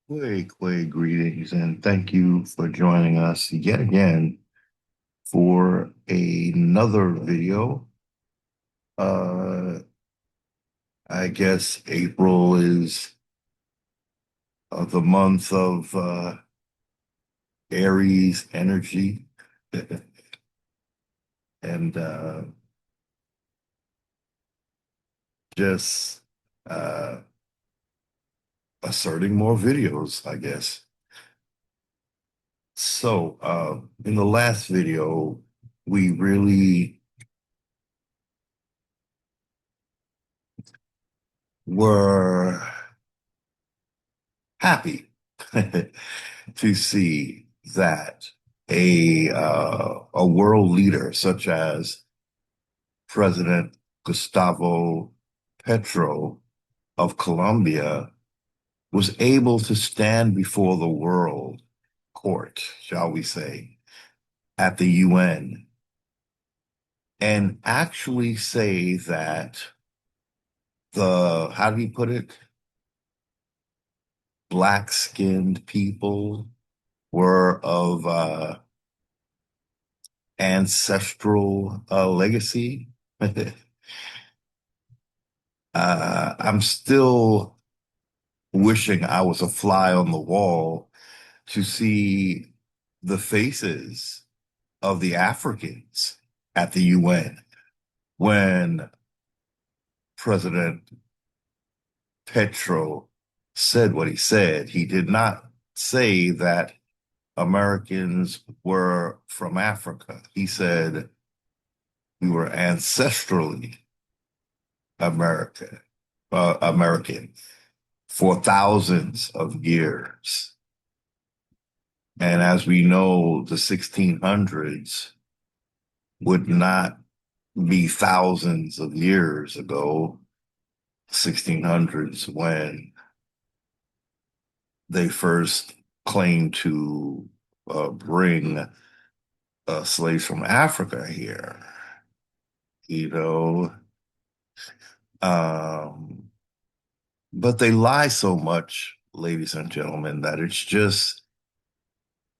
Greetings, and thank you for joining us yet again for another video. Uh, I guess April is the month of Aries energy and just uh, asserting more videos, I guess. In the last video, we really were happy to see that a world leader such as President Gustavo Petro of Colombia was able to stand before the world court, shall we say, at the UN and actually say that how do you put it? Black-skinned people were of ancestral legacy. I'm still wishing I was a fly on the wall to see the faces of the Africans at the UN when President Petro said what he said. He did not say that Americans were from Africa. He said we were ancestrally American for thousands of years. And as we know, the 1600s would not be thousands of years ago, 1600s when they first claimed to bring slaves from Africa here, you know. Um, but they lie so much, ladies and gentlemen, that it's just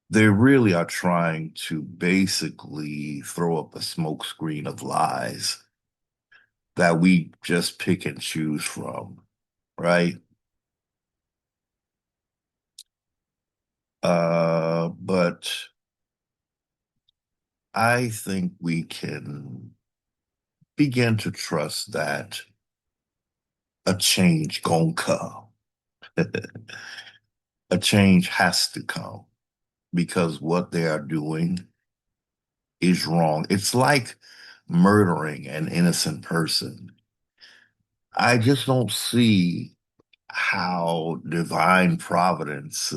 they really are trying to basically throw up a smokescreen of lies that we just pick and choose from, right? But I think we can begin to trust that a change gonna come. A change has to come because what they are doing is wrong. It's like murdering an innocent person. I just don't see how divine providence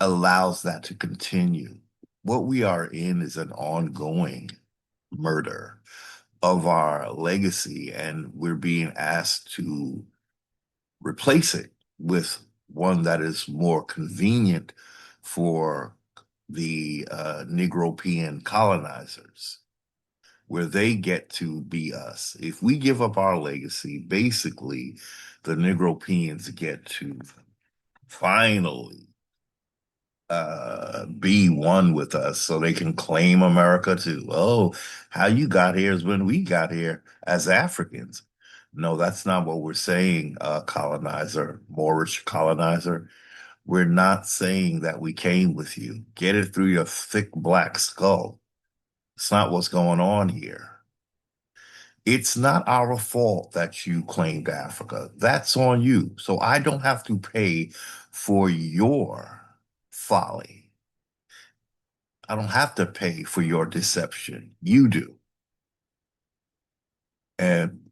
allows that to continue. What we are in is an ongoing murder of our legacy, and we're being asked to replace it with one that is more convenient for the Negropean colonizers, where they get to be us. If we give up our legacy, basically, the Negropeans get to finally be one with us so they can claim America too. Oh, how you got here is when we got here as Africans. No, that's not what we're saying, colonizer, Moorish colonizer. We're not saying that we came with you. Get it through your thick black skull. It's not what's going on here. It's not our fault that you claimed Africa. That's on you. So I don't have to pay for your folly. I don't have to pay for your deception. You do. And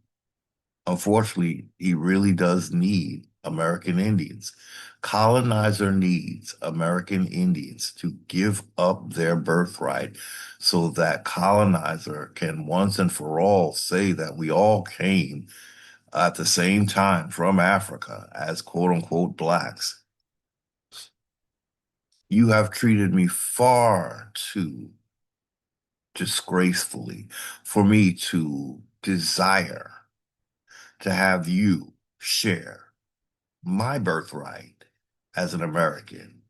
unfortunately, he really does need American Indians. Colonizer needs American Indians to give up their birthright so that colonizer can once and for all say that we all came at the same time from Africa as quote unquote blacks. You have treated me far too disgracefully for me to desire to have you share my birthright as an American.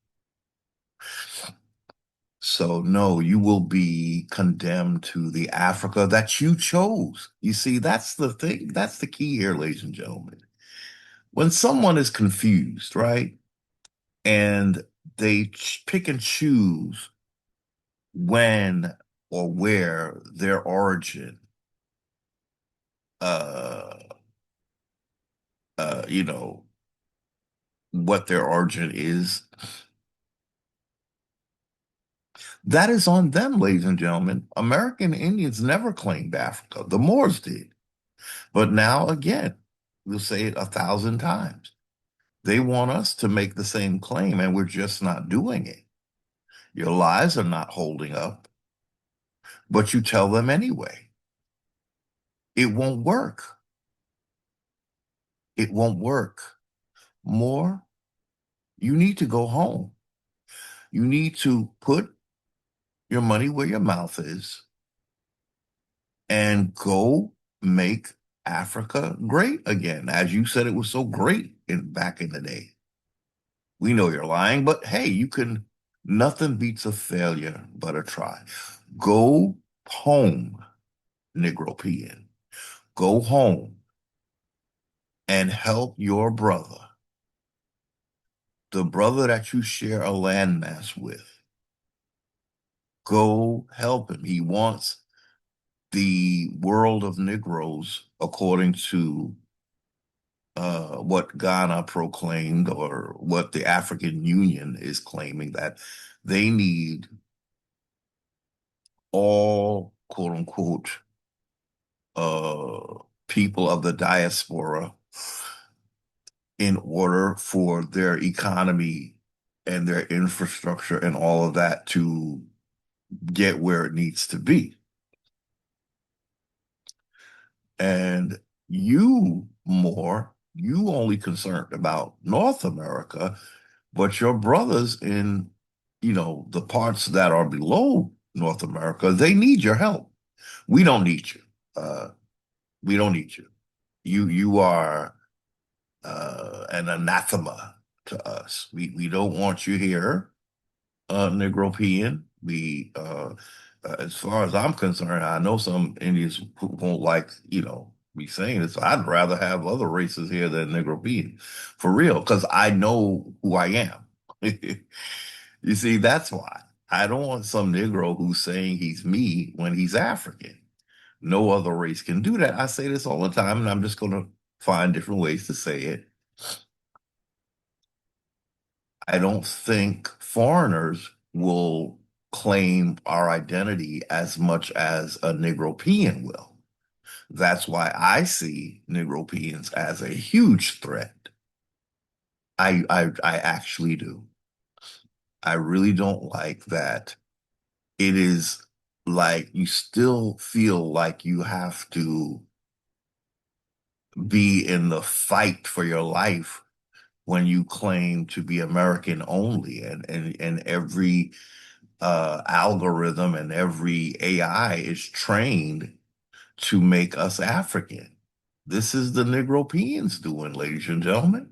So, no, you will be condemned to the Africa that you chose. You see, that's the thing. That's the key here, ladies and gentlemen. When someone is confused, right, and they pick and choose when or where their origin, uh, you know, what their origin is, that is on them, ladies and gentlemen. American Indians never claimed Africa. The Moors did. But now, again, we'll say it 1,000 times. They want us to make the same claim, and we're just not doing it. Your lies are not holding up, but you tell them anyway. It won't work. It won't work. More, you need to go home. You need to put your money where your mouth is and go make Africa great again. As you said, it was so great back in the day. We know you're lying, but hey, nothing beats a failure but a try. Go home, Negro peon. Go home and help your brother, the brother that you share a landmass with. Go help him. He wants the world of Negroes, according to what Ghana proclaimed or what the African Union is claiming, that they need all, quote unquote, people of the diaspora in order for their economy and their infrastructure and all of that to get where it needs to be. And you only concerned about North America, but your brothers in, the parts that are below North America, they need your help. We don't need you. Uh, we don't need you. You are an anathema to us. We don't want you here, Negro peon. As far as I'm concerned, I know some Indians who won't like, me saying this. I'd rather have other races here than Negro peon, for real, because I know who I am. You see, that's why. I don't want some Negro who's saying he's me when he's African. No other race can do that. I say this all the time, and I'm just going to find different ways to say it. I don't think foreigners will claim our identity as much as a Negro peon will. That's why I see Negro peons as a huge threat. I actually do. I really don't like that. It is like you still feel like you have to be in the fight for your life when you claim to be American only, and every algorithm and every AI is trained to make us African. This is the Negro peons doing, ladies and gentlemen.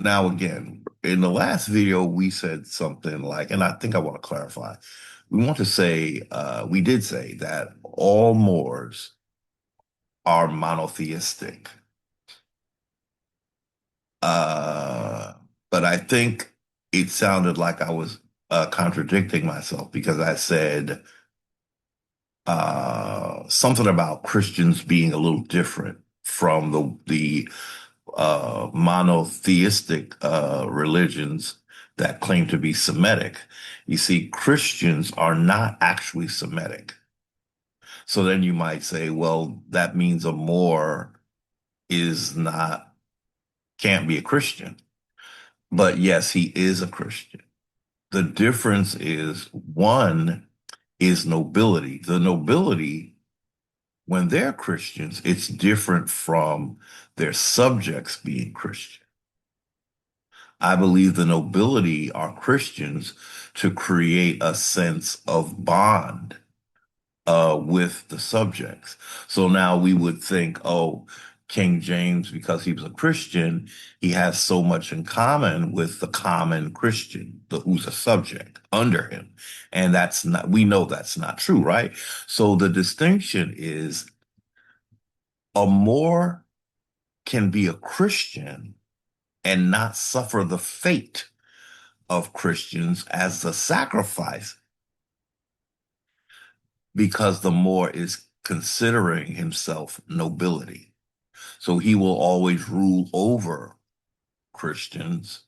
Now, again, in the last video, we said something like, and I think I want to clarify. We did say that all Moors are monotheistic. Uh, but I think it sounded like I was contradicting myself because I said something about Christians being a little different from the monotheistic religions that claim to be Semitic. You see, Christians are not actually Semitic. So then you might say, well, that means a Moor is not, can't be a Christian. But yes, he is a Christian. The difference is one is nobility. The nobility, when they're Christians, it's different from their subjects being Christian. I believe the nobility are Christians to create a sense of bond, with the subjects. So now we would think, oh, King James, because he was a Christian, he has so much in common with the common Christian, who's a subject under him. And that's not, we know that's not true, right? So the distinction is a Moor can be a Christian and not suffer the fate of Christians as the sacrifice because the Moor is considering himself nobility. So he will always rule over Christians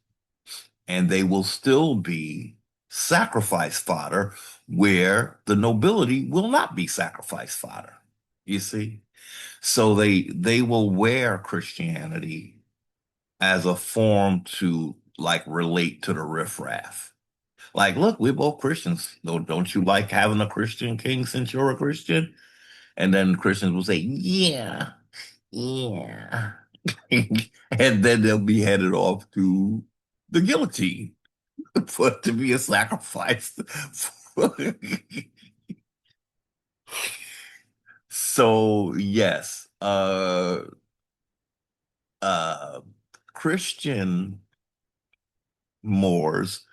and they will still be sacrifice fodder where the nobility will not be sacrifice fodder. You see? So they will wear Christianity as a form to like relate to the riffraff. Like, look, we're both Christians. Don't you like having a Christian king since you're a Christian? And then Christians will say, yeah, yeah. And then they'll be headed off to the guillotine for to be a sacrifice. So yes, uh, Christian Moors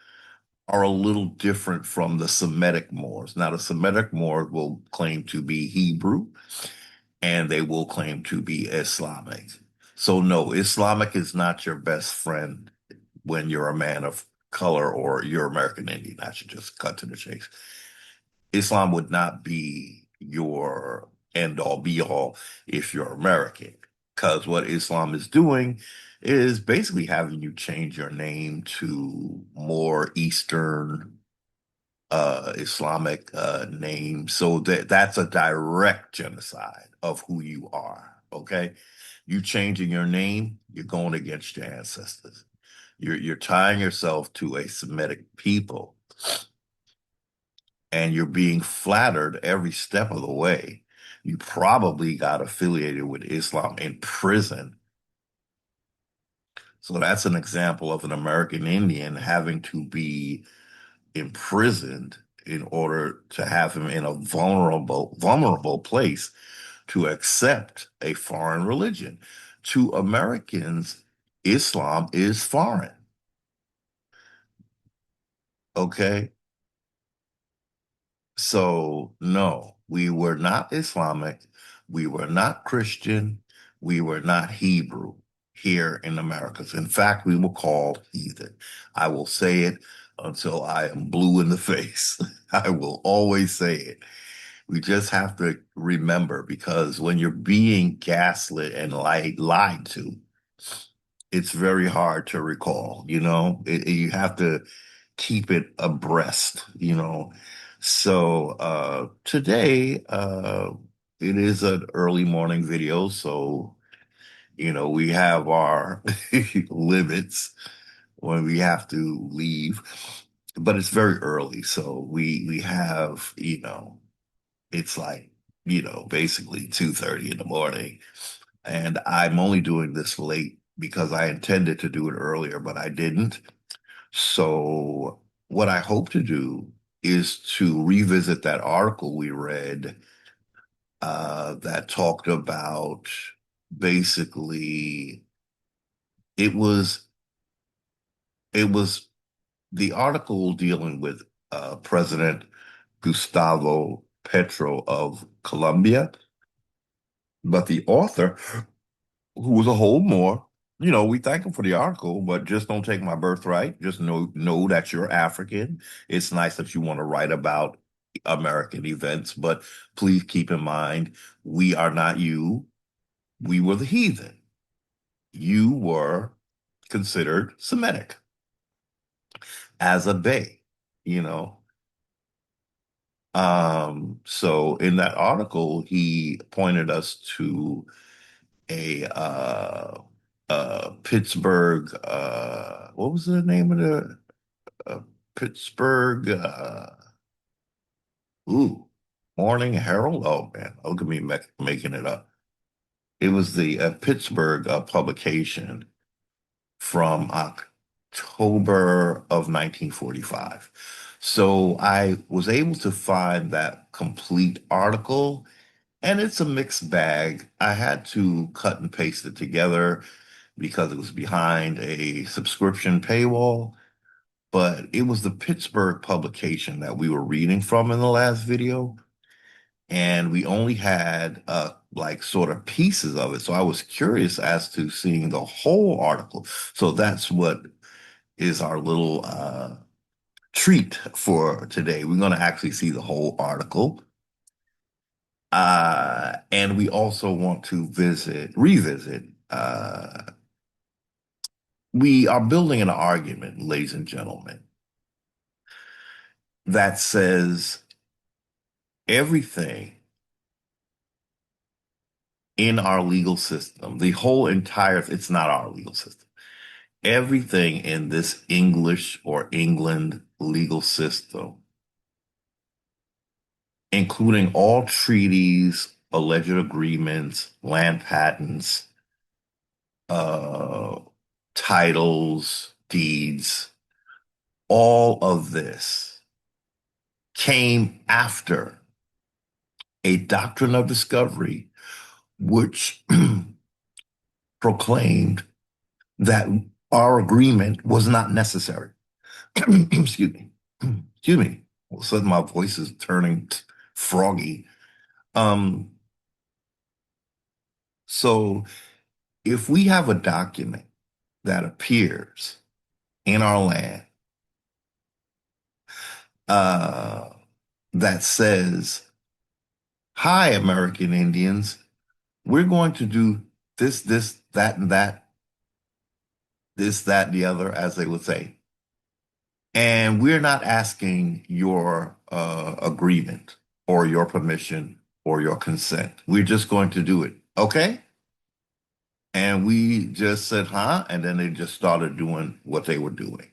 are a little different from the Semitic Moors. Now, the Semitic Moors will claim to be Hebrew and they will claim to be Islamic. So, no, Islamic is not your best friend when you're a man of color or you're American Indian. I should just cut to the chase. Islam would not be your end all be all if you're American. Because what Islam is doing is basically having you change your name to more Eastern Islamic name. So that's a direct genocide of who you are. Okay. You changing your name, you're going against your ancestors. You're tying yourself to a Semitic people and you're being flattered every step of the way. You probably got affiliated with Islam in prison. So that's an example of an American Indian having to be imprisoned in order to have him in a vulnerable place to accept a foreign religion. To Americans, Islam is foreign. Okay. So, no, we were not Islamic. We were not Christian. We were not Hebrew here in Americas. In fact, we were called heathen. I will say it until I am blue in the face. I will always say it. We just have to remember because when you're being gaslit and lied to, it's very hard to recall, you have to keep it abreast, So today it is an early morning video, so we have our limits when we have to leave, but it's very early, so we have, it's like, basically 2:30 in the morning. And I'm only doing this late because I intended to do it earlier, but I didn't. So, what I hope to do is to revisit that article we read that talked about basically it was it was the article dealing with President Gustavo Petro of Colombia, but the author who was a whole Moor. We thank him for the article, but just don't take my birthright. Just know that you're African. It's nice that you want to write about American events, but please keep in mind, we are not you. We were the heathen. You were considered Semitic as a Bey, you know. So in that article, he pointed us to a Pittsburgh what was the name of the Pittsburgh ooh Morning Herald? Oh man, look at me making it up. It was the Pittsburgh publication from October of 1945. So I was able to find that complete article And it's a mixed bag. I had to cut and paste it together because it was behind a subscription paywall, but it was the Pittsburgh publication that we were reading from in the last video, and we only had like sort of pieces of it. So I was curious as to seeing the whole article. So that's what is our little treat for today. We're going to actually see the whole article. And we also want to revisit. We are building an argument, ladies and gentlemen, that says everything in our legal system, the whole entire, it's not our legal system, everything in this English or England legal system, including all treaties, alleged agreements, land patents, uh, titles, deeds, all of this came after a doctrine of discovery, which proclaimed that our agreement was not necessary. Excuse me. Excuse me. All of a sudden, my voice is turning froggy. Um, so if we have a document that appears in our land uh, that says, "Hi, American Indians, we're going to do this, that, and that, this, that, and the other," as they would say. And we're not asking your agreement or your permission or your consent. We're just going to do it. Okay? And we just said, huh? And then they just started doing what they were doing.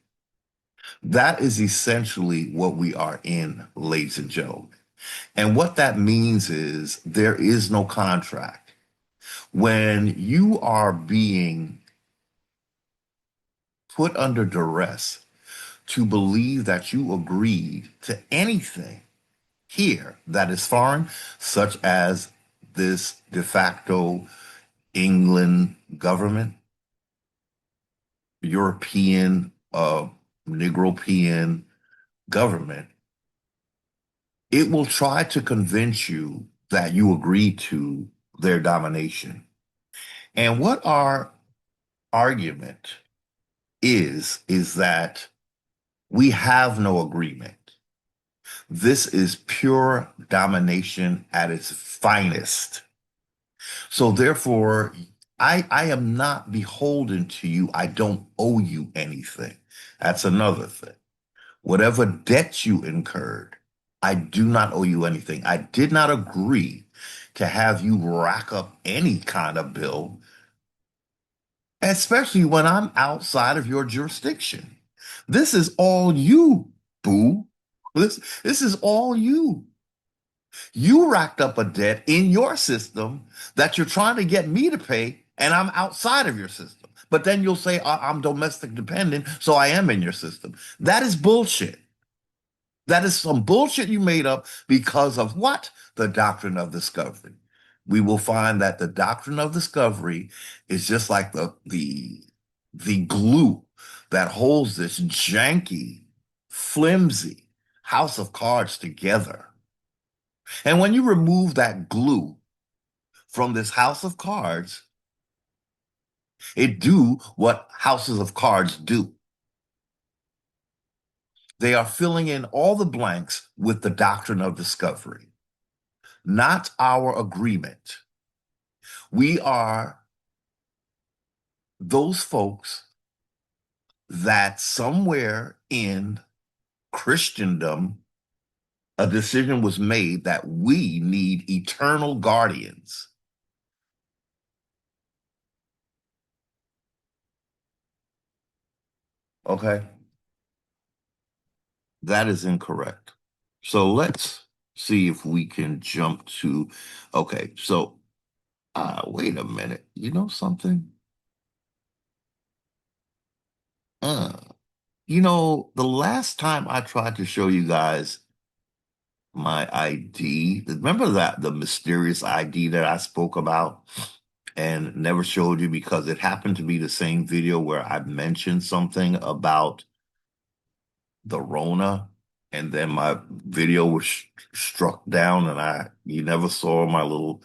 That is essentially what we are in, ladies and gentlemen. And what that means is there is no contract. When you are being put under duress to believe that you agreed to anything here that is foreign, such as this de facto England government, European, Negropean government, it will try to convince you that you agree to their domination. And what our argument is that we have no agreement. This is pure domination at its finest. So therefore, I am not beholden to you. I don't owe you anything. That's another thing. Whatever debt you incurred, I do not owe you anything. I did not agree to have you rack up any kind of bill, especially when I'm outside of your jurisdiction. This is all you, boo. This is all you. You racked up a debt in your system that you're trying to get me to pay, and I'm outside of your system. But then you'll say, I'm domestic dependent, so I am in your system. That is bullshit. That is some bullshit you made up because of what? The doctrine of discovery. We will find that the doctrine of discovery is just like the glue that holds this janky, flimsy house of cards together. And when you remove that glue from this house of cards, it do what houses of cards do. They are filling in all the blanks with the doctrine of discovery, not our agreement. We are those folks that somewhere in Christendom, a decision was made that we need eternal guardians. Okay? That is incorrect. So let's see if we can jump to, okay, so wait a minute. You know something? Uh, the last time I tried to show you guys my ID. Remember that the mysterious ID that I spoke about and never showed you because it happened to be the same video where I mentioned something about the Rona, and then my video was struck down, and I you never saw my little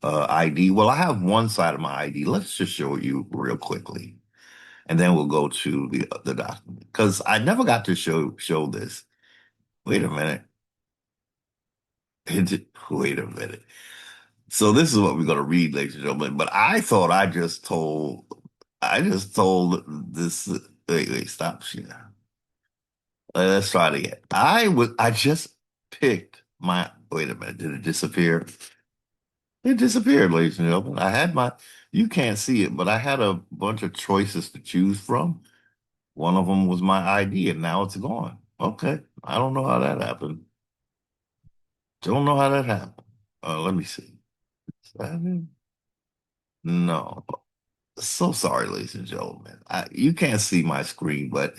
ID. Well, I have one side of my ID. Let's just show you real quickly, and then we'll go to the document because I never got to show this. Wait a minute. Wait a minute. So this is what we're going to read, ladies and gentlemen. But I just told this. Wait, stop. Yeah. Let's try it again. I just picked my, wait a minute. Did it disappear? It disappeared, ladies and gentlemen. You can't see it, but I had a bunch of choices to choose from. One of them was my ID, and now it's gone. Okay. I don't know how that happened. Don't know how that happened. Let me see. Seven? No. So sorry, ladies and gentlemen. You can't see my screen, but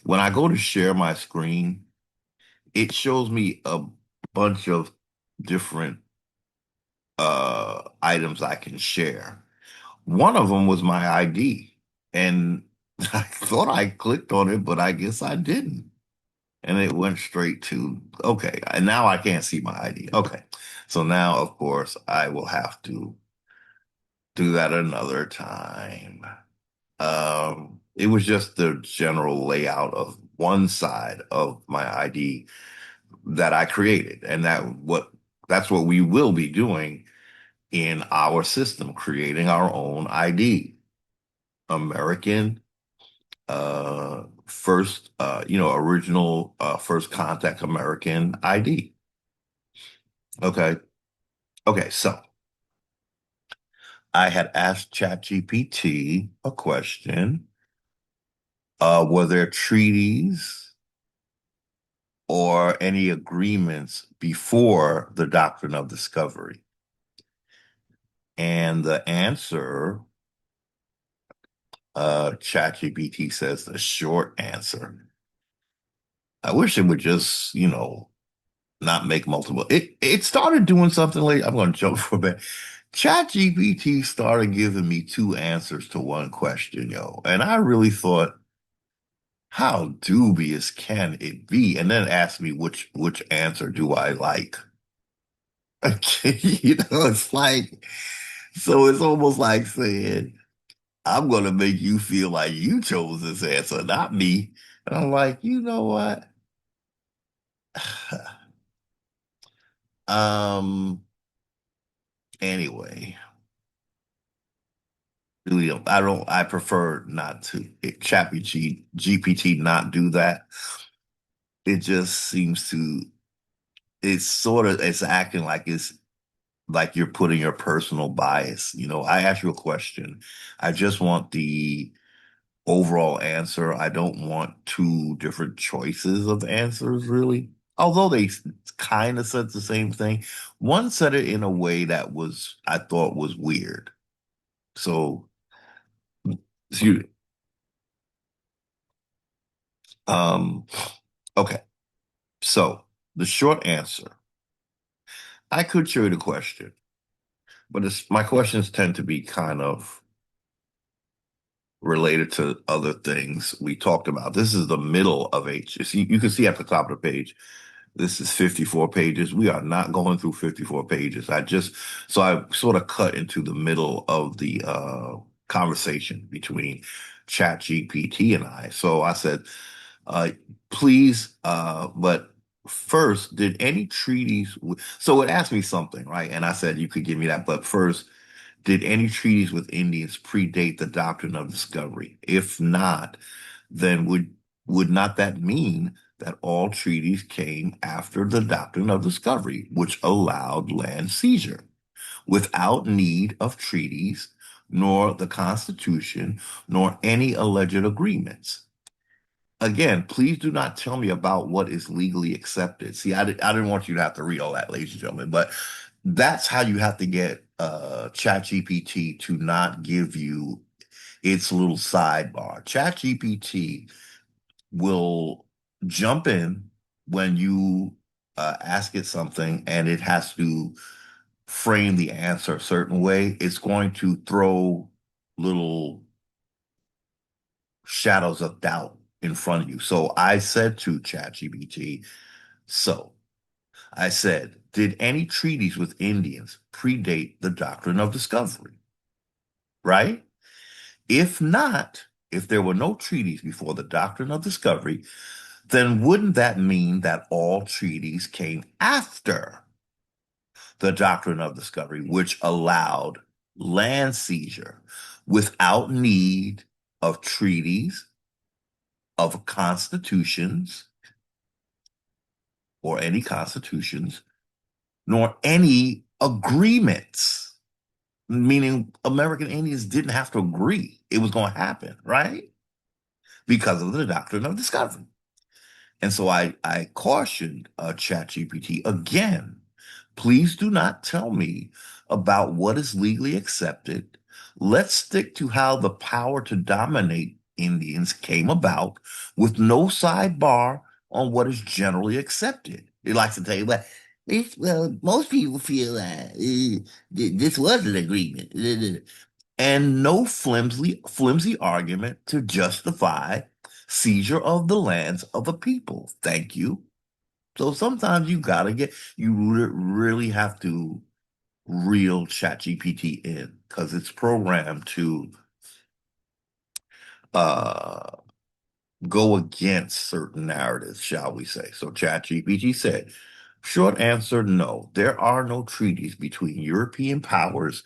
when I go to share my screen, it shows me a bunch of different items I can share. One of them was my ID, and I thought I clicked on it, but I guess I didn't. And it went straight to, okay, and now I can't see my ID. Okay. So now, of course, I will have to do that another time. It was just the general layout of one side of my ID that I created, and that's what we will be doing in our system, creating our own ID, American first, original first contact American ID. Okay, okay. So I had asked ChatGPT a question. Were there treaties or any agreements before the doctrine of discovery? And the answer, ChatGPT says the short answer. I wish it would just, not make multiple. It started doing something like I'm going to joke for a bit. ChatGPT started giving me two answers to one question, yo, and I really thought, how dubious can it be? And then asked me which answer do I like. It's like so. It's almost like saying, I'm going to make you feel like you chose this answer, not me. And I'm like, you know what? Um, anyway, really, I prefer not to, GPT not do that. It just seems to, it's acting like it's like you're putting your personal bias. I ask you a question. I just want the overall answer. I don't want two different choices of answers, really. Although they kind of said the same thing. One said it in a way that I thought was weird. So, excuse me. Um, okay. So the short answer, I could show you the question, but my questions tend to be kind of related to other things we talked about. This is the middle of H. You can see at the top of the page, this is 54 pages. We are not going through 54 pages. So I sort of cut into the middle of the conversation between ChatGPT and I. So I said, uh, please, but first, did any treaties, so it asked me something, right? And I said, you could give me that, but first, did any treaties with Indians predate the doctrine of discovery? If not, then would not that mean that all treaties came after the doctrine of discovery, which allowed land seizure without need of treaties, nor the Constitution, nor any alleged agreements? Again, please do not tell me about what is legally accepted. See, I didn't want you to have to read all that, ladies and gentlemen, but that's how you have to get ChatGPT to not give you its little sidebar. ChatGPT will jump in when you ask it something and it has to frame the answer a certain way, it's going to throw little shadows of doubt in front of you. So I said to ChatGPT, so I said, did any treaties with Indians predate the doctrine of discovery? Right? If not, if there were no treaties before the doctrine of discovery, then wouldn't that mean that all treaties came after the doctrine of discovery, which allowed land seizure without need of treaties, of constitutions, or any constitutions, nor any agreements? Meaning American Indians didn't have to agree it was going to happen, right? Because of the doctrine of discovery. And so I cautioned ChatGPT again, please do not tell me about what is legally accepted. Let's stick to how the power to dominate Indians came about with no sidebar on what is generally accepted. It likes to tell you, well, most people feel that this was an agreement. And no flimsy argument to justify seizure of the lands of a people. Thank you. So sometimes you really have to reel ChatGPT in because it's programmed to uh, go against certain narratives, shall we say. So ChatGPT said, short answer, no. There are no treaties between European powers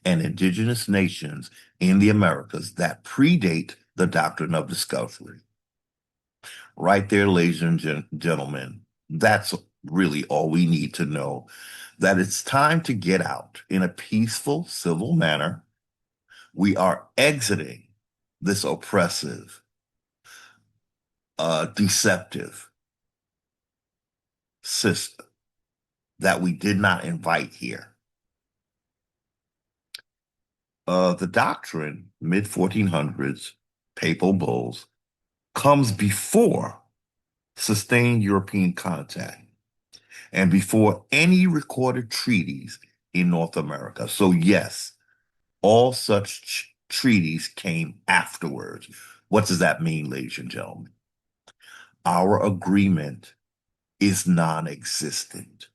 and indigenous nations in the Americas that predate the doctrine of discovery. Right there, ladies and gentlemen, that's really all we need to know. That it's time to get out in a peaceful, civil manner. We are exiting this oppressive, deceptive system that we did not invite here. The doctrine, mid 1400s, papal bulls, comes before sustained European contact and before any recorded treaties in North America. So, yes, all such treaties came afterwards. What does that mean, ladies and gentlemen? Our agreement is non existent.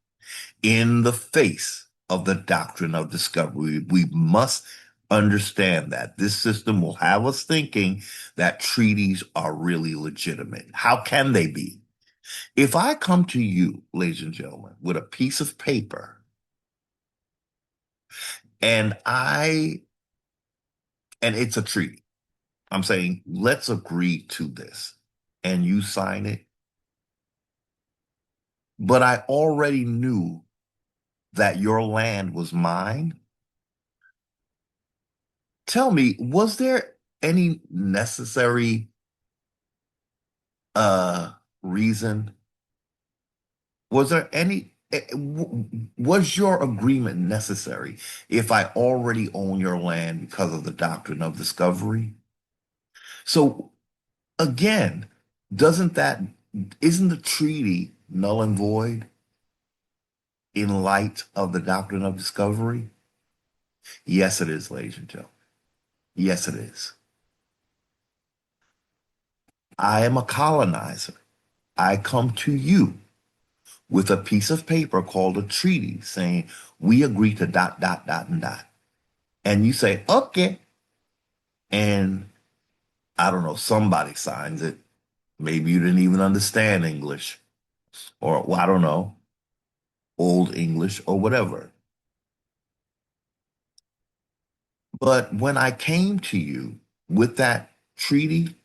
In the face of the doctrine of discovery, we must understand that this system will have us thinking that treaties are really legitimate. How can they be? If I come to you, ladies and gentlemen, with a piece of paper and it's a treaty, I'm saying, let's agree to this, and you sign it, but I already knew that your land was mine. Tell me, was there any necessary reason? Was there any was your agreement necessary if I already own your land because of the doctrine of discovery? So again, doesn't that isn't the treaty null and void in light of the doctrine of discovery? Yes, it is, ladies and gentlemen. Yes, it is. I am a colonizer. I come to you with a piece of paper called a treaty saying we agree to dot, dot, dot, and dot. And you say, okay. And I don't know, somebody signs it. Maybe you didn't even understand English or, well, I don't know, Old English or whatever. But when I came to you with that treaty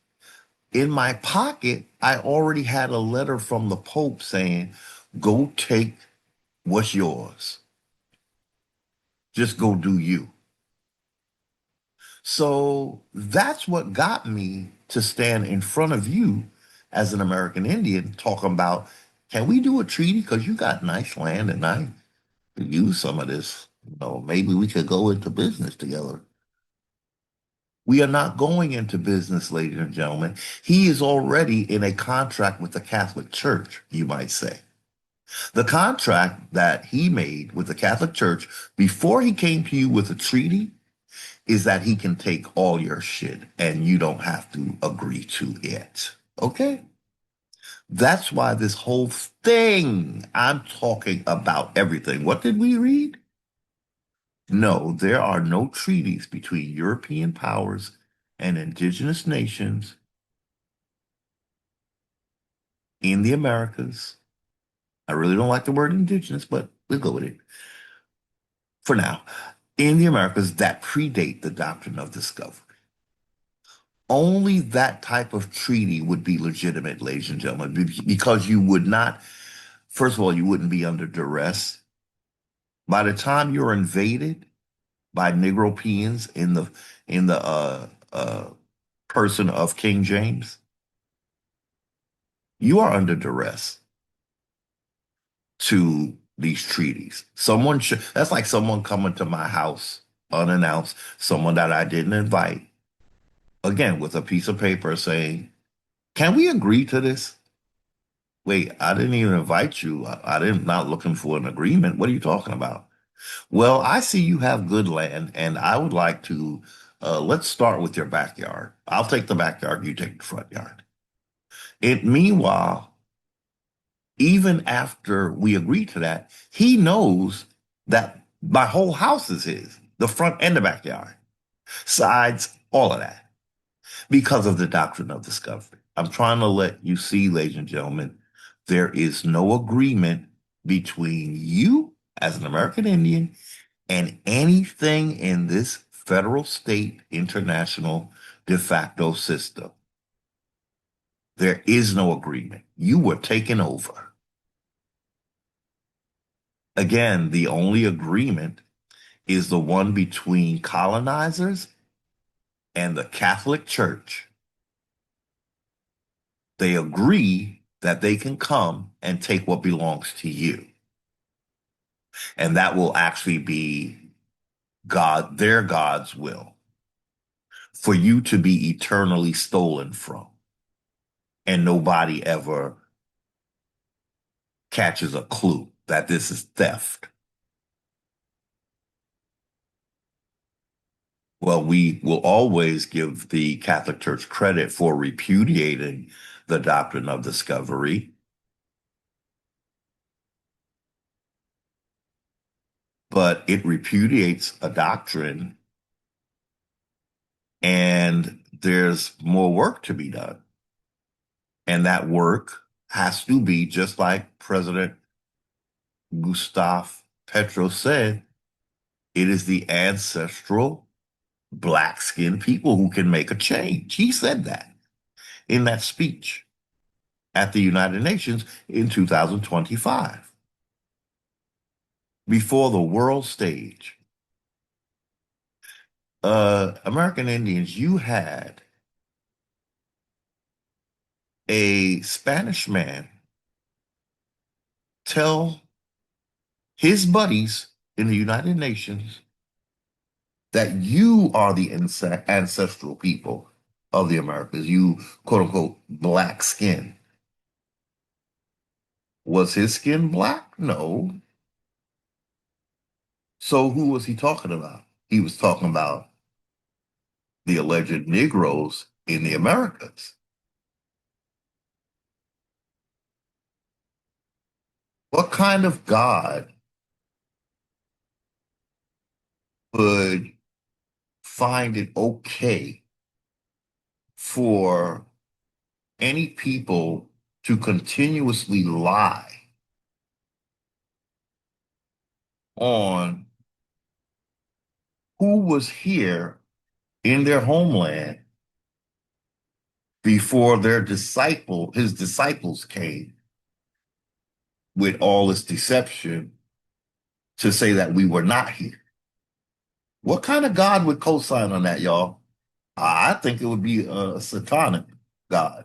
in my pocket, I already had a letter from the Pope saying, go take what's yours. Just go do you. So that's what got me to stand in front of you as an American Indian talking about, can we do a treaty? Because you got nice land and I could use some of this. Maybe we could go into business together. We are not going into business, ladies and gentlemen. He is already in a contract with the Catholic Church, you might say. The contract that he made with the Catholic Church before he came to you with a treaty is that he can take all your shit and you don't have to agree to it. Okay? That's why this whole thing, I'm talking about everything. What did we read? No, there are no treaties between European powers and indigenous nations in the Americas. I really don't like the word indigenous, but we'll go with it for now. In the Americas that predate the doctrine of discovery. Only that type of treaty would be legitimate, ladies and gentlemen, because you would not, first of all, you wouldn't be under duress. By the time you're invaded by Negropeans in the person of King James, you are under duress to these treaties. Someone should, that's like someone coming to my house unannounced, someone that I didn't invite, again, with a piece of paper saying, can we agree to this? Wait, I didn't even invite you. I didn't, not looking for an agreement. What are you talking about? Well, I see you have good land, and I would like to, let's start with your backyard. I'll take the backyard, you take the front yard. Meanwhile, even after we agree to that, he knows that my whole house is his, the front and the backyard, sides, all of that, because of the doctrine of discovery. I'm trying to let you see, ladies and gentlemen, there is no agreement between you as an American Indian and anything in this federal, state, international de facto system. There is no agreement. You were taken over. Again, the only agreement is the one between colonizers and the Catholic Church. They agree that they can come and take what belongs to you. And that will actually be God, their God's will for you to be eternally stolen from. And nobody ever catches a clue that this is theft. Well, we will always give the Catholic Church credit for repudiating the doctrine of discovery, but it repudiates a doctrine and there's more work to be done. And that work has to be just like President Gustave Petro said, it is the ancestral black-skinned people who can make a change. He said that in that speech at the United Nations in 2025 before the world stage. American Indians, you had a Spanish man tell his buddies in the United Nations that you are the ancestral people of the Americas, you quote unquote black skin. Was his skin black? No. So who was he talking about? He was talking about the alleged Negroes in the Americas. What kind of God would find it okay for any people to continuously lie on who was here in their homeland before his disciples came with all this deception to say that we were not here? What kind of God would co-sign on that, y'all? I think it would be a satanic God.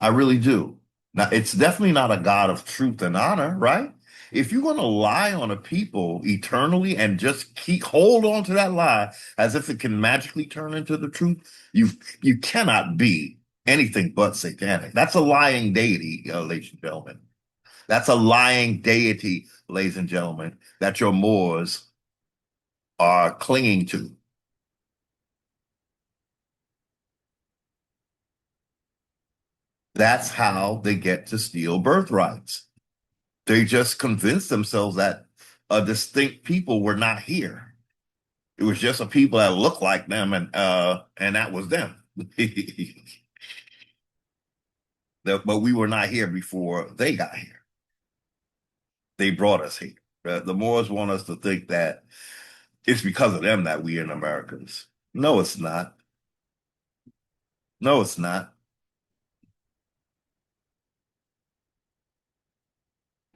I really do. Now, it's definitely not a God of truth and honor, right? If you're going to lie on a people eternally and just hold on to that lie as if it can magically turn into the truth, you cannot be anything but satanic. That's a lying deity, ladies and gentlemen. That's a lying deity, ladies and gentlemen, that your Moors are clinging to. That's how they get to steal birthrights. They just convinced themselves that a distinct people were not here. It was just a people that looked like them, and that was them. But we were not here before they got here. They brought us here. The Moors want us to think that it's because of them that we are Americans. No, it's not. No, it's not.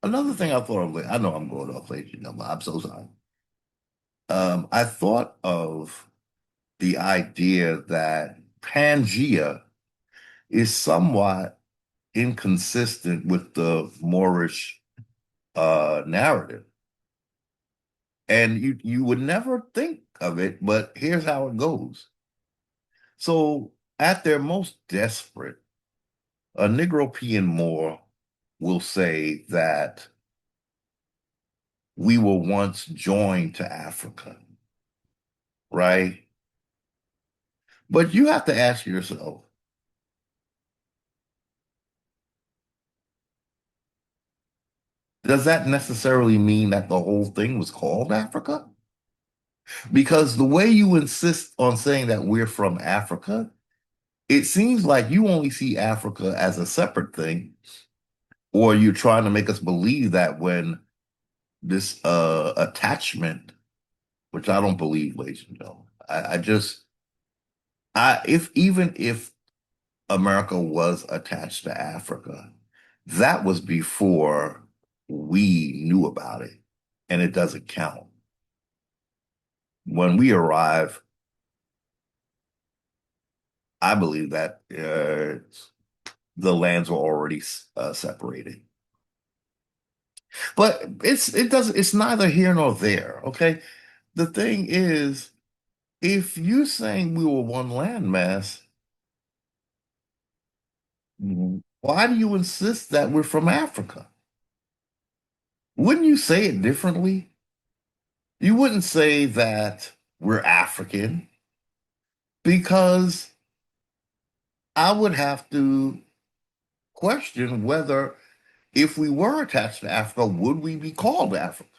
Another thing I thought of, I know I'm going off late, but I'm so sorry. I thought of the idea that Pangea is somewhat inconsistent with the Moorish narrative. And you would never think of it, but here's how it goes. So at their most desperate, a Negropean Moor will say that we were once joined to Africa, right? But you have to ask yourself, does that necessarily mean that the whole thing was called Africa? Because the way you insist on saying that we're from Africa, it seems like you only see Africa as a separate thing, or you're trying to make us believe that when this attachment, which I don't believe, ladies and gentlemen, I just I if even if America was attached to Africa, that was before we knew about it, and it doesn't count. When we arrive, I believe that the lands were already separated. But it's neither here nor there, okay? The thing is, if you're saying we were one landmass, why do you insist that we're from Africa? Wouldn't you say it differently? You wouldn't say that we're African because I would have to question whether if we were attached to Africa, would we be called Africa?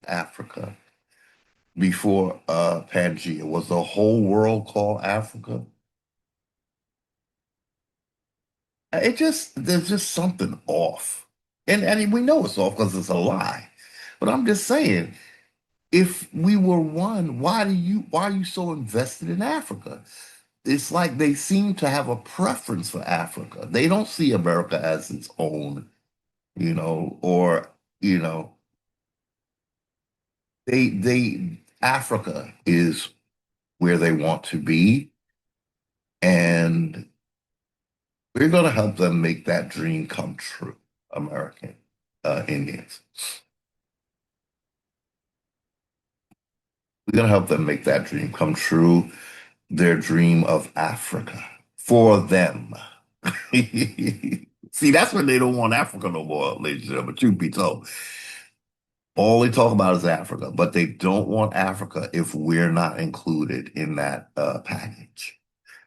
Africa before Pangea? Was the whole world called Africa? It just there's just something off. And we know it's off because it's a lie. But I'm just saying, if we were one, why are you so invested in Africa? It's like they seem to have a preference for Africa. They don't see America as its own, or you know, they Africa is where they want to be, and we're going to help them make that dream come true, American Indians. We're going to help them make that dream come true, their dream of Africa for them. See, that's when they don't want Africa no more, ladies and gentlemen, truth be told. All they talk about is Africa, but they don't want Africa if we're not included in that package.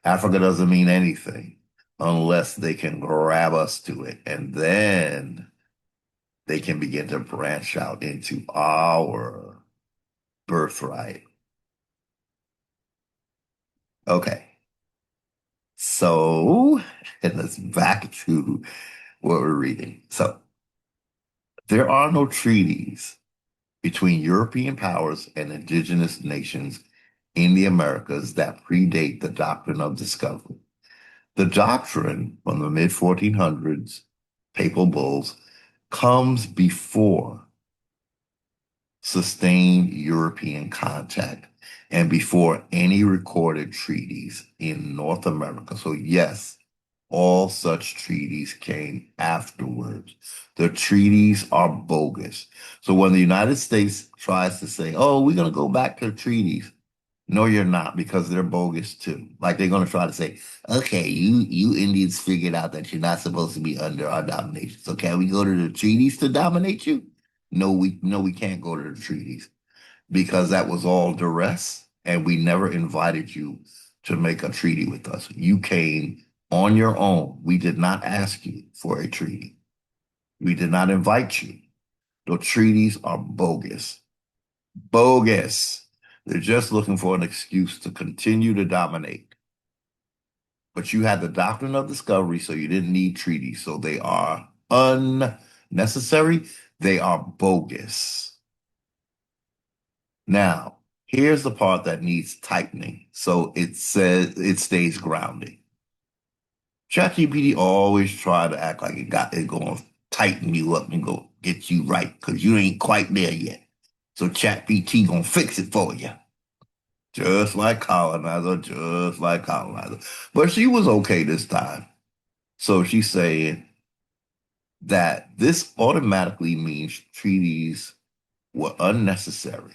Africa doesn't mean anything unless they can grab us to it. And then they can begin to branch out into our birthright. Okay. So, and let's back to what we're reading. So, there are no treaties between European powers and indigenous nations in the Americas that predate the doctrine of discovery. The doctrine from the mid 1400s, papal bulls, comes before sustained European contact and before any recorded treaties in North America. So, yes, All such treaties came afterwards. The treaties are bogus. So when the United States tries to say, oh, we're going to go back to the treaties, no, you're not, because they're bogus too. Like they're going to try to say, okay, you Indians figured out that you're not supposed to be under our domination. So can we go to the treaties to dominate you? No, we can't go to the treaties because that was all duress, and we never invited you to make a treaty with us. You came on your own. We did not ask you for a treaty. We did not invite you. The treaties are bogus. Bogus. They're just looking for an excuse to continue to dominate. But you had the doctrine of discovery, so you didn't need treaties. So they are unnecessary. They are bogus. Now, here's the part that needs tightening. So it says it stays grounded. ChatGPT always try to act like it going to tighten you up and go get you right because you ain't quite there yet. So ChatGPT gonna fix it for you. Just like colonizer. But she was okay this time. So she's saying that this automatically means treaties were unnecessary.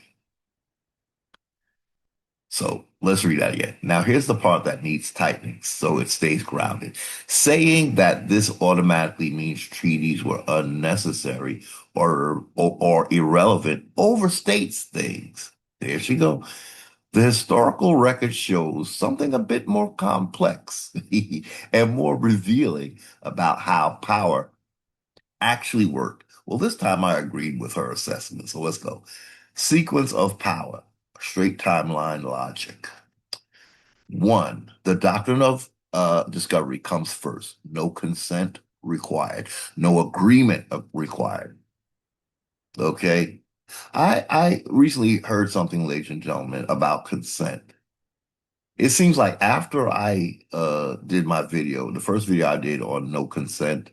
So let's read that again. Now, here's the part that needs tightening so it stays grounded. Saying that this automatically means treaties were unnecessary or irrelevant overstates things. There she go. The historical record shows something a bit more complex and more revealing about how power actually worked. Well, this time I agreed with her assessment. So let's go. Sequence of power, straight timeline logic. One, the doctrine of discovery comes first. No consent required. No agreement required. Okay. I recently heard something, ladies and gentlemen, about consent. It seems like after I did my video, the first video I did on no consent,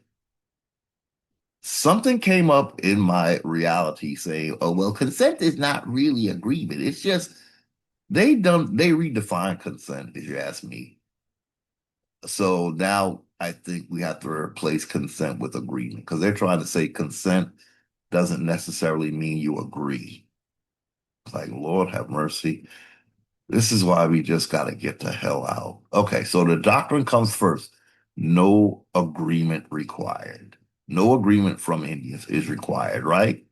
something came up in my reality saying, oh, well, consent is not really agreement. It's just they redefine consent, if you ask me. So now I think we have to replace consent with agreement because they're trying to say consent doesn't necessarily mean you agree. It's like, Lord have mercy. This is why we just got to get the hell out. Okay, so the doctrine comes first. No agreement required. No agreement from Indians is required, right?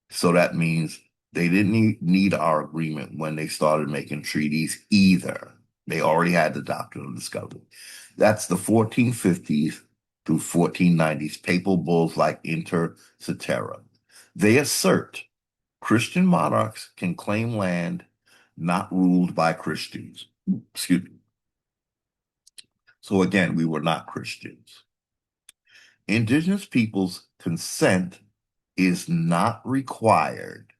So that means they didn't need our agreement when they started making treaties either. They already had the doctrine of discovery. That's the 1450s through 1490s papal bulls like Inter Cetera. They assert Christian monarchs can claim land not ruled by Christians. Excuse me. So again, we were not Christians. Indigenous peoples' consent is not required.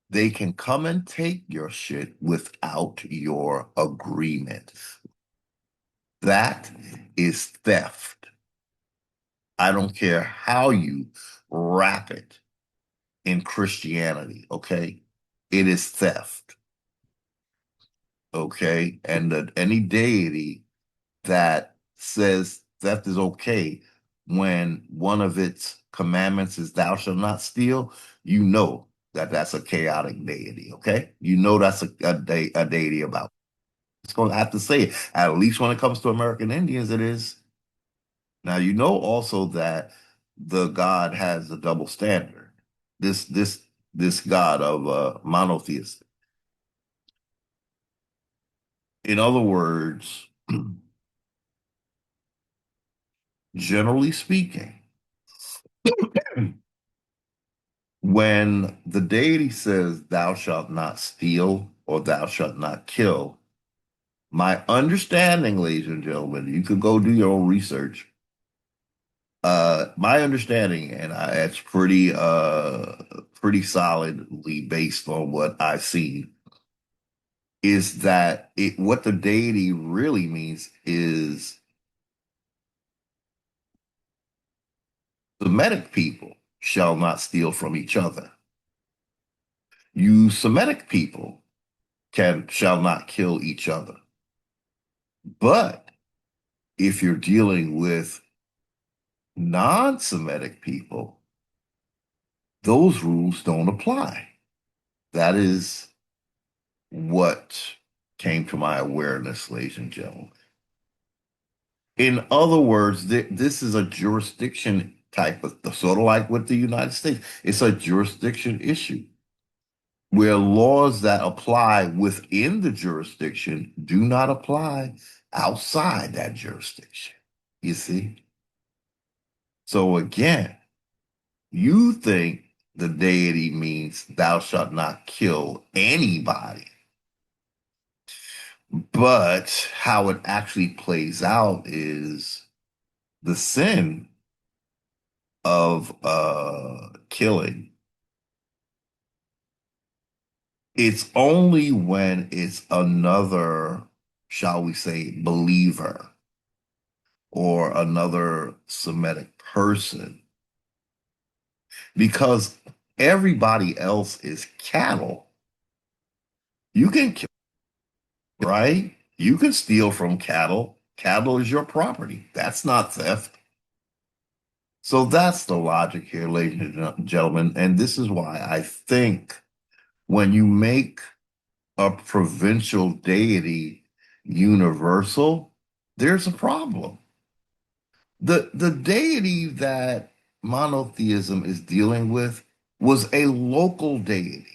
They can come and take your shit without your agreement. That is theft. I don't care how you wrap it in Christianity, okay? It is theft, okay? And any deity that says theft is okay when one of its commandments is thou shalt not steal, you know that that's a chaotic deity, okay? You know that's a deity about. It's going to have to say it. At least when it comes to American Indians, it is. Now, you know also that the God has a double standard. This God of monotheist. In other words, generally speaking, when the deity says, thou shalt not steal or thou shalt not kill, my understanding, ladies and gentlemen, you could go do your own research. My understanding, and it's pretty solidly based on what I've seen, is that what the deity really means is Semitic people shall not steal from each other. You Semitic people shall not kill each other. But if you're dealing with non-Semitic people, those rules don't apply. That is what came to my awareness, ladies and gentlemen. In other words, this is a jurisdiction type of sort of like with the United States. It's a jurisdiction issue where laws that apply within the jurisdiction do not apply outside that jurisdiction. You see? So again, you think the deity means thou shalt not kill anybody, but how it actually plays out is the sin of killing. It's only when it's another, shall we say, believer or another Semitic person, because everybody else is cattle. You can kill, right? You can steal from cattle. Cattle is your property. That's not theft. So that's the logic here, ladies and gentlemen. And this is why I think when you make a provincial deity universal, there's a problem. The deity that monotheism is dealing with was a local deity.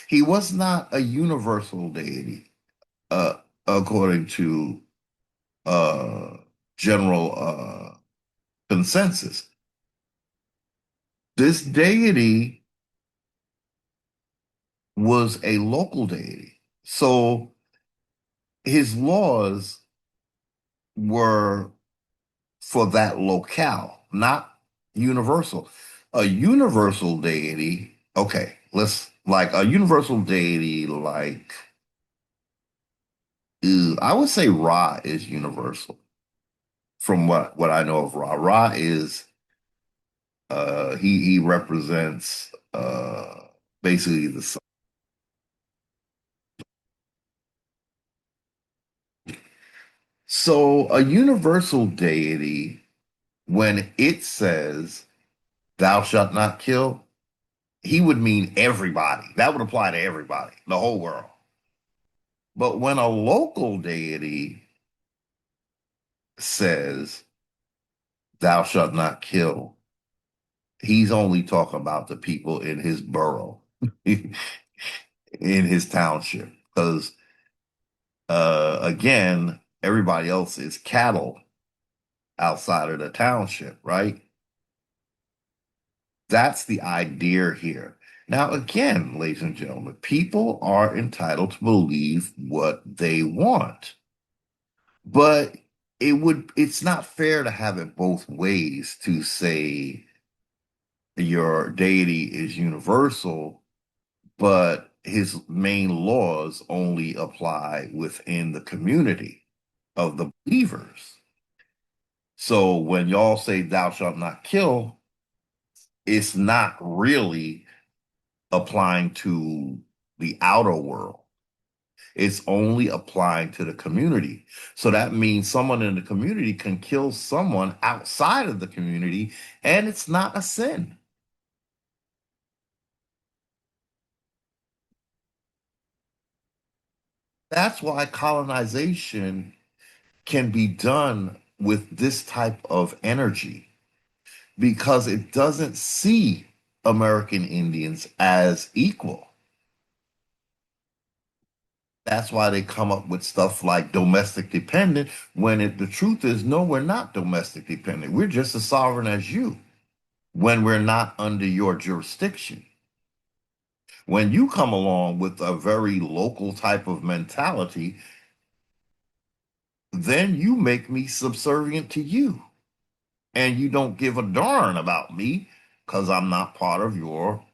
He was not a universal deity, uh, according to uh, general consensus. This deity was a local deity. So his laws were for that locale, not universal. A universal deity, okay, let's like a universal deity like I would say Ra is universal from what I know of Ra. Ra is he represents basically the sun. So a universal deity, when it says thou shalt not kill, he would mean everybody. That would apply to everybody, the whole world. But when a local deity says thou shalt not kill, he's only talking about the people in his borough, in his township. Because again, everybody else is cattle outside of the township, right? That's the idea here. Now, again, ladies and gentlemen, people are entitled to believe what they want, but it's not fair to have it both ways to say your deity is universal, but his main laws only apply within the community of the believers. So when y'all say thou shalt not kill, it's not really applying to the outer world. It's only applying to the community. So that means someone in the community can kill someone outside of the community, and it's not a sin. That's why colonization can be done with this type of energy because it doesn't see American Indians as equal. That's why they come up with stuff like domestic dependent when the truth is, no, we're not domestic dependent. We're just as sovereign as you when we're not under your jurisdiction. When you come along with a very local type of mentality, then you make me subservient to you. And you don't give a darn about me because I'm not part of your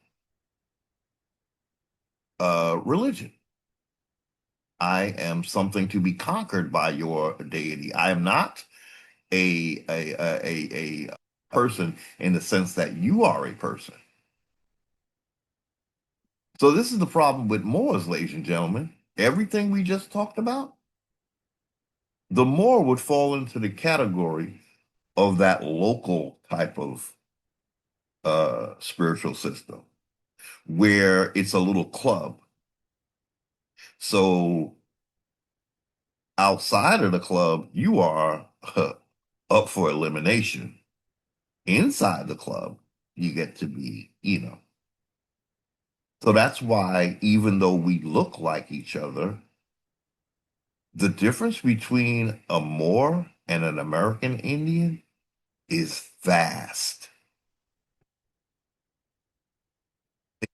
religion. I am something to be conquered by your deity. I am not a person in the sense that you are a person. So this is the problem with Moors, ladies and gentlemen. Everything we just talked about, The Moor would fall into the category of that local type of spiritual system where it's a little club. So outside of the club, you are up for elimination. Inside the club, you get to be. So that's why, even though we look like each other, the difference between a Moor and an American Indian is vast.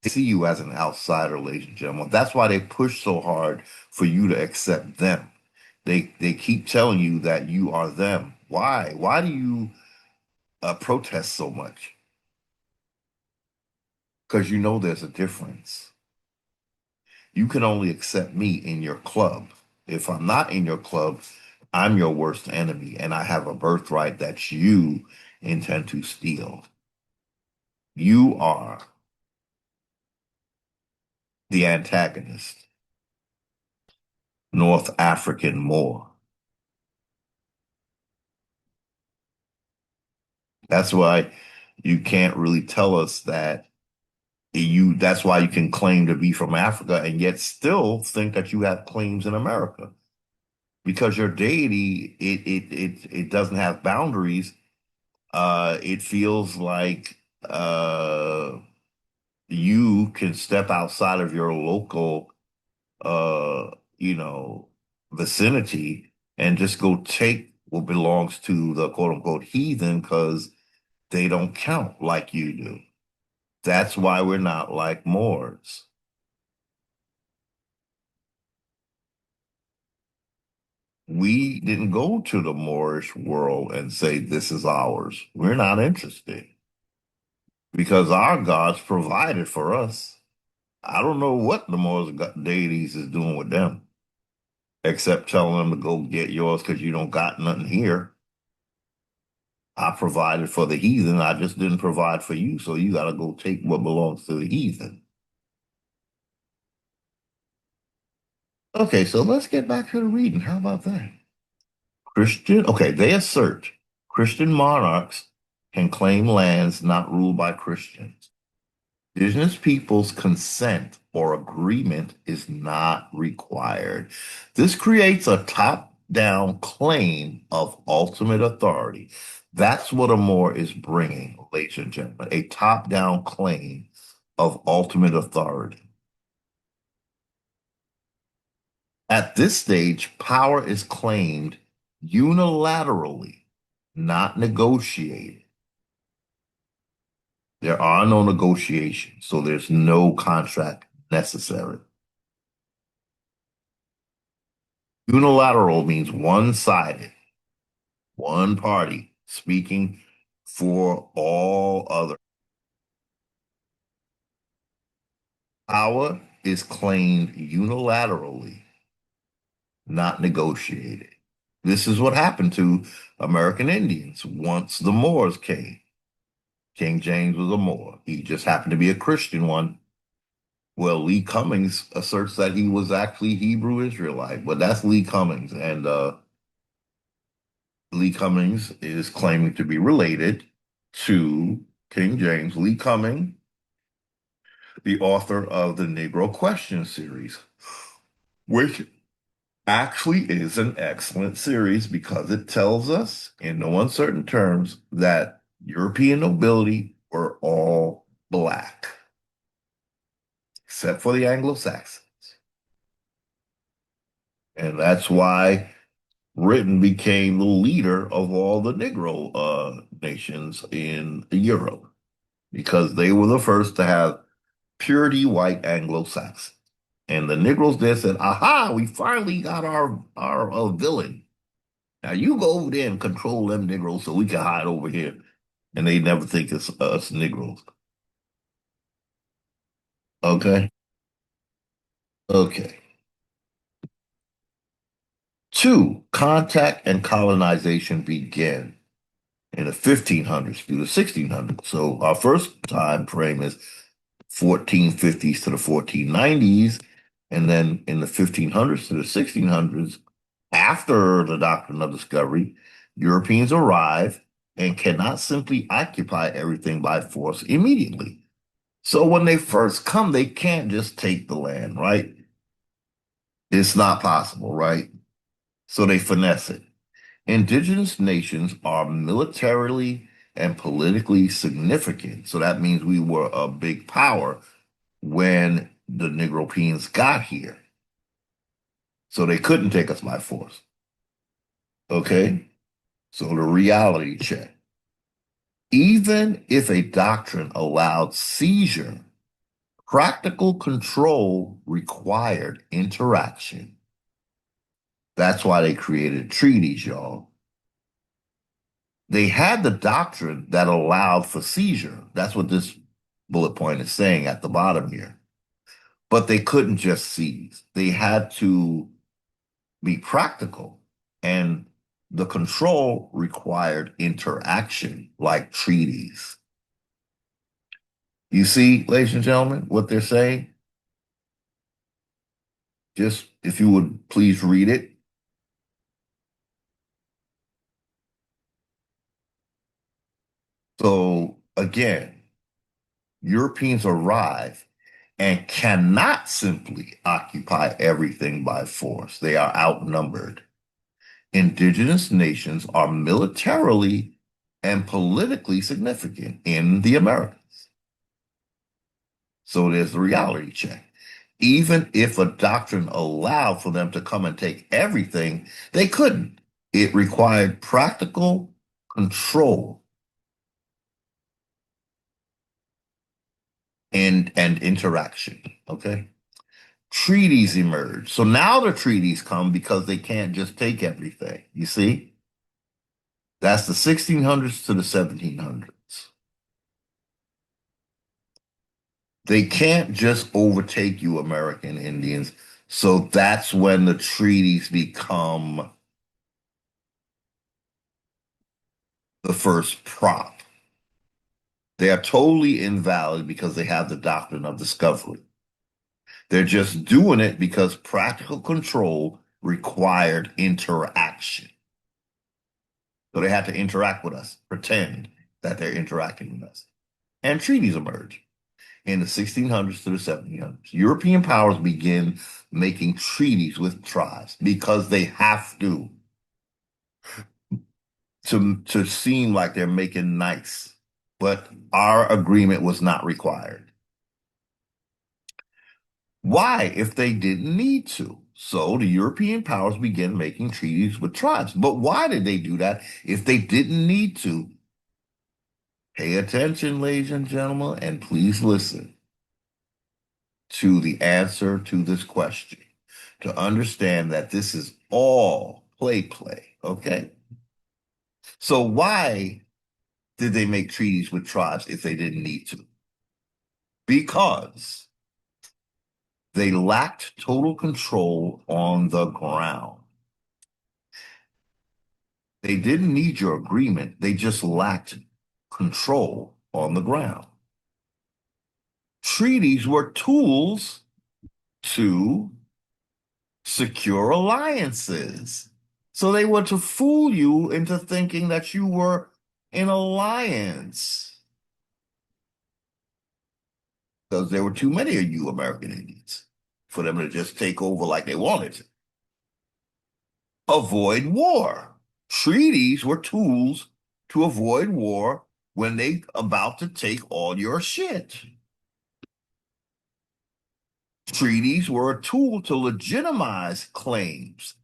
They see you as an outsider, ladies and gentlemen. That's why they push so hard for you to accept them. They keep telling you that you are them. Why? Why do you protest so much? Because you know there's a difference. You can only accept me in your club. If I'm not in your club, I'm your worst enemy, and I have a birthright that you intend to steal. You are the antagonist, North African Moor. That's why you can't really tell us that that's why you can claim to be from Africa and yet still think that you have claims in America. Because your deity, it doesn't have boundaries. It feels like you can step outside of your local uh, you know, vicinity and just go take what belongs to the quote unquote heathen because they don't count like you do. That's why we're not like Moors. We didn't go to the Moorish world and say, this is ours. We're not interested because our gods provided for us. I don't know what the Moors deities is doing with them, except telling them to go get yours because you don't got nothing here. I provided for the heathen. I just didn't provide for you. So you got to go take what belongs to the heathen. Okay, so let's get back to the reading. How about that? They assert Christian monarchs can claim lands not ruled by Christians. Indigenous peoples' consent or agreement is not required. This creates a top-down claim of ultimate authority. That's what Amor is bringing, ladies and gentlemen, a top-down claim of ultimate authority. At this stage, power is claimed unilaterally, not negotiated. There are no negotiations, so there's no contract necessary. Unilateral means one-sided, one party speaking for all other. Power is claimed unilaterally, not negotiated. This is what happened to American Indians once the Moors came. King James was a Moor. He just happened to be a Christian one. Well, Lee Cummings asserts that he was actually Hebrew Israelite, but that's Lee Cummings. And Lee Cummings is claiming to be related to King James. Lee Cummings, the author of the Negro Question series, which actually is an excellent series because it tells us in no uncertain terms that European nobility were all black, except for the Anglo-Saxons. And that's why Britain became the leader of all the Negro nations in Europe because they were the first to have purity white Anglo-Saxon. And the Negroes there said, aha, we finally got our villain. Now you go over there and control them Negroes so we can hide over here. And they never think it's us Negroes. Okay? Okay. Two, contact and colonization began in the 1500s through the 1600s. So our first time frame is 1450s to the 1490s. And then in the 1500s to the 1600s, After the doctrine of discovery, Europeans arrive and cannot simply occupy everything by force immediately. So when they first come, they can't just take the land, right? It's not possible, right? So they finesse it. Indigenous nations are militarily and politically significant. So that means we were a big power when the Negropeans got here. So they couldn't take us by force. Okay? So the reality check. Even if a doctrine allowed seizure, practical control required interaction. That's why they created treaties, y'all. They had the doctrine that allowed for seizure. That's what this bullet point is saying at the bottom here. But they couldn't just seize. They had to be practical. And the control required interaction, like treaties. You see, ladies and gentlemen, what they're saying? Just if you would please read it. So again, Europeans arrive and cannot simply occupy everything by force. They are outnumbered. Indigenous nations are militarily and politically significant in the Americas. So there's the reality check. Even if a doctrine allowed for them to come and take everything, they couldn't. It required practical control and interaction. Okay. Treaties emerge. So now the treaties come because they can't just take everything. You see? That's the 1600s to the 1700s. They can't just overtake you, American Indians. So that's when the treaties become the first prop. They are totally invalid because they have the doctrine of discovery. They're just doing it because practical control required interaction. So they had to interact with us, pretend that they're interacting with us. And treaties emerge in the 1600s to the 1700s. European powers begin making treaties with tribes because they have to seem like they're making nice. But our agreement was not required. Why, if they didn't need to? So the European powers began making treaties with tribes. But why did they do that if they didn't need to? Pay attention, ladies and gentlemen, and please listen to the answer to this question to understand that this is all play, okay? So why did they make treaties with tribes if they didn't need to? Because they lacked total control on the ground. They didn't need your agreement. They just lacked control on the ground. Treaties were tools to secure alliances. So they were to fool you into thinking that you were in alliance because there were too many of you American Indians for them to just take over like they wanted to. Avoid war. Treaties were tools to avoid war when they about to take all your shit. Treaties were a tool to legitimize claims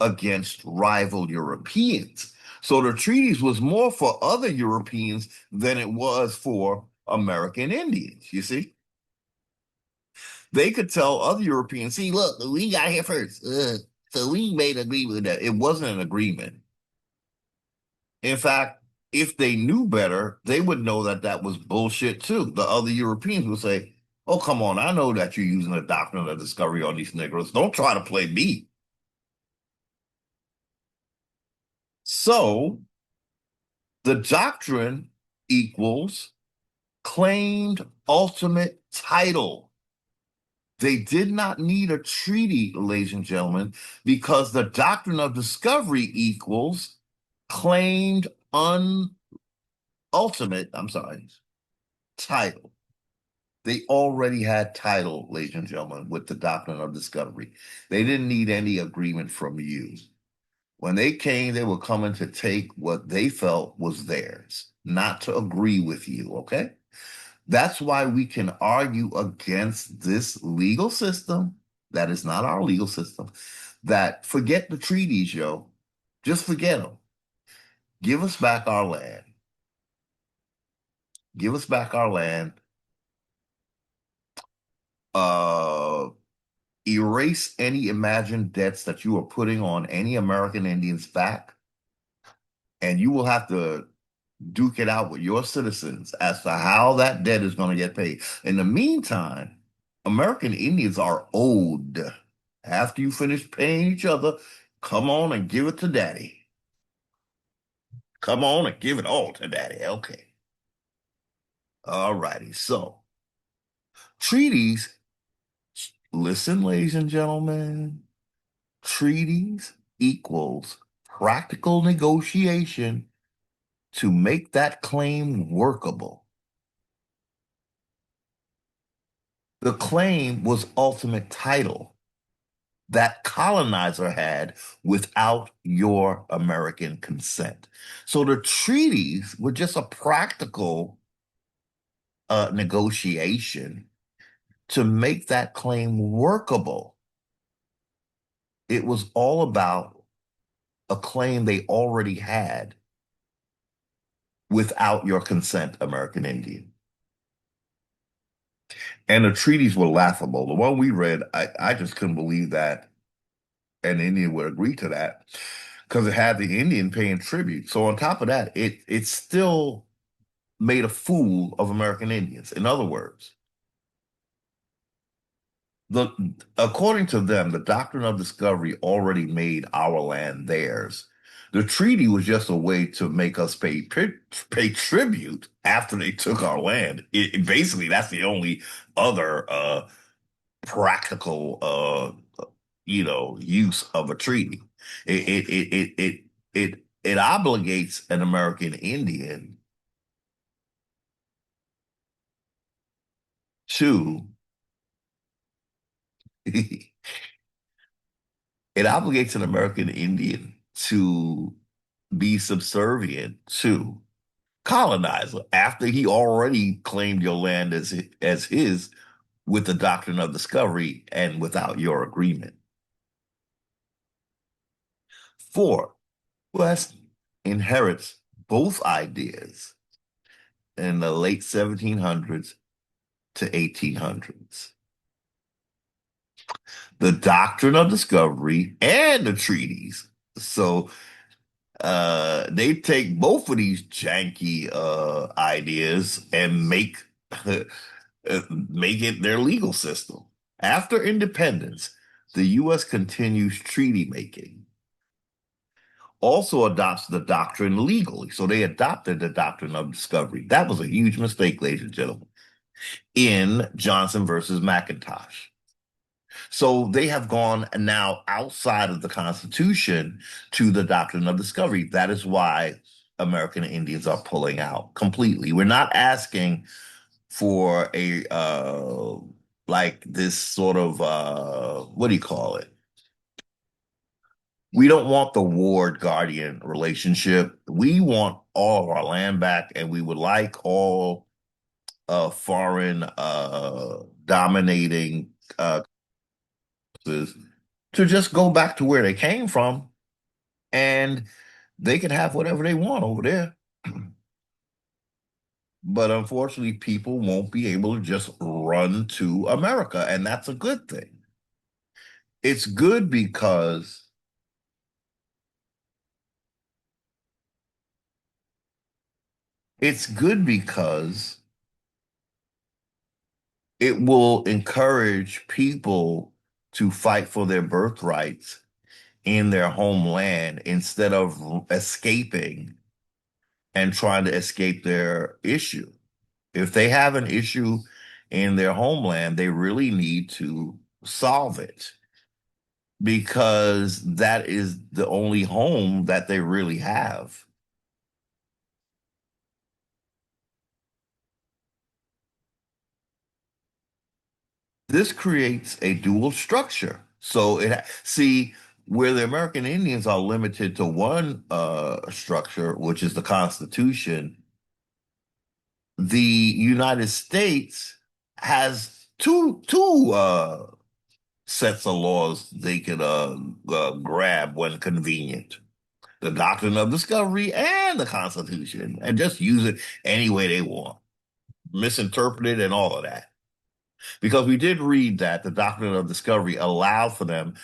against rival Europeans. So the treaties was more for other Europeans than it was for American Indians, you see? They could tell other Europeans, see, look, we got here first. So we made an agreement with that. It wasn't an agreement. In fact, if they knew better, they would know that that was bullshit too. The other Europeans would say, oh, come on, I know that you're using the doctrine of discovery on these Negroes. Don't try to play me. So the doctrine equals claimed ultimate title. They did not need a treaty, ladies and gentlemen, because the doctrine of discovery equals claimed I'm sorry, title. They already had title, ladies and gentlemen, with the doctrine of discovery. They didn't need any agreement from you. When they came, they were coming to take what they felt was theirs, not to agree with you, okay? That's why we can argue against this legal system that is not our legal system, that forget the treaties, yo. Just forget them. Give us back our land. Give us back our land. Uh, Erase any imagined debts that you are putting on any American Indians back, and you will have to duke it out with your citizens as to how that debt is going to get paid. In the meantime, American Indians are owed. After you finish paying each other, come on and give it to daddy. Come on and give it all to daddy. Okay. All righty. So, treaties, listen, ladies and gentlemen, treaties equals practical negotiation to make that claim workable. The claim was ultimate title that colonizer had without your American consent. So the treaties were just a practical negotiation to make that claim workable. It was all about a claim they already had without your consent, American Indian. And the treaties were laughable. The one we read, I just couldn't believe that an Indian would agree to that because it had the Indian paying tribute. So on top of that, it still made a fool of American Indians. In other words, the according to them, the doctrine of discovery already made our land theirs. The treaty was just a way to make us pay tribute after they took our land. Basically, that's the only other practical use of a treaty. It obligates an American Indian to it obligates an American Indian to be subservient to colonizer after he already claimed your land as his with the doctrine of discovery and without your agreement. Four, West inherits both ideas in the late 1700s to 1800s. The doctrine of discovery and the treaties. So they take both of these janky ideas and make it their legal system. After independence, the U.S. continues treaty making, also adopts the doctrine legally. So they adopted the doctrine of discovery. That was a huge mistake, ladies and gentlemen, in Johnson versus McIntosh. So they have gone now outside of the Constitution to the doctrine of discovery. That is why American Indians are pulling out completely. We're not asking for a like this sort of what do you call it? We don't want the ward guardian relationship. We want all of our land back, and we would like all foreign dominating to just go back to where they came from, and they can have whatever they want over there. But unfortunately, people won't be able to just run to America, and that's a good thing. It's good because it's good because it will encourage people to fight for their birthrights in their homeland instead of escaping and trying to escape their issue. If they have an issue in their homeland, they really need to solve it because that is the only home that they really have. This creates a dual structure. So see where the American Indians are limited to one structure, which is the Constitution. The United States has two sets of laws they can grab when convenient. The Doctrine of Discovery and the Constitution, and just use it any way they want, misinterpret it and all of that. Because we did read that the Doctrine of Discovery allowed for them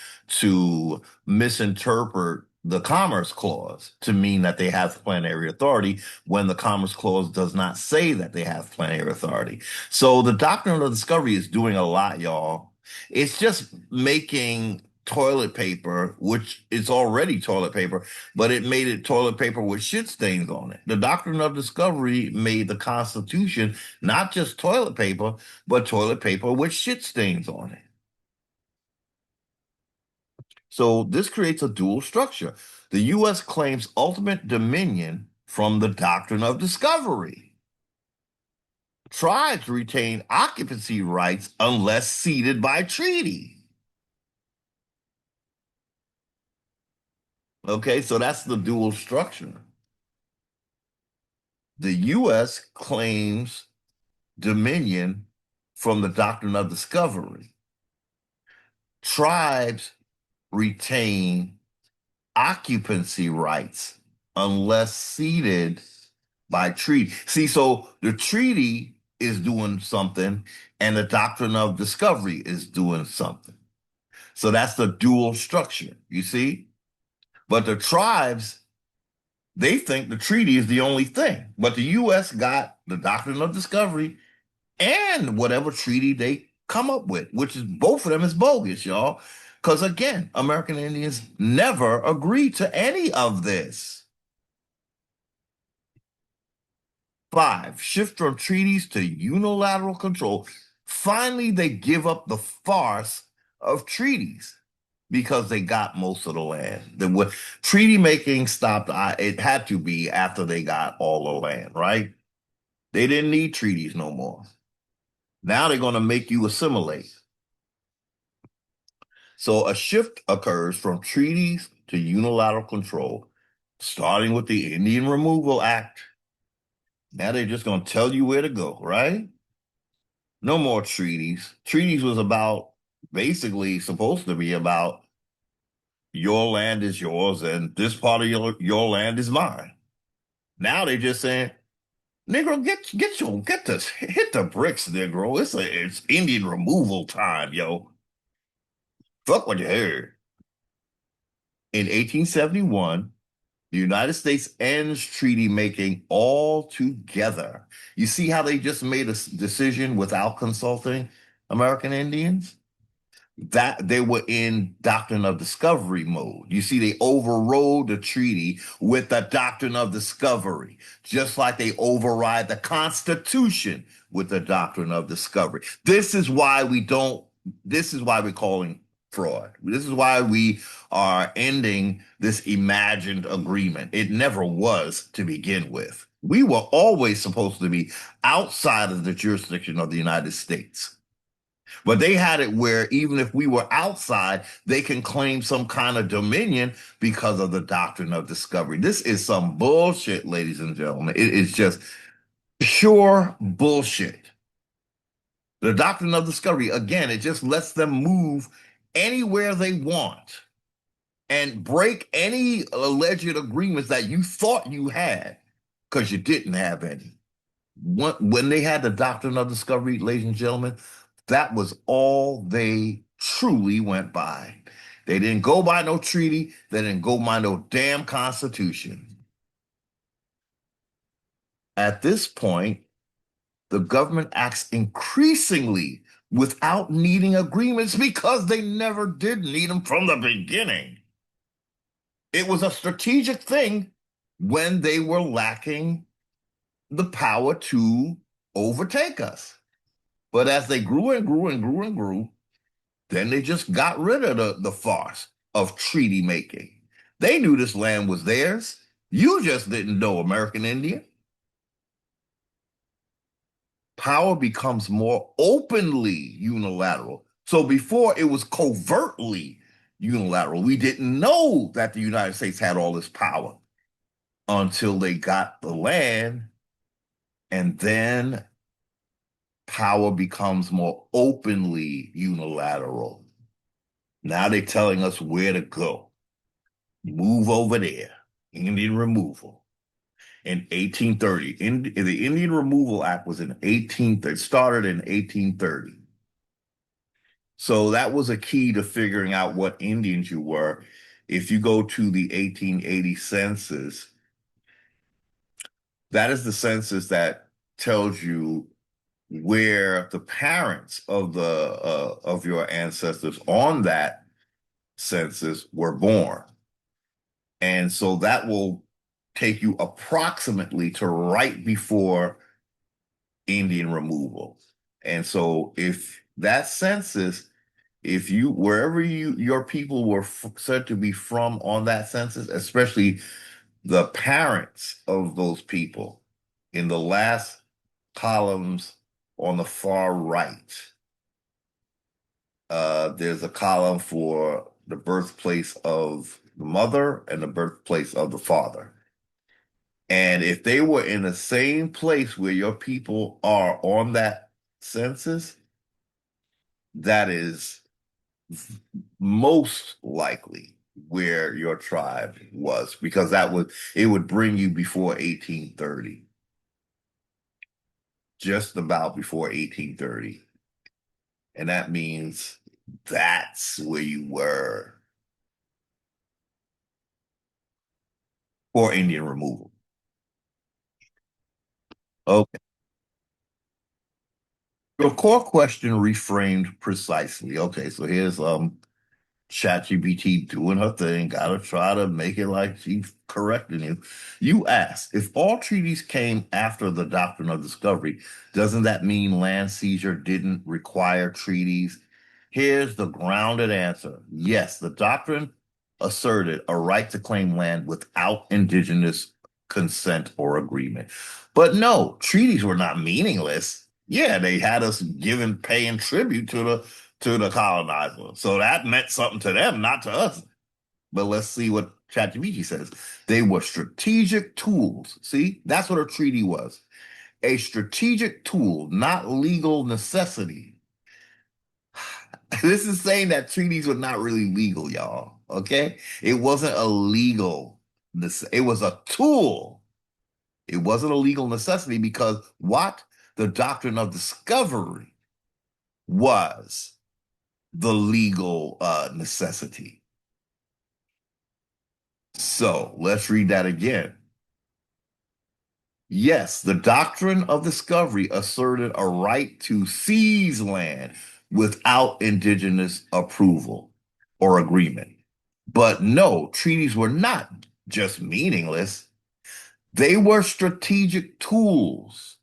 to misinterpret the Commerce Clause to mean that they have plenary authority when the Commerce Clause does not say that they have plenary authority. So the Doctrine of Discovery is doing a lot, y'all. It's just making toilet paper, which is already toilet paper, but it made it toilet paper with shit stains on it. The Doctrine of Discovery made the Constitution not just toilet paper, but toilet paper with shit stains on it. So this creates a dual structure. The U.S. claims ultimate dominion from the Doctrine of Discovery. Tribes retain occupancy rights unless ceded by treaty. Okay, so that's the dual structure. The U.S. claims dominion from the Doctrine of Discovery. Tribes retain occupancy rights unless ceded by treaty. See, so the treaty is doing something and the Doctrine of Discovery is doing something. So that's the dual structure, you see? But the tribes, they think the treaty is the only thing. But the U.S. got the Doctrine of Discovery and whatever treaty they come up with, which is both of them is bogus, y'all. Because again, American Indians never agreed to any of this. 5, shift from treaties to unilateral control. Finally, they give up the farce of treaties because they got most of the land. Treaty making stopped. It had to be after they got all the land, right? They didn't need treaties no more. Now they're going to make you assimilate. So a shift occurs from treaties to unilateral control, starting with the Indian Removal Act. Now they're just going to tell you where to go, right? No more treaties. Treaties was about basically supposed to be about your land is yours and this part of your land is mine. Now they're just saying, Negro, get this, hit the bricks, Negro. It's Indian removal time, yo. Fuck what you heard. In 1871, the United States ends treaty making altogether. You see how they just made a decision without consulting American Indians? That they were in Doctrine of Discovery mode. You see, they overrode the treaty with the Doctrine of Discovery, just like they override the Constitution with the Doctrine of Discovery. This is why we're calling fraud. This is why we are ending this imagined agreement. It never was to begin with. We were always supposed to be outside of the jurisdiction of the United States. But they had it where even if we were outside, they can claim some kind of dominion because of the Doctrine of Discovery. This is some bullshit, ladies and gentlemen. It is just pure bullshit. The Doctrine of Discovery, again, it just lets them move anywhere they want and break any alleged agreements that you thought you had because you didn't have any. When they had the Doctrine of Discovery, ladies and gentlemen, that was all they truly went by. They didn't go by no treaty. They didn't go by no damn constitution. At this point, the government acts increasingly without needing agreements because they never did need them from the beginning. It was a strategic thing when they were lacking the power to overtake us. But as they grew and grew and grew and grew, then they just got rid of the farce of treaty making. They knew this land was theirs. You just didn't know, American Indian. Power becomes more openly unilateral. So before it was covertly unilateral. We didn't know that the United States had all this power until they got the land, and then power becomes more openly unilateral. Now they're telling us where to go. Move over there. Indian removal in 1830. The Indian Removal Act was in 1830. It started in 1830. So that was a key to figuring out what Indians you were. If you go to the 1880 census, that is the census that tells you where the parents of your ancestors on that census were born. And so that will take you approximately to right before Indian removal. And so if that census, if you wherever your people were said to be from on that census, especially the parents of those people in the last columns on the far right, there's a column for the birthplace of the mother and the birthplace of the father. And if they were in the same place where your people are on that census, that is most likely where your tribe was, because it would bring you before 1830, just about before 1830. And that means that's where you were for Indian removal. Okay. Your core question reframed precisely. Okay, so here's ChatGPT doing her thing, gotta try to make it like she's correcting you. You asked, if all treaties came after the doctrine of discovery, doesn't that mean land seizure didn't require treaties? Here's the grounded answer. Yes, the doctrine asserted a right to claim land without indigenous consent or agreement. But no, treaties were not meaningless. Yeah, they had us giving, paying tribute to the colonizer. So that meant something to them, not to us. But let's see what ChatGPT says. They were strategic tools. See, that's what a treaty was. A strategic tool, not legal necessity. This is saying that treaties were not really legal, y'all. Okay? It wasn't a legal, it was a tool. It wasn't a legal necessity because what? The doctrine of discovery was the legal necessity. So let's read that again. Yes, the doctrine of discovery asserted a right to seize land without indigenous approval or agreement. But no, treaties were not just meaningless, they were strategic tools,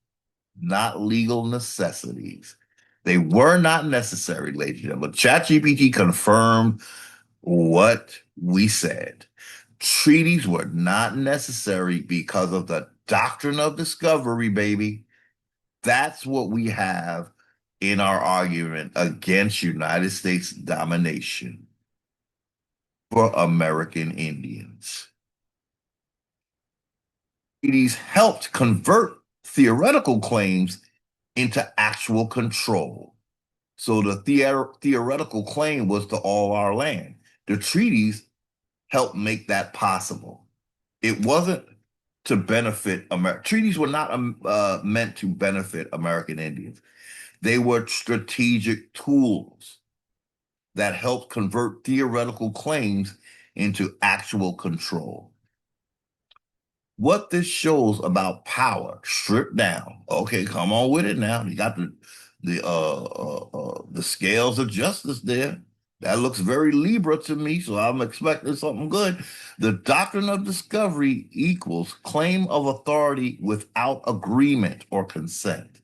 not legal necessities. They were not necessary, ladies and gentlemen. ChatGPT confirmed what we said. Treaties were not necessary because of the doctrine of discovery, baby. That's what we have in our argument against United States domination for American Indians. Treaties helped convert theoretical claims into actual control. So the theoretical claim was to all our land. The treaties helped make that possible. It wasn't to benefit America. Treaties were not meant to benefit American Indians. They were strategic tools that helped convert theoretical claims into actual control. What this shows about power stripped down. Okay, come on with it now. You got the scales of justice there. That looks very Libra to me, so I'm expecting something good. The doctrine of discovery equals claim of authority without agreement or consent.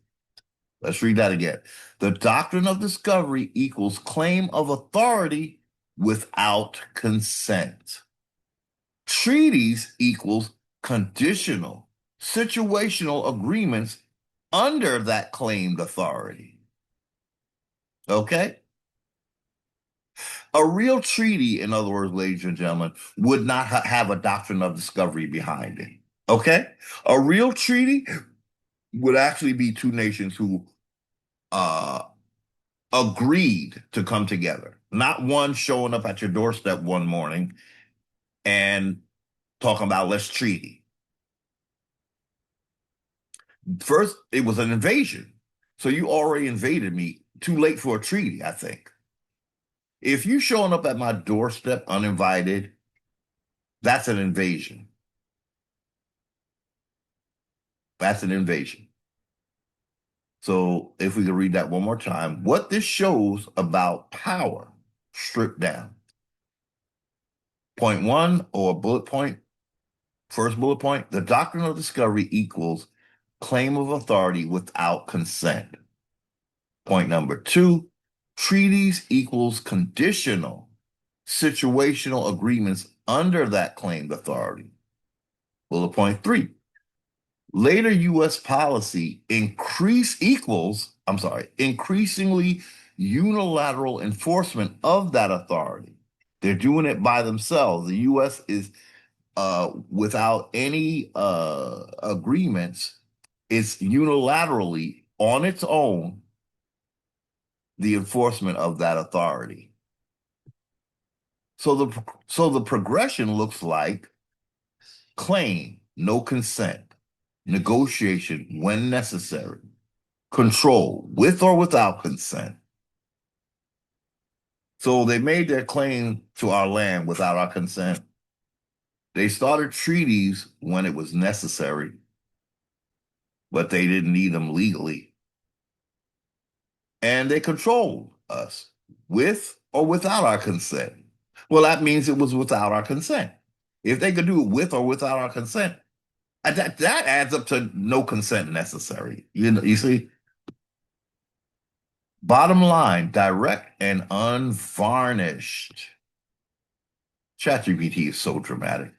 Let's read that again. The doctrine of discovery equals claim of authority without consent. Treaties equals conditional, situational agreements under that claimed authority. Okay? A real treaty, in other words, ladies and gentlemen, would not have a doctrine of discovery behind it. Okay? A real treaty would actually be two nations who uh, agreed to come together, not one showing up at your doorstep one morning and talking about let's treaty. First, it was an invasion. So you already invaded me. Too late for a treaty, I think. If you showing up at my doorstep uninvited, that's an invasion. That's an invasion. So if we could read that one more time, what this shows about power stripped down. Point one or bullet point, first bullet point, the doctrine of discovery equals claim of authority without consent. Point number two, treaties equals conditional, situational agreements under that claimed authority. Bullet point three, later U.S. policy increasingly unilateral enforcement of that authority. They're doing it by themselves. The U.S. is without any agreements, it's unilaterally on its own the enforcement of that authority. So the progression looks like claim, no consent, negotiation when necessary, control with or without consent. So they made their claim to our land without our consent. They started treaties when it was necessary, but they didn't need them legally. And they controlled us with or without our consent. Well, that means it was without our consent. If they could do it with or without our consent, that adds up to no consent necessary. You see, bottom line, direct and unvarnished. ChatGPT is so dramatic.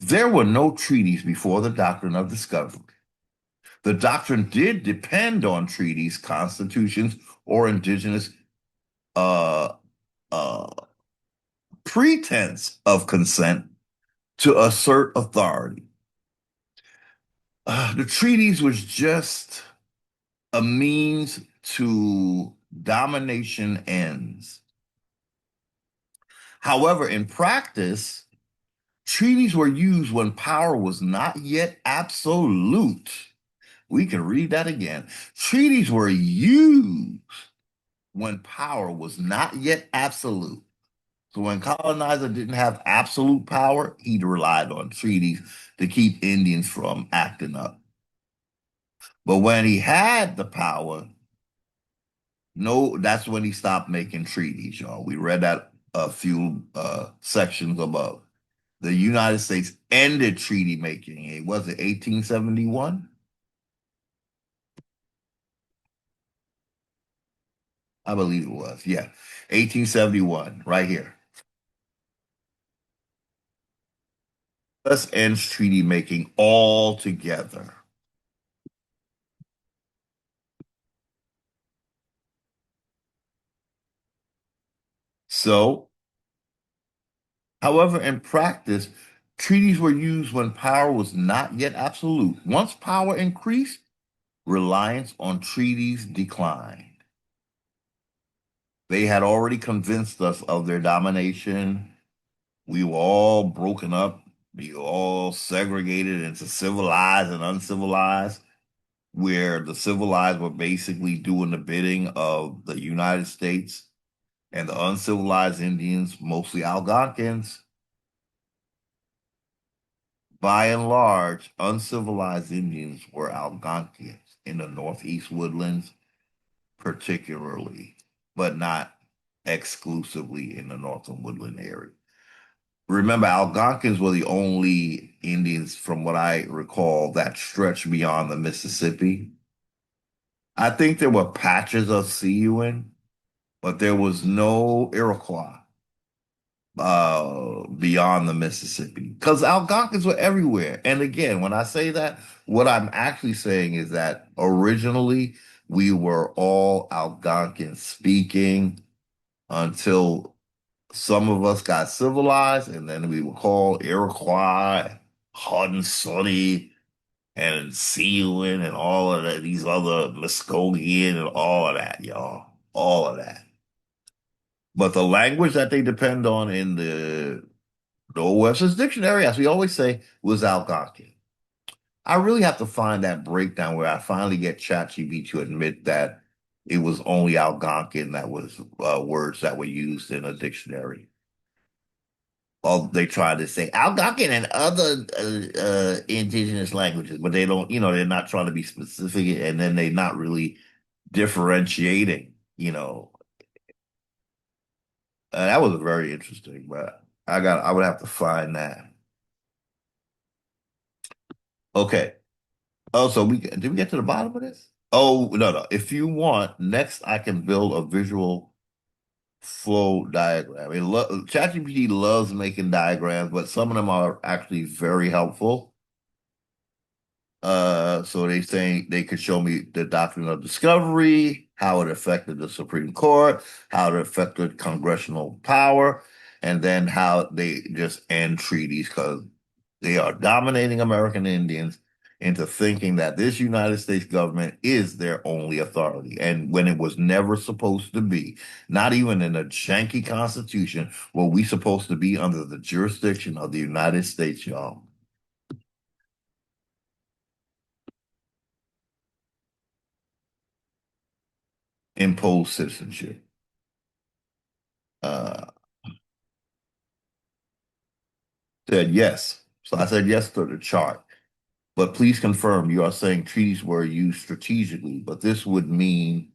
There were no treaties before the doctrine of discovery. The doctrine did depend on treaties, constitutions, or indigenous uh, uh, pretense of consent to assert authority. The treaties was just a means to domination ends. However, in practice, treaties were used when power was not yet absolute. We can read that again. Treaties were used when power was not yet absolute. So when colonizer didn't have absolute power, he relied on treaties to keep Indians from acting up. But when he had the power, no, that's when he stopped making treaties, y'all. We read that a few sections above. The United States ended treaty making. It was it 1871? I believe it was. Yeah. 1871, right here. Us ends treaty making altogether. So, however, in practice, treaties were used when power was not yet absolute. Once power increased, reliance on treaties declined. They had already convinced us of their domination. We were all broken up. We were all segregated into civilized and uncivilized, where the civilized were basically doing the bidding of the United States, and the uncivilized Indians, mostly Algonquins. By and large, uncivilized Indians were Algonquins in the Northeast woodlands, particularly, but not exclusively in the Northern Woodland area. Remember, Algonquins were the only Indians, from what I recall, that stretched beyond the Mississippi. I think there were patches of Siouan, but there was no Iroquois beyond the Mississippi because Algonquins were everywhere. And again, when I say that, what I'm actually saying is that originally we were all Algonquin speaking until some of us got civilized, and then we were called Iroquois, Haudenosaunee, and Siouan, and all of that, these other Muskogee and all of that, y'all. All of that. But the language that they depend on in the Old Webster's Dictionary, as we always say, was Algonquin. I really have to find that breakdown where I finally get ChatGPT to admit that it was only Algonquin that was words that were used in a dictionary. Or they try to say Algonquin and other indigenous languages, but they don't, they're not trying to be specific, and then they're not really differentiating, that was very interesting, but I would have to find that. Okay. Oh, so did we get to the bottom of this? Oh, no, no. If you want, next I can build a visual flow diagram. ChatGPT loves making diagrams, but some of them are actually very helpful. So they saying they could show me the doctrine of discovery, how it affected the Supreme Court, how it affected congressional power, and then how they just end treaties because they are dominating American Indians into thinking that this United States government is their only authority. And when it was never supposed to be, not even in a janky constitution, were we supposed to be under the jurisdiction of the United States, y'all. Impose citizenship. Uh, said yes. So I said yes to the chart. But please confirm you are saying treaties were used strategically, but this would mean,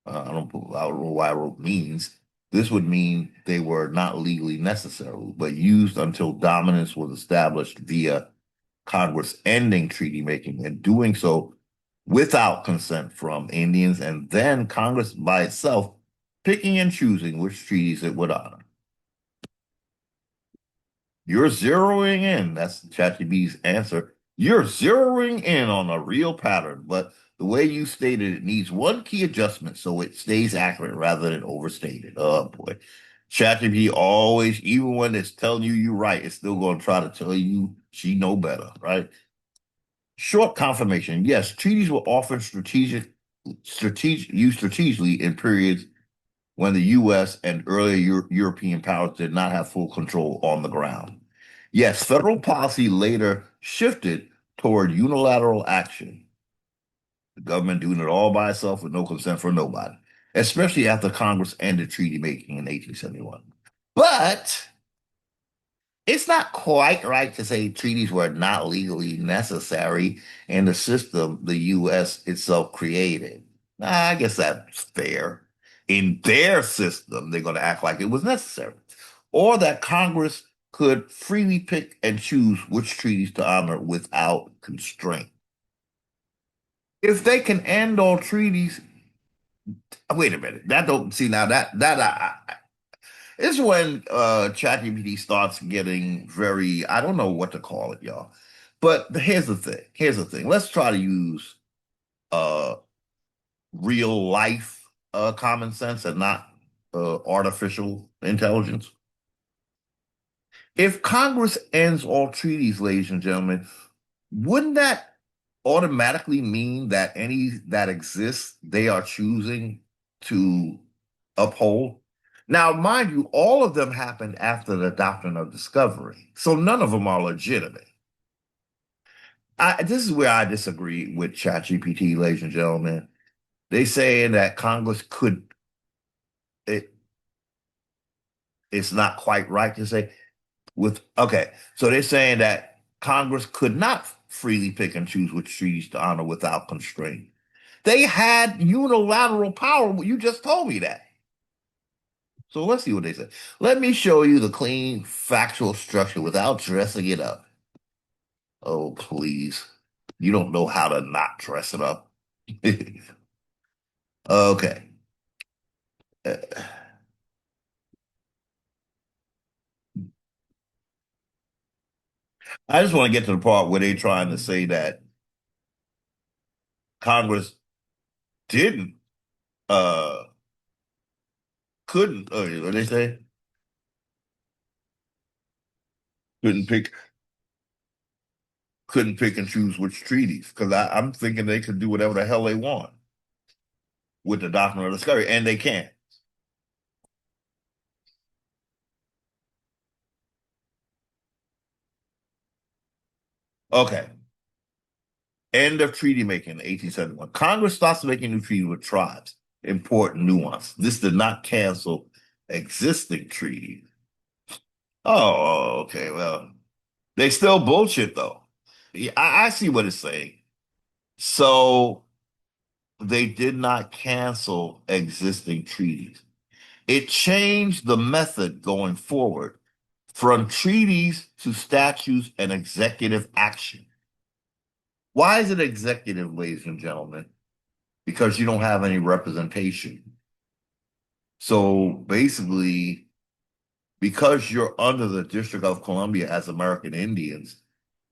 I don't know why I wrote means. This would mean they were not legally necessary, but used until dominance was established via Congress ending treaty making and doing so without consent from Indians, and then Congress by itself picking and choosing which treaties it would honor. You're zeroing in. That's ChatGPT's answer. You're zeroing in on a real pattern, but the way you stated it needs one key adjustment so it stays accurate rather than overstated. Oh boy. ChatGPT always, even when it's telling you you're right, it's still going to try to tell you she know better, right? Short confirmation. Yes, treaties were often used strategically in periods when the U.S. and earlier European powers did not have full control on the ground. Yes, federal policy later shifted toward unilateral action, the government doing it all by itself with no consent for nobody, especially after Congress ended treaty making in 1871. But it's not quite right to say treaties were not legally necessary in the system the U.S. itself created. I guess that's fair. In their system, they're going to act like it was necessary, or that Congress could freely pick and choose which treaties to honor without constraint. If they can end all treaties, wait a minute. That don't see now this is when ChatGPT starts getting very, I don't know what to call it, y'all. But here's the thing. Here's the thing. Let's try to use uh real life common sense and not artificial intelligence. If Congress ends all treaties, ladies and gentlemen, wouldn't that automatically mean that any that exists they are choosing to uphold? Now, mind you, all of them happened after the doctrine of discovery, so none of them are legitimate. This is where I disagree with ChatGPT, ladies and gentlemen. They saying that Congress could it, it's not quite right to say with okay. So they're saying that Congress could not freely pick and choose which treaties to honor without constraint. They had unilateral power. You just told me that. So let's see what they say. Let me show you the clean factual structure without dressing it up. Oh, please. You don't know how to not dress it up. Okay. Uh, I just want to get to the part where they're trying to say that Congress didn't, uh, couldn't, what they say? Couldn't pick, couldn't pick and choose which treaties. Because I'm thinking they could do whatever the hell they want with the doctrine of discovery, and they can't. Okay. End of treaty making in 1871. Congress starts making new treaties with tribes. Important nuance. This did not cancel existing treaties. Oh, okay. Well, they still bullshit though. Yeah, I see what it's saying. So they did not cancel existing treaties. It changed the method going forward from treaties to statutes and executive action. Why is it executive, ladies and gentlemen? Because you don't have any representation. So basically, because you're under the District of Columbia as American Indians,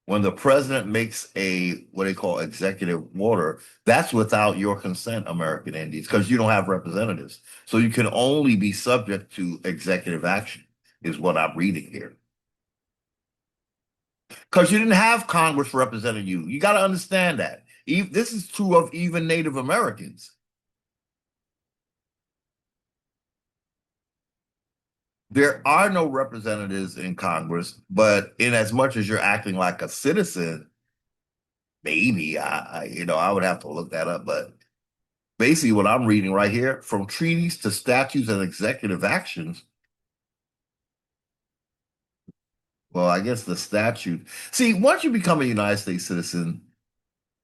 when the president makes a what they call executive order, that's without your consent, American Indians, because you don't have representatives. So you can only be subject to executive action, is what I'm reading here. Because you didn't have Congress representing you. You got to understand that. This is true of even Native Americans. There are no representatives in Congress, but in as much as you're acting like a citizen, maybe I would have to look that up. But basically, what I'm reading right here, from treaties to statutes and executive actions. Well, I guess the statute. See, once you become a United States citizen,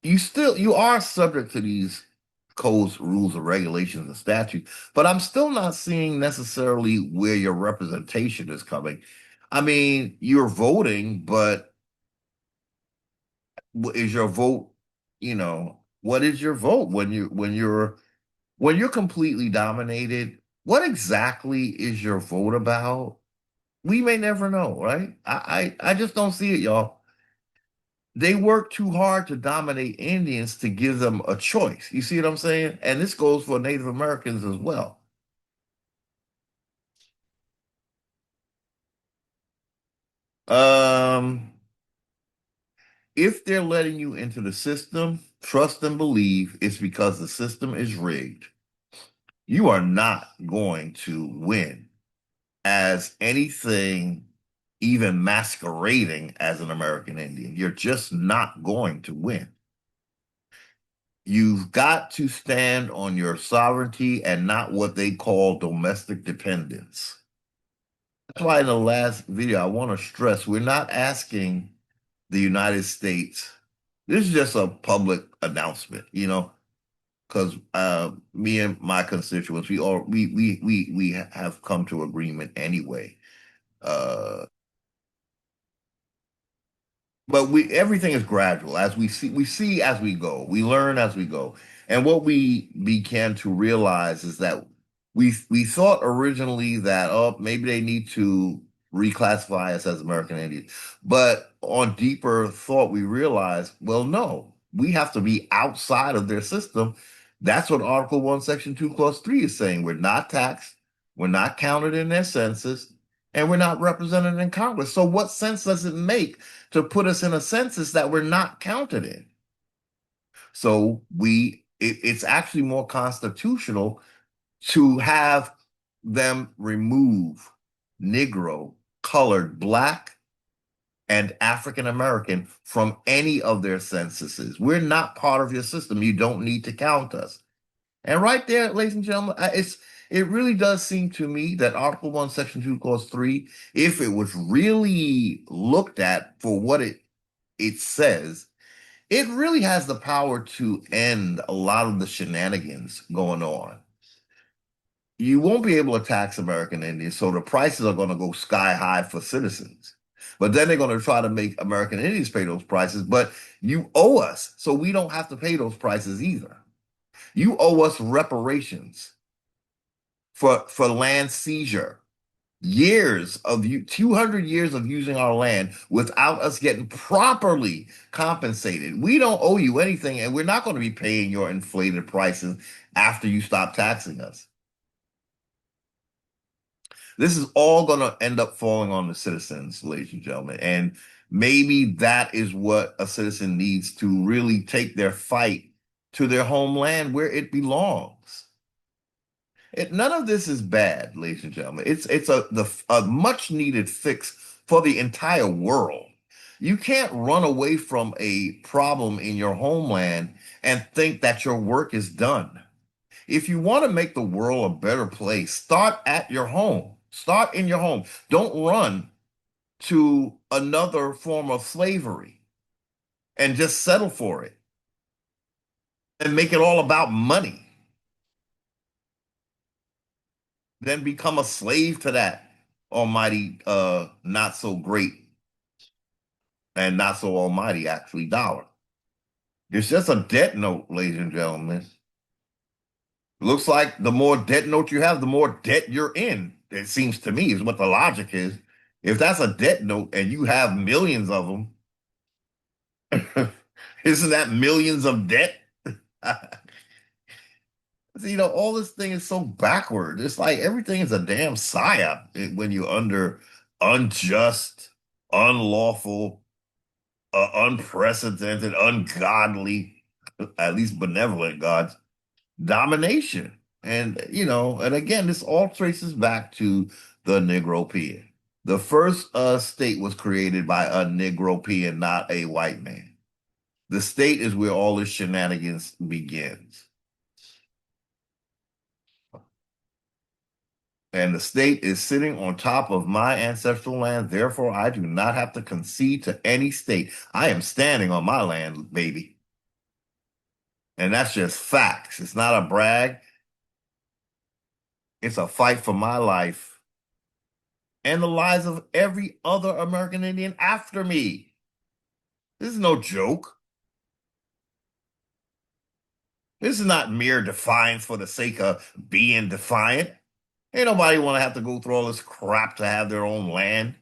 you are subject to these codes, rules, or regulations and statutes. But I'm still not seeing necessarily where your representation is coming. I mean, you're voting, but is your vote, what is your vote when you're completely dominated? What exactly is your vote about? We may never know, right? I just don't see it, y'all. They work too hard to dominate Indians to give them a choice. You see what I'm saying? And this goes for Native Americans as well. Um, if they're letting you into the system, trust and believe it's because the system is rigged. You are not going to win as anything even masquerading as an American Indian. You're just not going to win. You've got to stand on your sovereignty and not what they call domestic dependence. That's why in the last video, I want to stress we're not asking the United States. This is just a public announcement, because me and my constituents, we have come to agreement anyway. Uh, But everything is gradual. As we see as we go. We learn as we go. And what we began to realize is that we thought originally that, oh, maybe they need to reclassify us as American Indians. But on deeper thought, we realized, well, no, we have to be outside of their system. That's what Article 1, Section 2, Clause 3 is saying. We're not taxed, we're not counted in their census, and we're not represented in Congress. So what sense does it make to put us in a census that we're not counted in? So it's actually more constitutional to have them remove Negro, colored, Black, and African American from any of their censuses. We're not part of your system. You don't need to count us. And right there, ladies and gentlemen, it really does seem to me that Article 1, Section 2, Clause 3, if it was really looked at for what it says, it really has the power to end a lot of the shenanigans going on. You won't be able to tax American Indians, so the prices are going to go sky high for citizens. But then they're going to try to make American Indians pay those prices, but you owe us, so we don't have to pay those prices either. You owe us reparations for land seizure. Years of you 200 years of using our land without us getting properly compensated. We don't owe you anything, and we're not going to be paying your inflated prices after you stop taxing us. This is all going to end up falling on the citizens, ladies and gentlemen. And maybe that is what a citizen needs to really take their fight to their homeland where it belongs. None of this is bad, ladies and gentlemen. It's a much needed fix for the entire world. You can't run away from a problem in your homeland and think that your work is done. If you want to make the world a better place, start at your home. Start in your home. Don't run to another form of slavery and just settle for it and make it all about money. Then become a slave to that almighty, not so great and not so almighty, actually, dollar. It's just a debt note, ladies and gentlemen. Looks like the more debt note you have, the more debt you're in. It seems to me is what the logic is. If that's a debt note and you have millions of them, isn't that millions of debt? All this thing is so backward. It's like everything is a damn psyop when you're under unjust, unlawful, unprecedented, ungodly, at least benevolent God's domination. And again, this all traces back to the Negropean. The first state was created by a Negropean, not a white man. The state is where all this shenanigans begins. And the state is sitting on top of my ancestral land. Therefore, I do not have to concede to any state. I am standing on my land, baby. And that's just facts. It's not a brag. It's a fight for my life and the lives of every other American Indian after me. This is no joke. This is not mere defiance for the sake of being defiant. Ain't nobody want to have to go through all this crap to have their own land.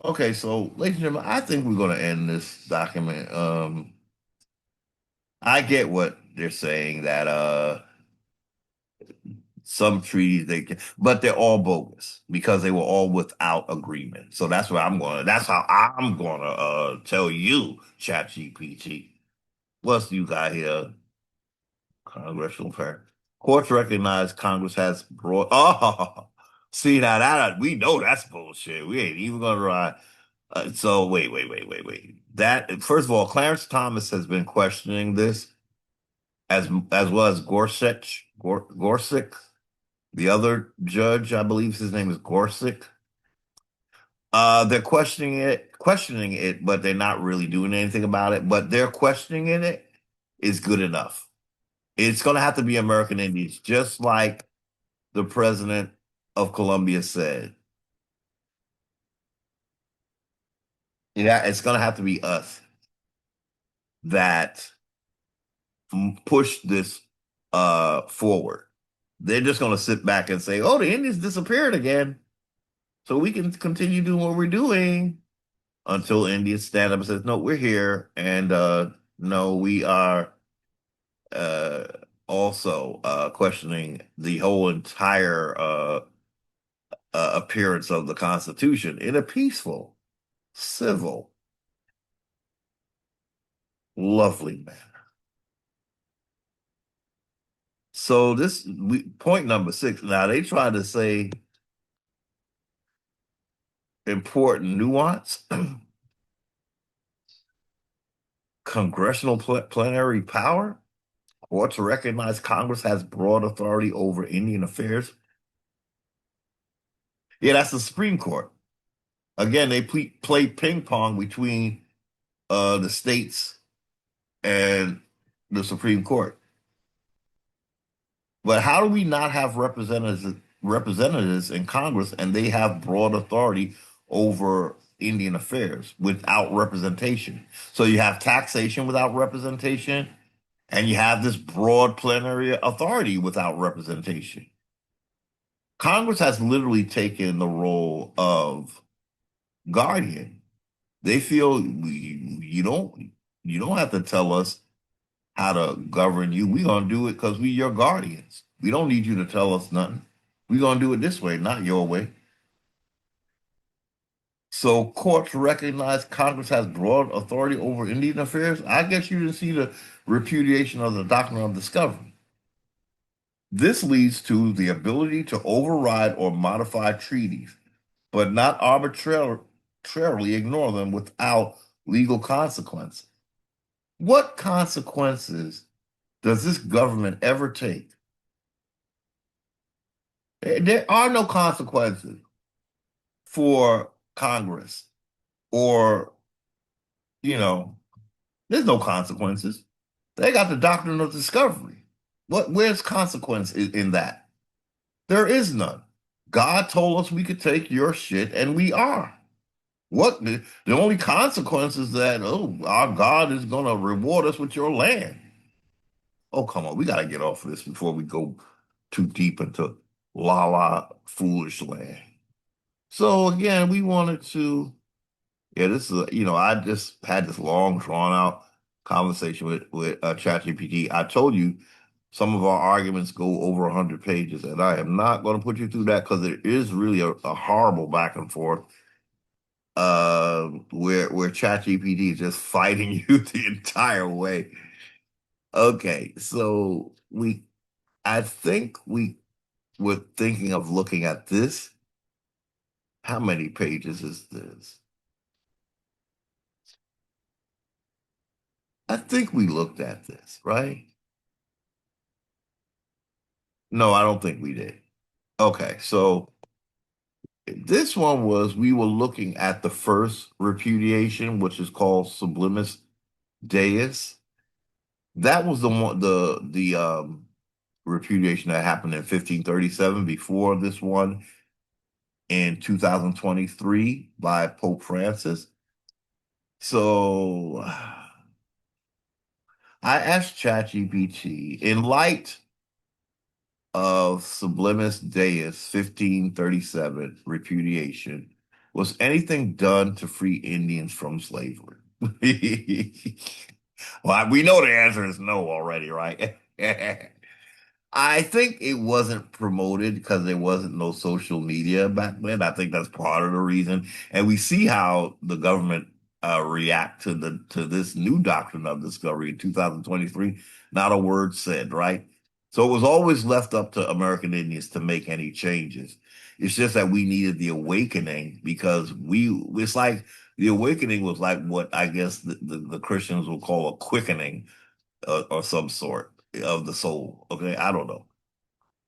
Okay, so ladies and gentlemen, I think we're going to end this document. I get what they're saying that some treaties they can, but they're all bogus because they were all without agreement. So that's what I'm going to. That's how I'm going to tell you, ChatGPT. What's you got here? Congressional fair. Courts recognize Congress has brought. Oh, see now that we know that's bullshit. We ain't even gonna ride. So wait. That first of all, Clarence Thomas has been questioning this as well as Gorsuch, the other judge, I believe his name is Gorsuch. They're questioning it, but they're not really doing anything about it. But they're questioning it is good enough. It's going to have to be American Indians, just like the president of Colombia said. Yeah, it's going to have to be us that push this forward. They're just going to sit back and say, "Oh, the Indians disappeared again," so we can continue doing what we're doing until Indians stand up and says, "No, we're here," and no, we are uh, also questioning the whole entire appearance of the Constitution in a peaceful, civil, lovely manner. So point number 6. Now they try to say important nuance. Congressional plenary power. Courts recognize Congress has broad authority over Indian affairs. Yeah, that's the Supreme Court. Again, they play ping pong between the states and the Supreme Court. But how do we not have representatives in Congress and they have broad authority over Indian affairs without representation. So you have taxation without representation, and you have this broad plenary authority without representation. Congress has literally taken the role of guardian. They feel you don't have to tell us how to govern you. We're gonna do it because we your guardians. We don't need you to tell us nothing. We're gonna do it this way, not your way. So courts recognize Congress has broad authority over Indian affairs. I guess you didn't see the repudiation of the doctrine of discovery. This leads to the ability to override or modify treaties, but not arbitrarily ignore them without legal consequences. What consequences does this government ever take? There are no consequences for Congress or, you know, there's no consequences. They got the doctrine of discovery. Where's consequence in that? There is none. God told us we could take your shit, and we are. The only consequence is that, oh, our God is gonna reward us with your land. Oh, come on, we gotta get off of this before we go too deep into la la foolish land. So again, we wanted to, yeah, this is, I just had this long, drawn out conversation with ChatGPT. I told you some of our arguments go over 100 pages, and I am not going to put you through that because there is really a horrible back and forth where ChatGPT is just fighting you the entire way. Okay, so I think we were thinking of looking at this. How many pages is this? I think we looked at this, right? No, I don't think we did. Okay, so this one was we were looking at the first repudiation, which is called sublimis deus. That was the repudiation that happened in 1537 before this one in 2023 by Pope Francis. So I asked ChatGPT, in light of Sublimis Deus 1537 repudiation, was anything done to free Indians from slavery? Well, we know the answer is no already, right? I think it wasn't promoted because there wasn't no social media back then. I think that's part of the reason. And we see how the government react to this new doctrine of discovery in 2023. Not a word said, right? So it was always left up to American Indians to make any changes. It's just that we needed the awakening because it's like the awakening was like what I guess the Christians will call a quickening or some sort of the soul. Okay, I don't know.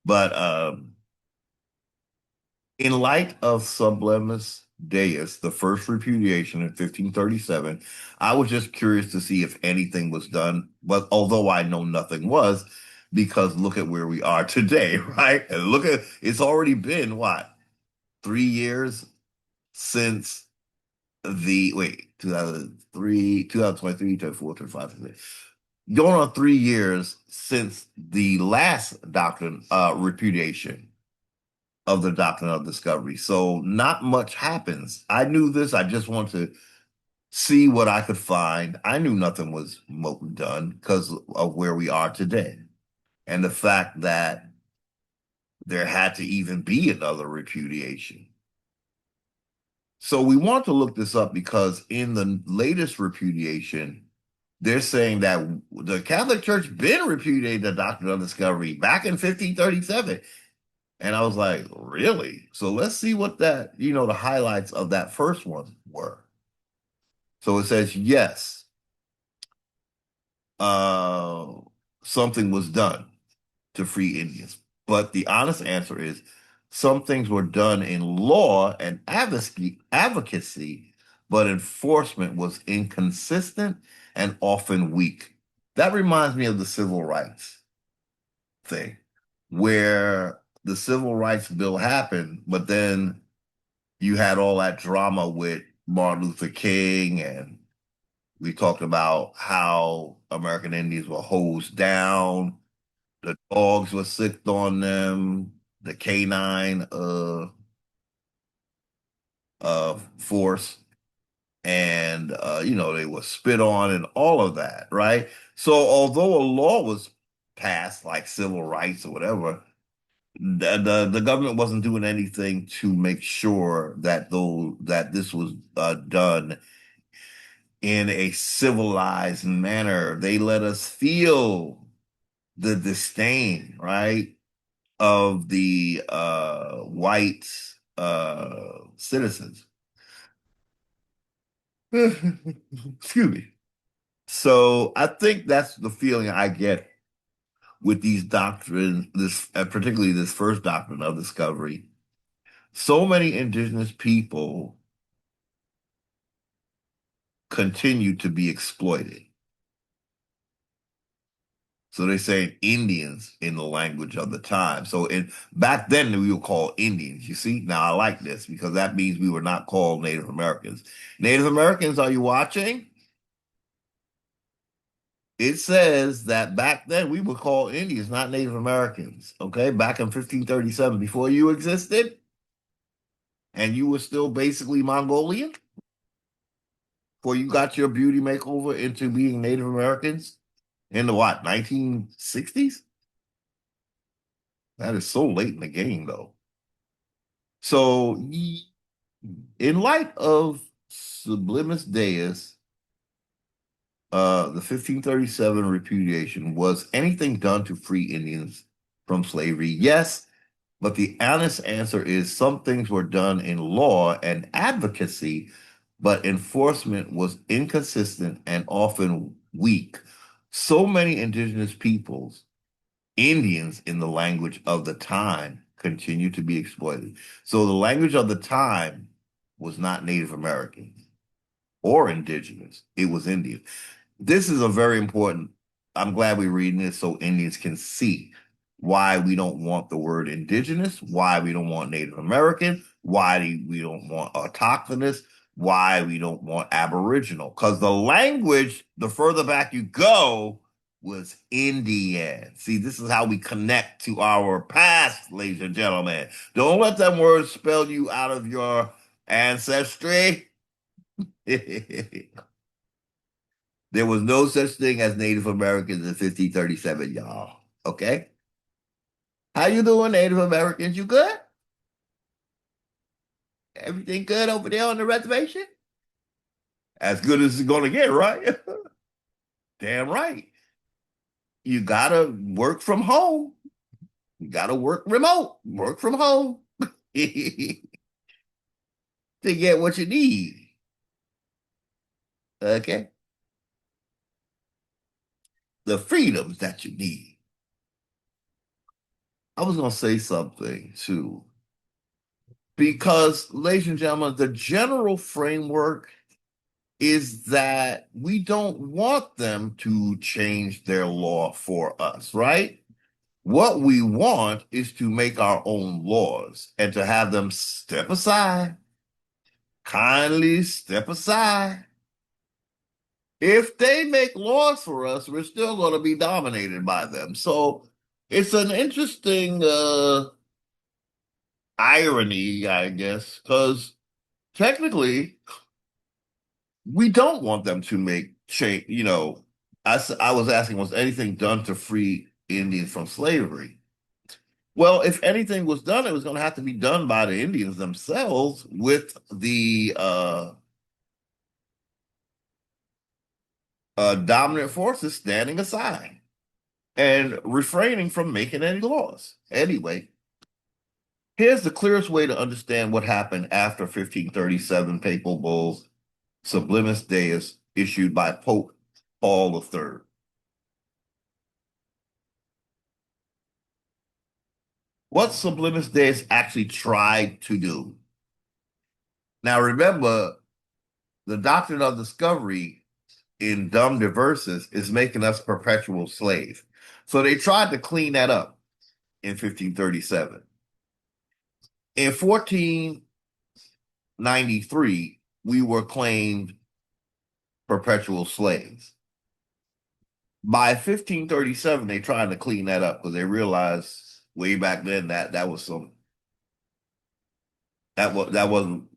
But in light of Sublimis Deus, the first repudiation in 1537, I was just curious to see if anything was done. But although I know nothing was, because look at where we are today, right? And look at it's already been what 3 years since the wait 2003, 2023, 24, 25, going on 3 years since the last doctrine repudiation of the doctrine of discovery. So not much happens. I knew this. I just want to see what I could find. I knew nothing was done because of where we are today and the fact that there had to even be another repudiation. So we want to look this up because in the latest repudiation, they're saying that the Catholic Church been repudiated the doctrine of discovery back in 1537. And I was like, really? So let's see what the highlights of that first one were. So it says, yes, uh, something was done to free Indians. But the honest answer is some things were done in law and advocacy, but enforcement was inconsistent and often weak. That reminds me of the civil rights thing, where the civil rights bill happened, but then you had all that drama with Martin Luther King, and we talked about how American Indians were hosed down, the dogs were sicked on them, the canine force, and they were spit on and all of that, right? So although a law was passed like civil rights or whatever, the government wasn't doing anything to make sure that this was done in a civilized manner. They let us feel the disdain, right, of the white citizens. Excuse me. So I think that's the feeling I get with these doctrines, this particularly this first doctrine of discovery. So many indigenous people continue to be exploited. So they say Indians in the language of the time. So back then we were called Indians. You see, now I like this because that means we were not called Native Americans. Native Americans, are you watching? It says that back then we were called Indians, not Native Americans. Okay, back in 1537, before you existed, and you were still basically Mongolian, before you got your beauty makeover into being Native Americans in the what, 1960s? That is so late in the game, though. So, in light of Sublimis Deus, the 1537 repudiation, was anything done to free Indians from slavery? Yes, but the honest answer is some things were done in law and advocacy, but enforcement was inconsistent and often weak. So many indigenous peoples, Indians in the language of the time, continue to be exploited. So the language of the time was not Native American or indigenous, it was Indian. This is a very important. I'm glad we're reading this so Indians can see why we don't want the word indigenous, why we don't want Native American, why we don't want autochthonous, why we don't want aboriginal. Because the language, the further back you go, was Indian. See, this is how we connect to our past, ladies and gentlemen. Don't let them words spell you out of your ancestry. There was no such thing as Native Americans in 1537, y'all. Okay? How you doing, Native Americans? You good? Everything good over there on the reservation? As good as it's gonna get, right? Damn right. You gotta work from home. You gotta work remote. Work from home to get what you need. Okay? The freedoms that you need. I was gonna say something too. Because, ladies and gentlemen, the general framework is that we don't want them to change their law for us, right? What we want is to make our own laws and to have them step aside, kindly step aside. If they make laws for us, we're still going to be dominated by them. So it's an interesting irony, I guess, because technically, we don't want them to make change. I was asking, was anything done to free Indians from slavery? Well, if anything was done, it was going to have to be done by the Indians themselves with the dominant forces standing aside and refraining from making any laws. Anyway, here's the clearest way to understand what happened after 1537 papal bulls Sublimis Deus issued by Pope Paul III. What Sublimis Deus actually tried to do. Now, remember, the doctrine of discovery in Dumb Diversus is making us perpetual slaves. So they tried to clean that up in 1537. In 1493, we were claimed perpetual slaves. By 1537, they tried to clean that up because they realized way back then that that was some that wasn't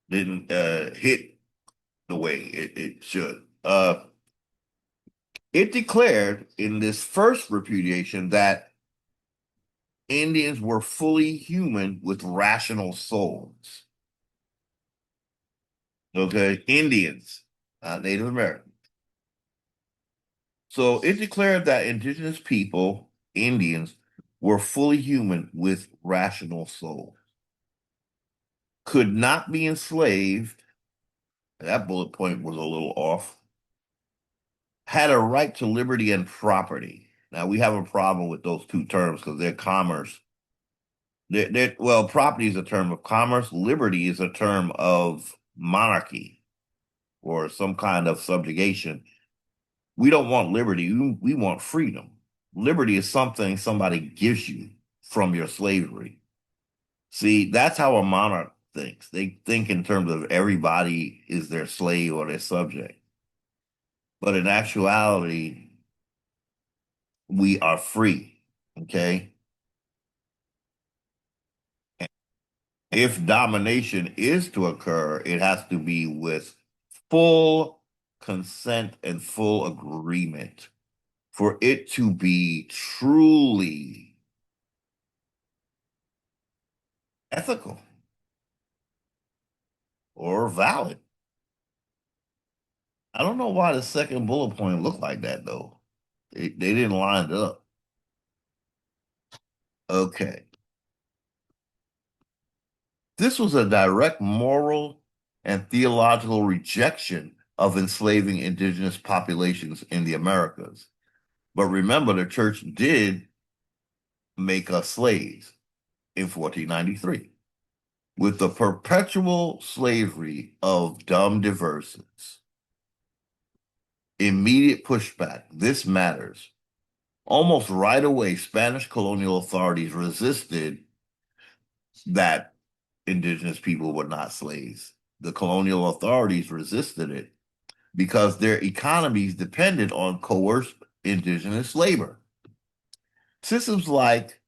didn't hit the way it should. It declared in this first repudiation that Indians were fully human with rational souls. Okay, Indians, not Native Americans. So it declared that indigenous people, Indians, were fully human with rational souls, could not be enslaved. That bullet point was a little off. Had a right to liberty and property. Now we have a problem with those two terms because they're commerce. Well, property is a term of commerce. Liberty is a term of monarchy or some kind of subjugation. We don't want liberty. We want freedom. Liberty is something somebody gives you from your slavery. See, that's how a monarch thinks. They think in terms of everybody is their slave or their subject. But in actuality, we are free. Okay. If domination is to occur, it has to be with full consent and full agreement for it to be truly ethical or valid. I don't know why the second bullet point looked like that though. They didn't line it up. Okay. This was a direct moral and theological rejection of enslaving indigenous populations in the Americas. But remember, the church did make us slaves in 1493 with the perpetual slavery of dumb diversons. Immediate pushback. This matters. Almost right away, Spanish colonial authorities resisted that indigenous people were not slaves. The colonial authorities resisted it because their economies depended on coerced indigenous labor. Systems like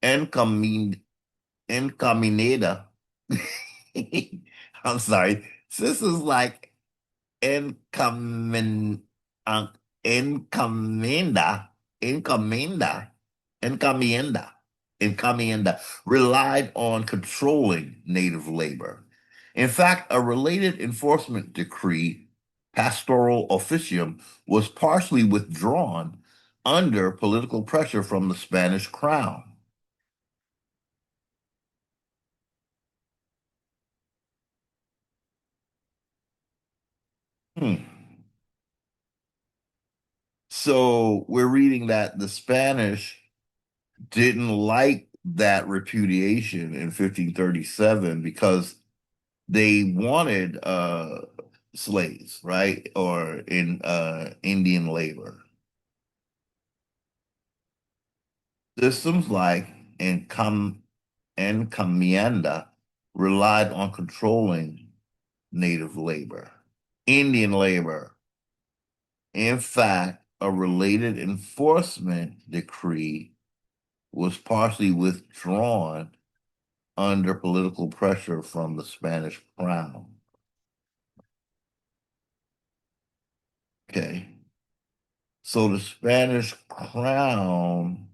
encamin encaminada, I'm sorry, systems like encamin, uh, encamenda, encamenda, encamienda, encamienda relied on controlling native labor. In fact, a related enforcement decree, Pastoral Officium, was partially withdrawn under political pressure from the Spanish crown. Hmm. So we're reading that the Spanish didn't like that repudiation in 1537 because they wanted slaves, right? Or in Indian labor. Systems like encomienda relied on controlling native labor, Indian labor. In fact, a related enforcement decree was partially withdrawn under political pressure from the Spanish crown. Okay. So the Spanish crown,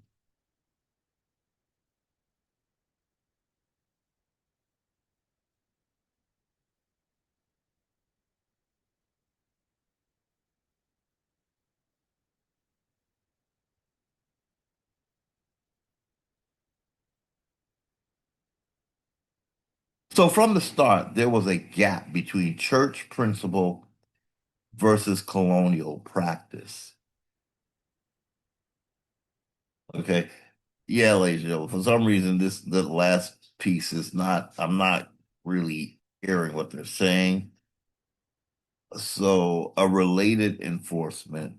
so from the start, there was a gap between church principle versus colonial practice. Okay. Yeah, ladies and gentlemen, for some reason, the last piece is not, I'm not really hearing what they're saying. So a related enforcement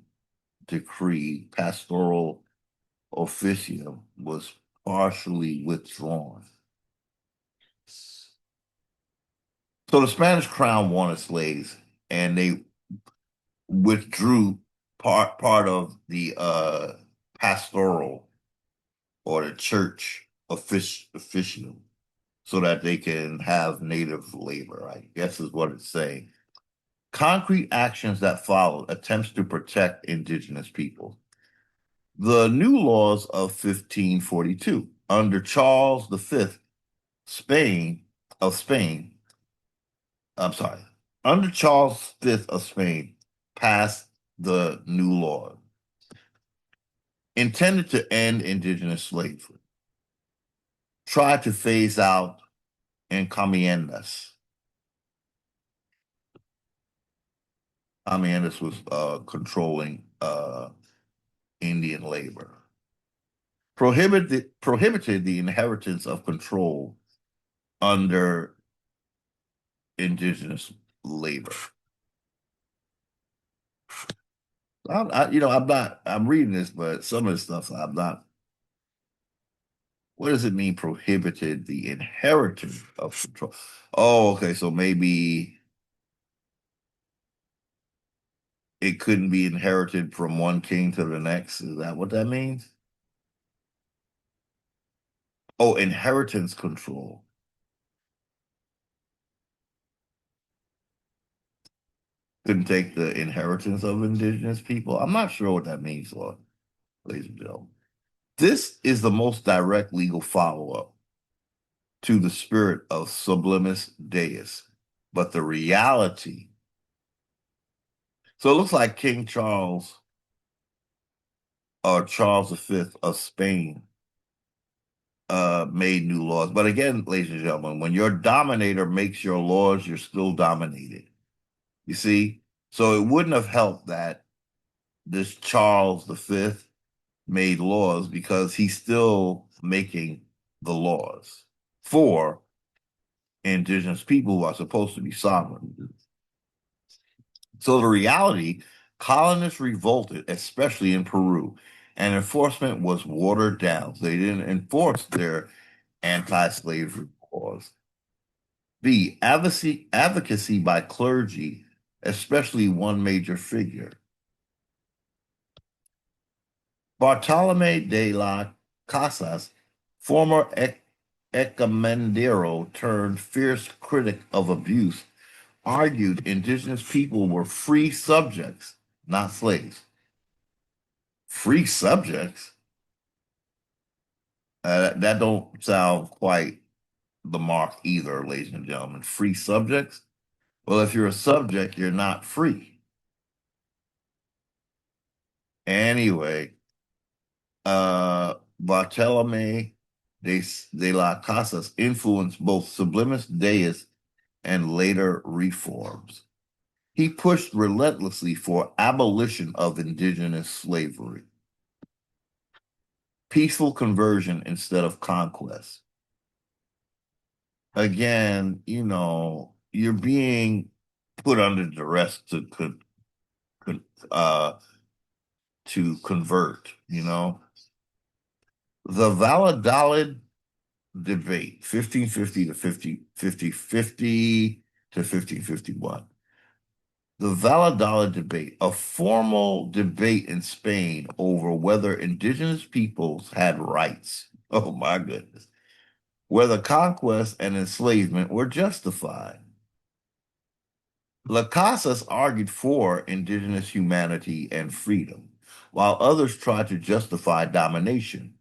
decree, pastoral officium, was partially withdrawn. So the Spanish crown wanted slaves, and they withdrew part of the pastoral or the church official so that they can have native labor, I guess is what it's saying. Concrete actions that followed attempts to protect indigenous people. The new laws of 1542 under Charles V, Spain Spain, I'm sorry, under Charles V of Spain passed the new law intended to end indigenous slavery, tried to phase out encomiendas. Encomiendas was controlling Indian labor. Prohibited the inheritance of control under indigenous labor. I'm not. I'm reading this, but some of the stuff I'm not. What does it mean? Prohibited the inheritance of control. Oh, okay. So maybe it couldn't be inherited from one king to the next. Is that what that means? Oh, inheritance control. Couldn't take the inheritance of indigenous people. I'm not sure what that means, Lord, ladies and gentlemen. This is the most direct legal follow-up to the spirit of sublimis deus, but the reality. So it looks like King Charles or Charles V of Spain made new laws. But again, ladies and gentlemen, when your dominator makes your laws, you're still dominated. You see? So it wouldn't have helped that this Charles V made laws because he's still making the laws for indigenous people who are supposed to be sovereign. So the reality, colonists revolted, especially in Peru, and enforcement was watered down. They didn't enforce their anti-slavery laws. B, advocacy by clergy, especially one major figure. Bartolome de las Casas, former encomendero turned fierce critic of abuse, argued indigenous people were free subjects, not slaves. Free subjects? That don't sound quite the mark either, ladies and gentlemen. Free subjects? Well, if you're a subject, you're not free. Anyway, Bartolome de las Casas influenced both Sublimis Deus and later reforms. He pushed relentlessly for abolition of indigenous slavery, peaceful conversion instead of conquest. Again, you're being put under duress uh, to convert. The Valladolid debate, 1550 to 50 to 1551. The Valladolid debate, a formal debate in Spain over whether indigenous peoples had rights. Oh my goodness. Whether conquest and enslavement were justified. Las Casas argued for indigenous humanity and freedom, while others tried to justify domination.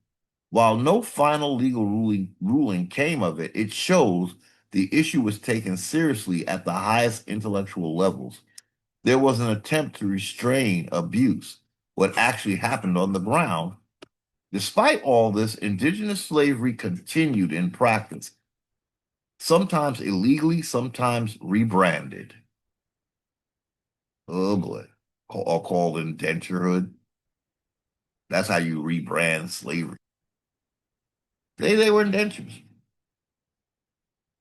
While no final legal ruling came of it, it shows the issue was taken seriously at the highest intellectual levels. There was an attempt to restrain abuse, what actually happened on the ground. Despite all this, indigenous slavery continued in practice, sometimes illegally, sometimes rebranded. Oh boy. Or called indenturehood. That's how you rebrand slavery. They were indentures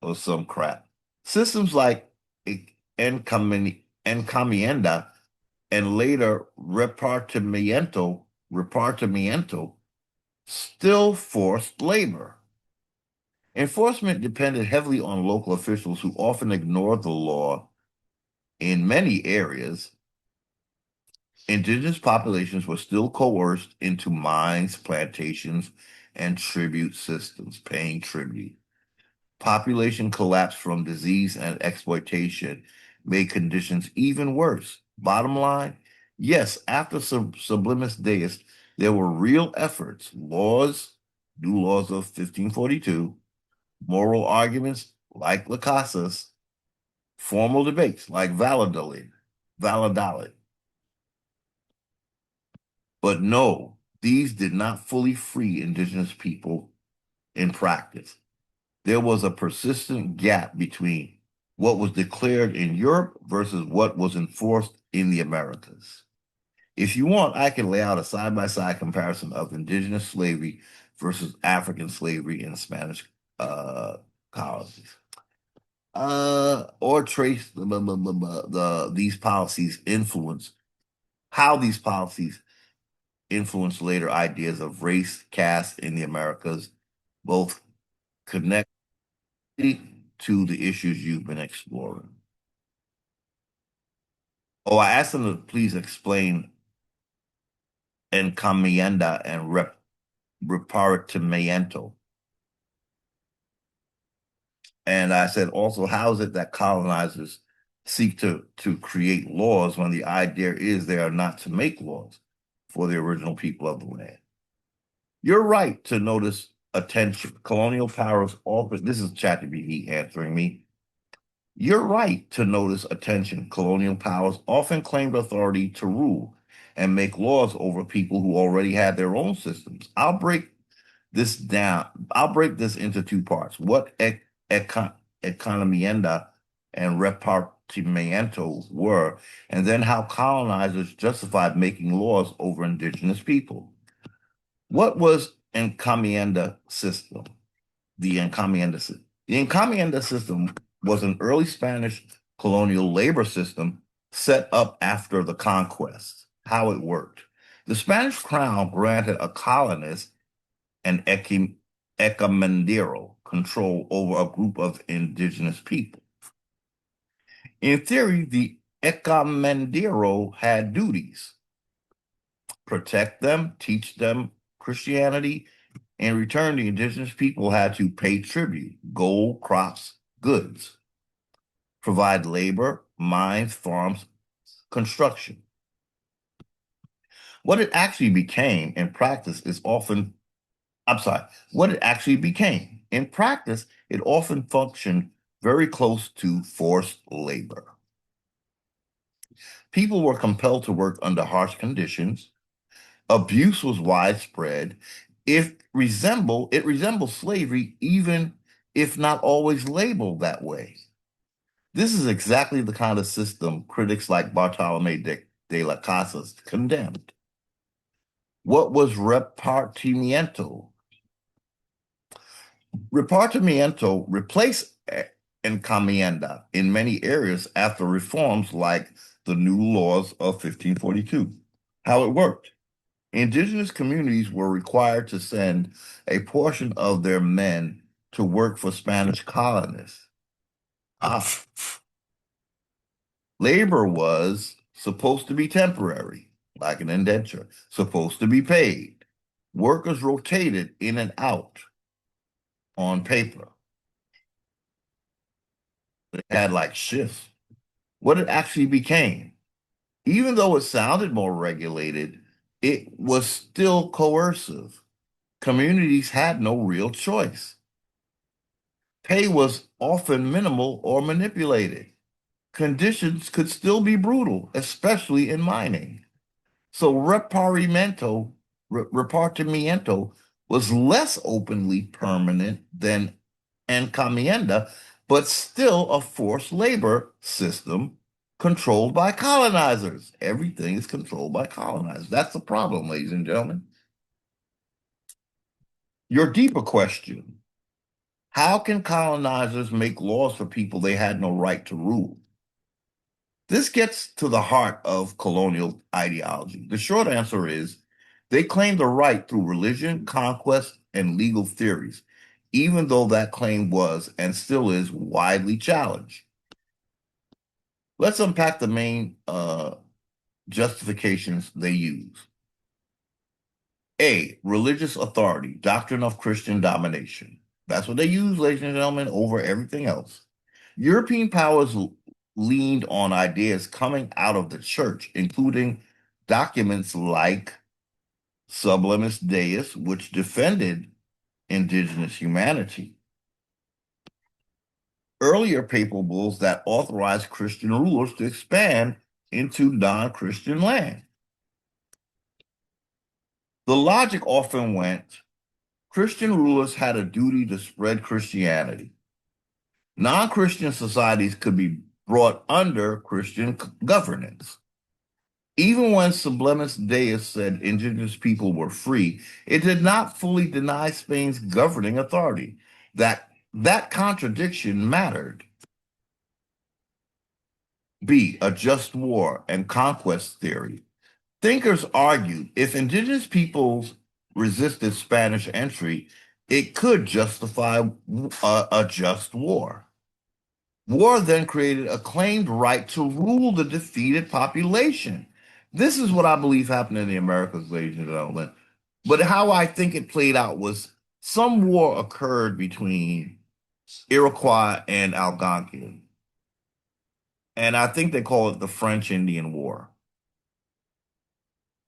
or some crap. Systems like encomienda and later repartimiento still forced labor. Enforcement depended heavily on local officials who often ignored the law. In many areas, indigenous populations were still coerced into mines, plantations, and tribute systems, paying tribute. Population collapse from disease and exploitation made conditions even worse. Bottom line, yes, after Sublimis Deus, there were real efforts, new laws of 1542, moral arguments like Lacasas, formal debates like Valladolid. But no, these did not fully free indigenous people in practice. There was a persistent gap between what was declared in Europe versus what was enforced in the Americas. If you want, I can lay out a side-by-side comparison of indigenous slavery versus African slavery in Spanish colonies. Or trace these policies influence how these policies influence later ideas of race, caste in the Americas, both connect to the issues you've been exploring. Oh, I asked them to please explain encomienda and repartimiento. And I said, also, how is it that colonizers seek to create laws when the idea is they are not to make laws for the original people of the land? You're right to notice attention. Colonial powers often, this is ChatGPT answering me. You're right to notice attention. Colonial powers often claimed authority to rule and make laws over people who already had their own systems. I'll break this into two parts. What economienda and repartimiento were, and then how colonizers justified making laws over indigenous people. What was encomienda system? The encomienda system. The encomienda system was an early Spanish colonial labor system set up after the conquest. How it worked. The Spanish crown granted a colonist an encomendero control over a group of indigenous people. In theory, the encomendero had duties: protect them, teach them Christianity. In return, the indigenous people had to pay tribute, gold, crops, goods, provide labor, mines, farms, construction. What it actually became in practice is often, I'm sorry, what it actually became. In practice, it often functioned very close to forced labor. People were compelled to work under harsh conditions. Abuse was widespread. It resembled slavery, even if not always labeled that way. This is exactly the kind of system critics like Bartolome de las Casas condemned. What was repartimiento? Repartimiento replaced encomienda in many areas after reforms like the new laws of 1542. How it worked. Indigenous communities were required to send a portion of their men to work for Spanish colonists. Ah, labor was supposed to be temporary, like an indenture, supposed to be paid. Workers rotated in and out on paper. They had like shifts. What it actually became, even though it sounded more regulated, it was still coercive. Communities had no real choice. Pay was often minimal or manipulated. Conditions could still be brutal, especially in mining. So repartimiento was less openly permanent than encomienda, but still a forced labor system controlled by colonizers. Everything is controlled by colonizers. That's the problem, ladies and gentlemen. Your deeper question: how can colonizers make laws for people they had no right to rule? This gets to the heart of colonial ideology. The short answer is they claim the right through religion, conquest, and legal theories. even though that claim was and still is widely challenged. Let's unpack the main justifications they use. A, religious authority, doctrine of Christian domination. That's what they use, ladies and gentlemen, over everything else. European powers leaned on ideas coming out of the church, including documents like Sublimis Deus, which defended indigenous humanity. Earlier papal bulls that authorized Christian rulers to expand into non-Christian land. The logic often went, Christian rulers had a duty to spread Christianity. Non-Christian societies could be brought under Christian governance. Even when Sublimis Deus said indigenous people were free, it did not fully deny Spain's governing authority. That contradiction mattered. B, a just war and conquest theory. Thinkers argued if indigenous peoples resisted Spanish entry, it could justify a just war. War then created a claimed right to rule the defeated population. This is what I believe happened in the Americas, ladies and gentlemen. But how I think it played out was some war occurred between Iroquois and Algonquin. And I think they call it the French Indian War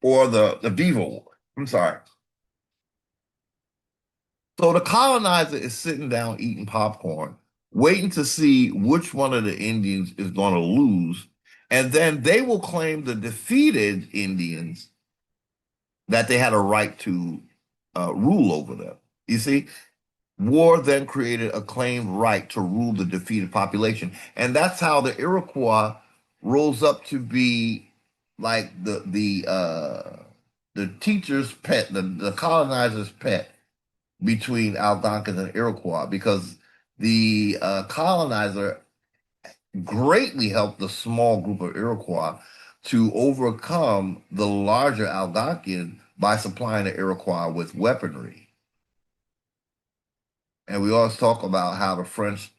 or the Beaver War. I'm sorry. So the colonizer is sitting down eating popcorn, waiting to see which one of the Indians is going to lose. And then they will claim the defeated Indians that they had a right to rule over them. You see, war then created a claimed right to rule the defeated population. And that's how the Iroquois rose up to be like the teacher's pet, the colonizer's pet between Algonquins and Iroquois, because the colonizer greatly helped the small group of Iroquois to overcome the larger Algonquin by supplying the Iroquois with weaponry. And we always talk about how the French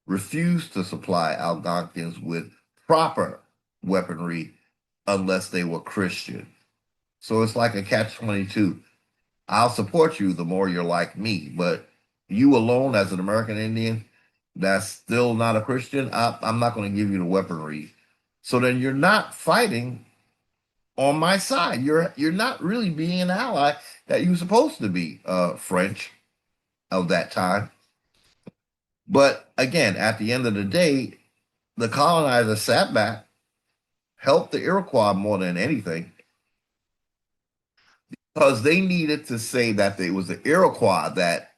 refused to supply Algonquins with proper weaponry unless they were Christian. So it's like a catch-22. I'll support you the more you're like me, but you alone as an American Indian that's still not a Christian, I'm not going to give you the weaponry. So then you're not fighting on my side. You're not really being an ally that you're supposed to be, French of that time. But again, at the end of the day, the colonizer sat back, helped the Iroquois more than anything, because they needed to say that it was the Iroquois that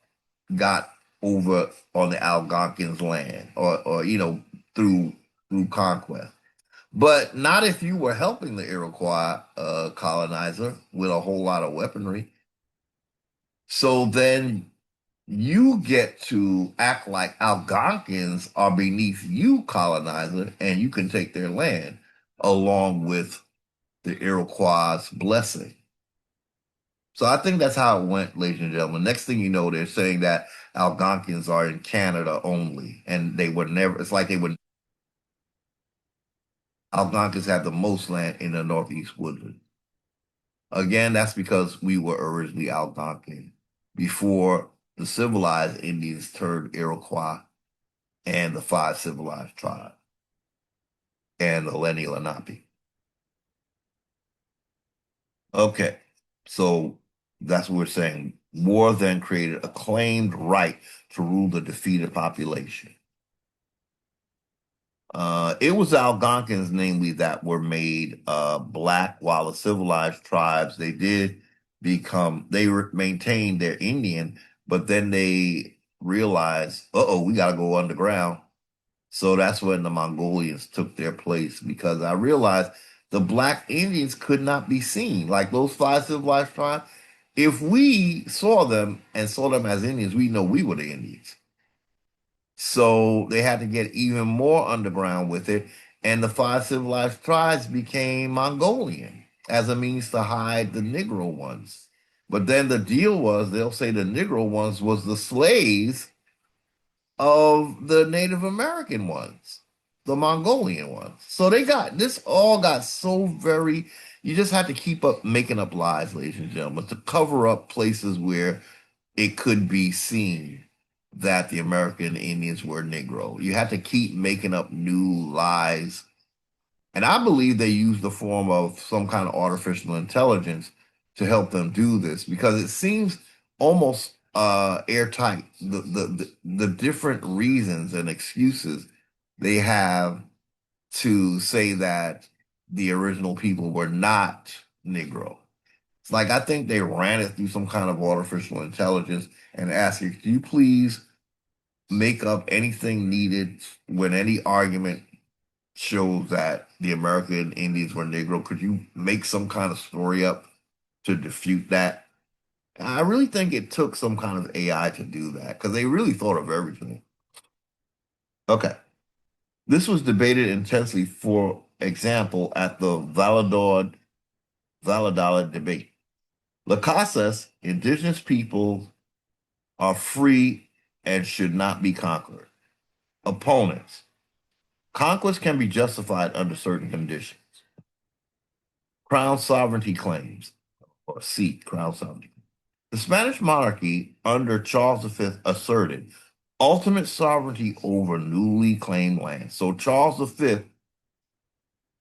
got over on the Algonquins' land, or through conquest. But not if you were helping the Iroquois colonizer with a whole lot of weaponry. So then you get to act like Algonquins are beneath you, colonizer, and you can take their land along with the Iroquois' blessing. So I think that's how it went, ladies and gentlemen. Next thing you know, they're saying that Algonquins are in Canada only, and they were never, it's like they would, Algonquins have the most land in the Northeast Woodland. Again, that's because we were originally Algonquin before the civilized Indians turned Iroquois and the five civilized tribes and the Lenni Lenape. Okay, so that's what we're saying. War then created a claimed right to rule the defeated population. It was Algonquins, namely, that were made black, while the civilized tribes, they maintained their Indian, but then they realized, uh-oh, we got to go underground. So that's when the Mongolians took their place, because I realized the black Indians could not be seen. Like those five civilized tribes, if we saw them and saw them as Indians, we know we were the Indians. So they had to get even more underground with it. And the five civilized tribes became Mongolian as a means to hide the Negro ones. But then the deal was they'll say the Negro ones was the slaves of the Native American ones, the Mongolian ones. So they got this all got so very, you just had to keep up making up lies, ladies and gentlemen, to cover up places where it could be seen that the American Indians were Negro. You had to keep making up new lies. And I believe they used the form of some kind of artificial intelligence to help them do this because it seems almost airtight. The different reasons and excuses they have to say that the original people were not Negro. It's like I think they ran it through some kind of artificial intelligence and asked you, "Can you please make up anything needed when any argument shows that the American Indians were Negro? Could you make some kind of story up to defute that?" I really think it took some kind of AI to do that because they really thought of everything. Okay. This was debated intensely, for example, at the Valladolid debate. Lacassas, indigenous people are free and should not be conquered. Opponents, conquest can be justified under certain conditions. Crown sovereignty claims, or seat crown sovereignty. The Spanish monarchy under Charles V asserted ultimate sovereignty over newly claimed land. So Charles V,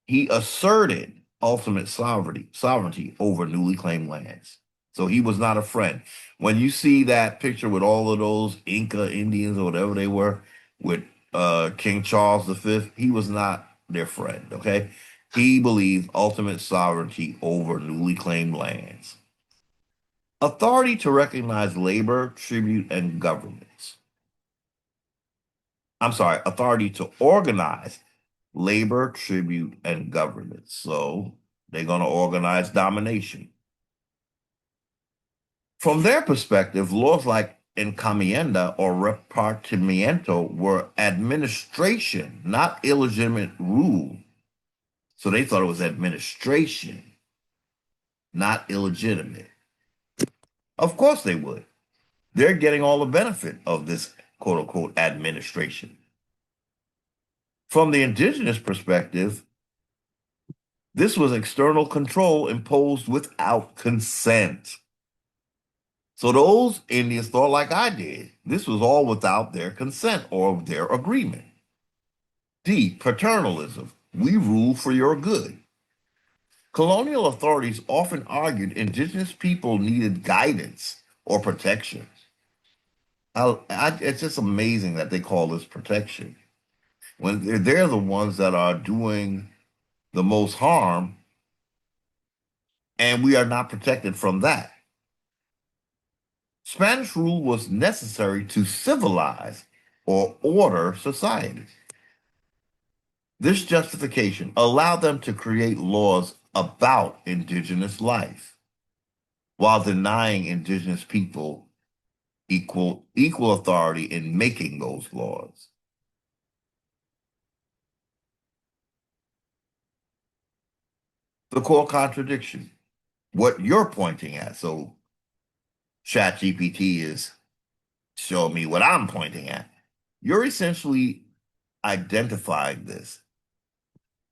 he asserted ultimate sovereignty over newly claimed lands. So he was not a friend. When you see that picture with all of those Inca Indians or whatever they were with King Charles V, he was not their friend, okay? He believed ultimate sovereignty over newly claimed lands. Authority to recognize labor, tribute, and governments. I'm sorry, authority to organize labor, tribute, and governments. So they're going to organize domination. From their perspective, laws like encomienda or repartimiento were administration, not illegitimate rule. So they thought it was administration, not illegitimate. Of course they would. They're getting all the benefit of this quote unquote administration. From the indigenous perspective, this was external control imposed without consent. So those Indians thought like I did. This was all without their consent or their agreement. D, paternalism. We rule for your good. Colonial authorities often argued indigenous people needed guidance or protection. It's just amazing that they call this protection when they're the ones that are doing the most harm, and we are not protected from that. Spanish rule was necessary to civilize or order society. This justification allowed them to create laws about indigenous life while denying indigenous people equal authority in making those laws. The core contradiction, what you're pointing at. So ChatGPT is showing me what I'm pointing at. You're essentially identifying this.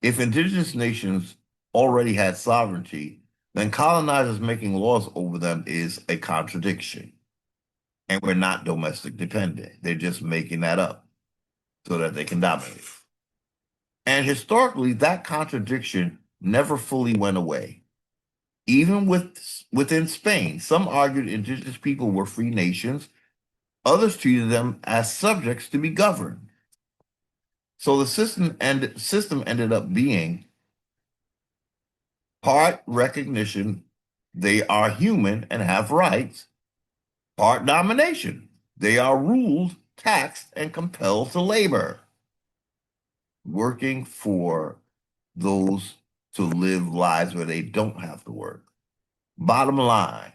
If indigenous nations already had sovereignty, then colonizers making laws over them is a contradiction. And we're not domestic dependent. They're just making that up so that they can dominate. And historically, that contradiction never fully went away. Even within Spain, some argued indigenous people were free nations. Others treated them as subjects to be governed. So the system ended up being part recognition, they are human and have rights, part domination, they are ruled, taxed, and compelled to labor, working for those to live lives where they don't have to work. Bottom line,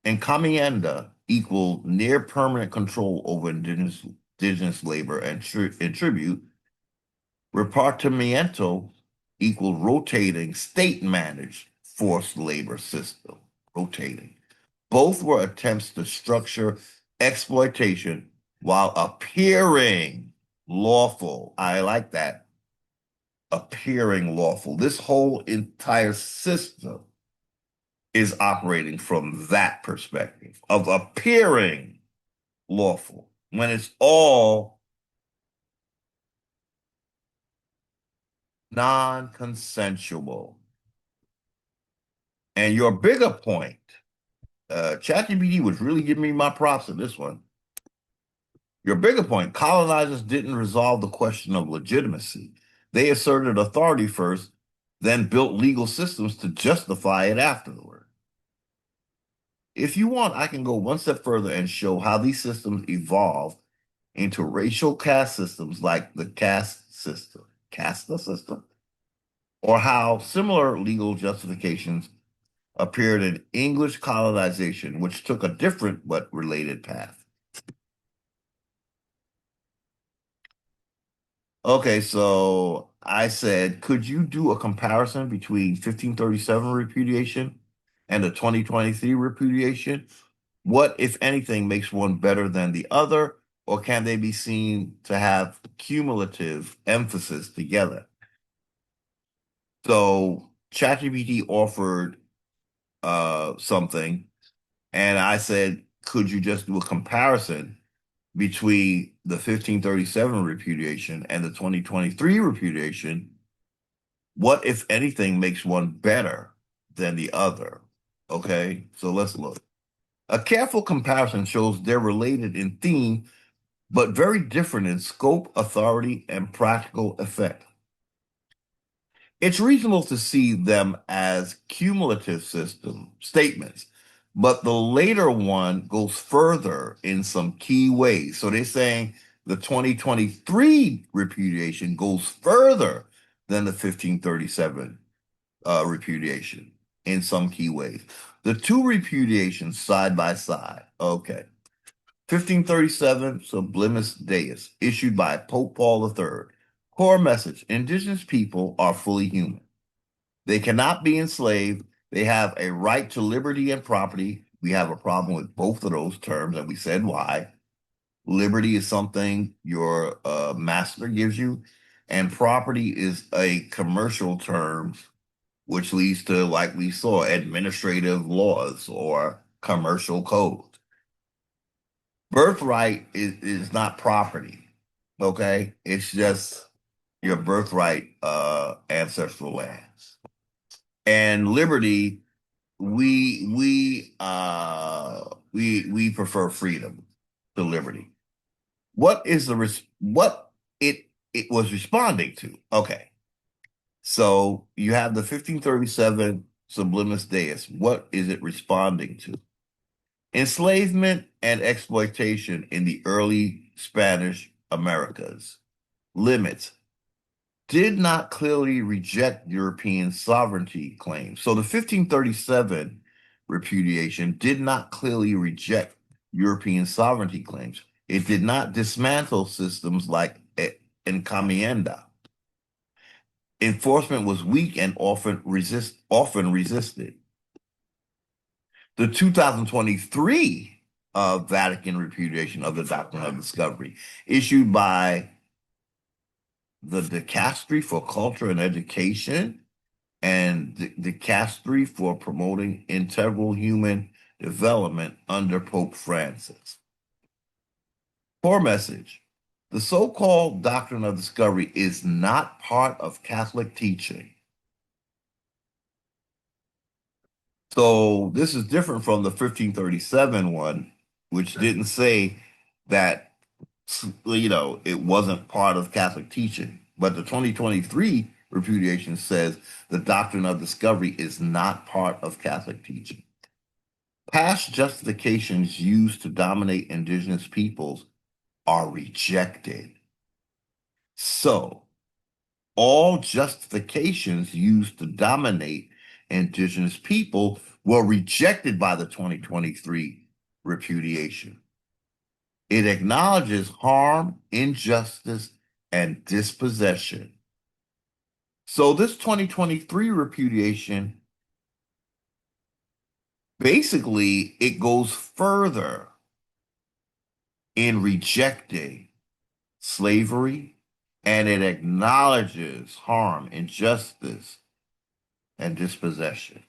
encomienda equal near permanent control over indigenous labor and tribute. Repartimiento equal rotating state-managed forced labor system. Rotating. Both were attempts to structure exploitation while appearing lawful. I like that. Appearing lawful. This whole entire system is operating from that perspective of appearing lawful when it's all non-consensual. And your bigger point, ChatGPT was really giving me my props in this one. Your bigger point, colonizers didn't resolve the question of legitimacy. They asserted authority first, then built legal systems to justify it afterward. If you want, I can go one step further and show how these systems evolved into racial caste systems like the caste system, or how similar legal justifications appeared in English colonization, which took a different but related path. Okay, so I said, could you do a comparison between 1537 repudiation and the 2023 repudiation? What, if anything, makes one better than the other, or can they be seen to have cumulative emphasis together? So ChatGPT offered something, and I said, could you just do a comparison between the 1537 repudiation and the 2023 repudiation? What, if anything, makes one better than the other? Okay, so let's look. A careful comparison shows they're related in theme, but very different in scope, authority, and practical effect. It's reasonable to see them as cumulative system statements, but the later one goes further in some key ways. So they're saying the 2023 repudiation goes further than the 1537 repudiation in some key ways. The two repudiations side by side. Okay. 1537 Sublimis Deus, issued by Pope Paul III. Core message: indigenous people are fully human. They cannot be enslaved. They have a right to liberty and property. We have a problem with both of those terms, and we said why. Liberty is something your master gives you, and property is a commercial term, which leads to, like we saw, administrative laws or commercial code. Birthright is not property, okay? It's just your birthright ancestral lands. And liberty, we prefer freedom to liberty. What is what it was responding to? Okay. So you have the 1537 Sublimis Deus. What is it responding to? Enslavement and exploitation in the early Spanish Americas. Limits did not clearly reject European sovereignty claims. So the 1537 repudiation did not clearly reject European sovereignty claims. It did not dismantle systems like encomienda. Enforcement was weak and often resisted. The 2023 Vatican repudiation of the Doctrine of Discovery, issued by the Dicastery for Culture and Education and the Dicastery for Promoting Integral Human Development under Pope Francis. Core message: the so-called Doctrine of Discovery is not part of Catholic teaching. So this is different from the 1537 one, which didn't say that, it wasn't part of Catholic teaching. But the 2023 repudiation says the doctrine of discovery is not part of Catholic teaching. Past justifications used to dominate indigenous peoples are rejected. So all justifications used to dominate indigenous people were rejected by the 2023 repudiation. It acknowledges harm, injustice, and dispossession. So this 2023 repudiation Basically, it goes further in rejecting slavery and it acknowledges harm, injustice, and dispossession.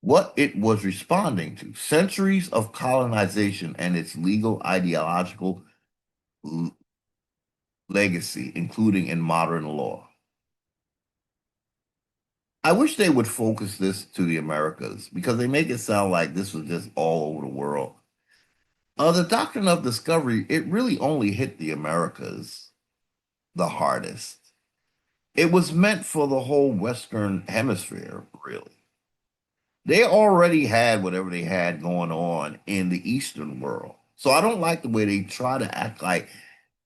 What it was responding to, centuries of colonization and its legal ideological l- legacy, including in modern law. I wish they would focus this to the Americas because they make it sound like this was just all over the world. The doctrine of discovery, it really only hit the Americas the hardest. It was meant for the whole Western hemisphere, really. They already had whatever they had going on in the Eastern world. So I don't like the way they try to act like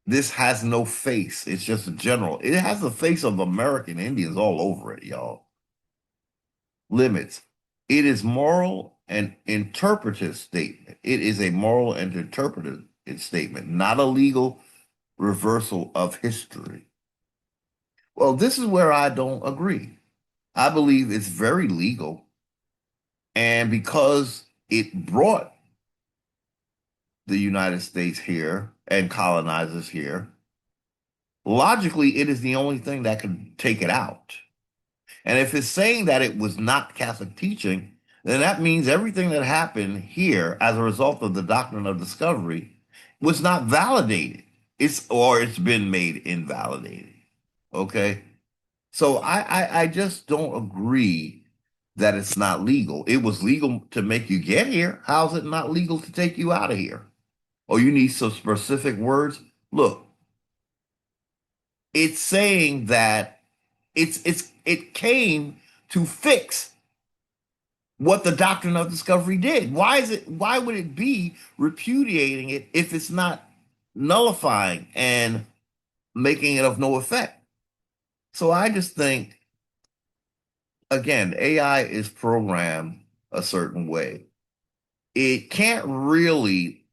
this has no face. It's just a general. It has the face of American Indians all over it, y'all. Limits. It is moral and interpretive statement. It is a moral and interpretive statement, not a legal reversal of history. Well, this is where I don't agree. I believe it's very legal. And because it brought the United States here and colonizers here, logically, it is the only thing that could take it out. And if it's saying that it was not Catholic teaching, then that means everything that happened here as a result of the doctrine of discovery was not validated. It's been made invalidated. Okay. So I just don't agree that it's not legal. It was legal to make you get here. How's it not legal to take you out of here? Oh, you need some specific words? Look, it's saying that it came to fix what the doctrine of discovery did. Why would it be repudiating it if it's not nullifying and making it of no effect? So I just think, again, AI is programmed a certain way. It can't really,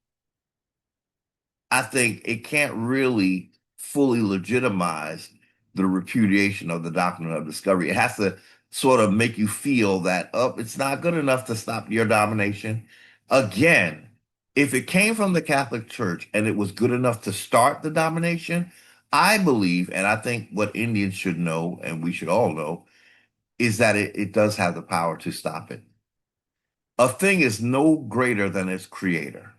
I think it can't really fully legitimize the repudiation of the doctrine of discovery. It has to sort of make you feel that, oh, it's not good enough to stop your domination. Again, if it came from the Catholic Church and it was good enough to start the domination, I believe, and I think what Indians should know, and we should all know, is that it does have the power to stop it. A thing is no greater than its creator.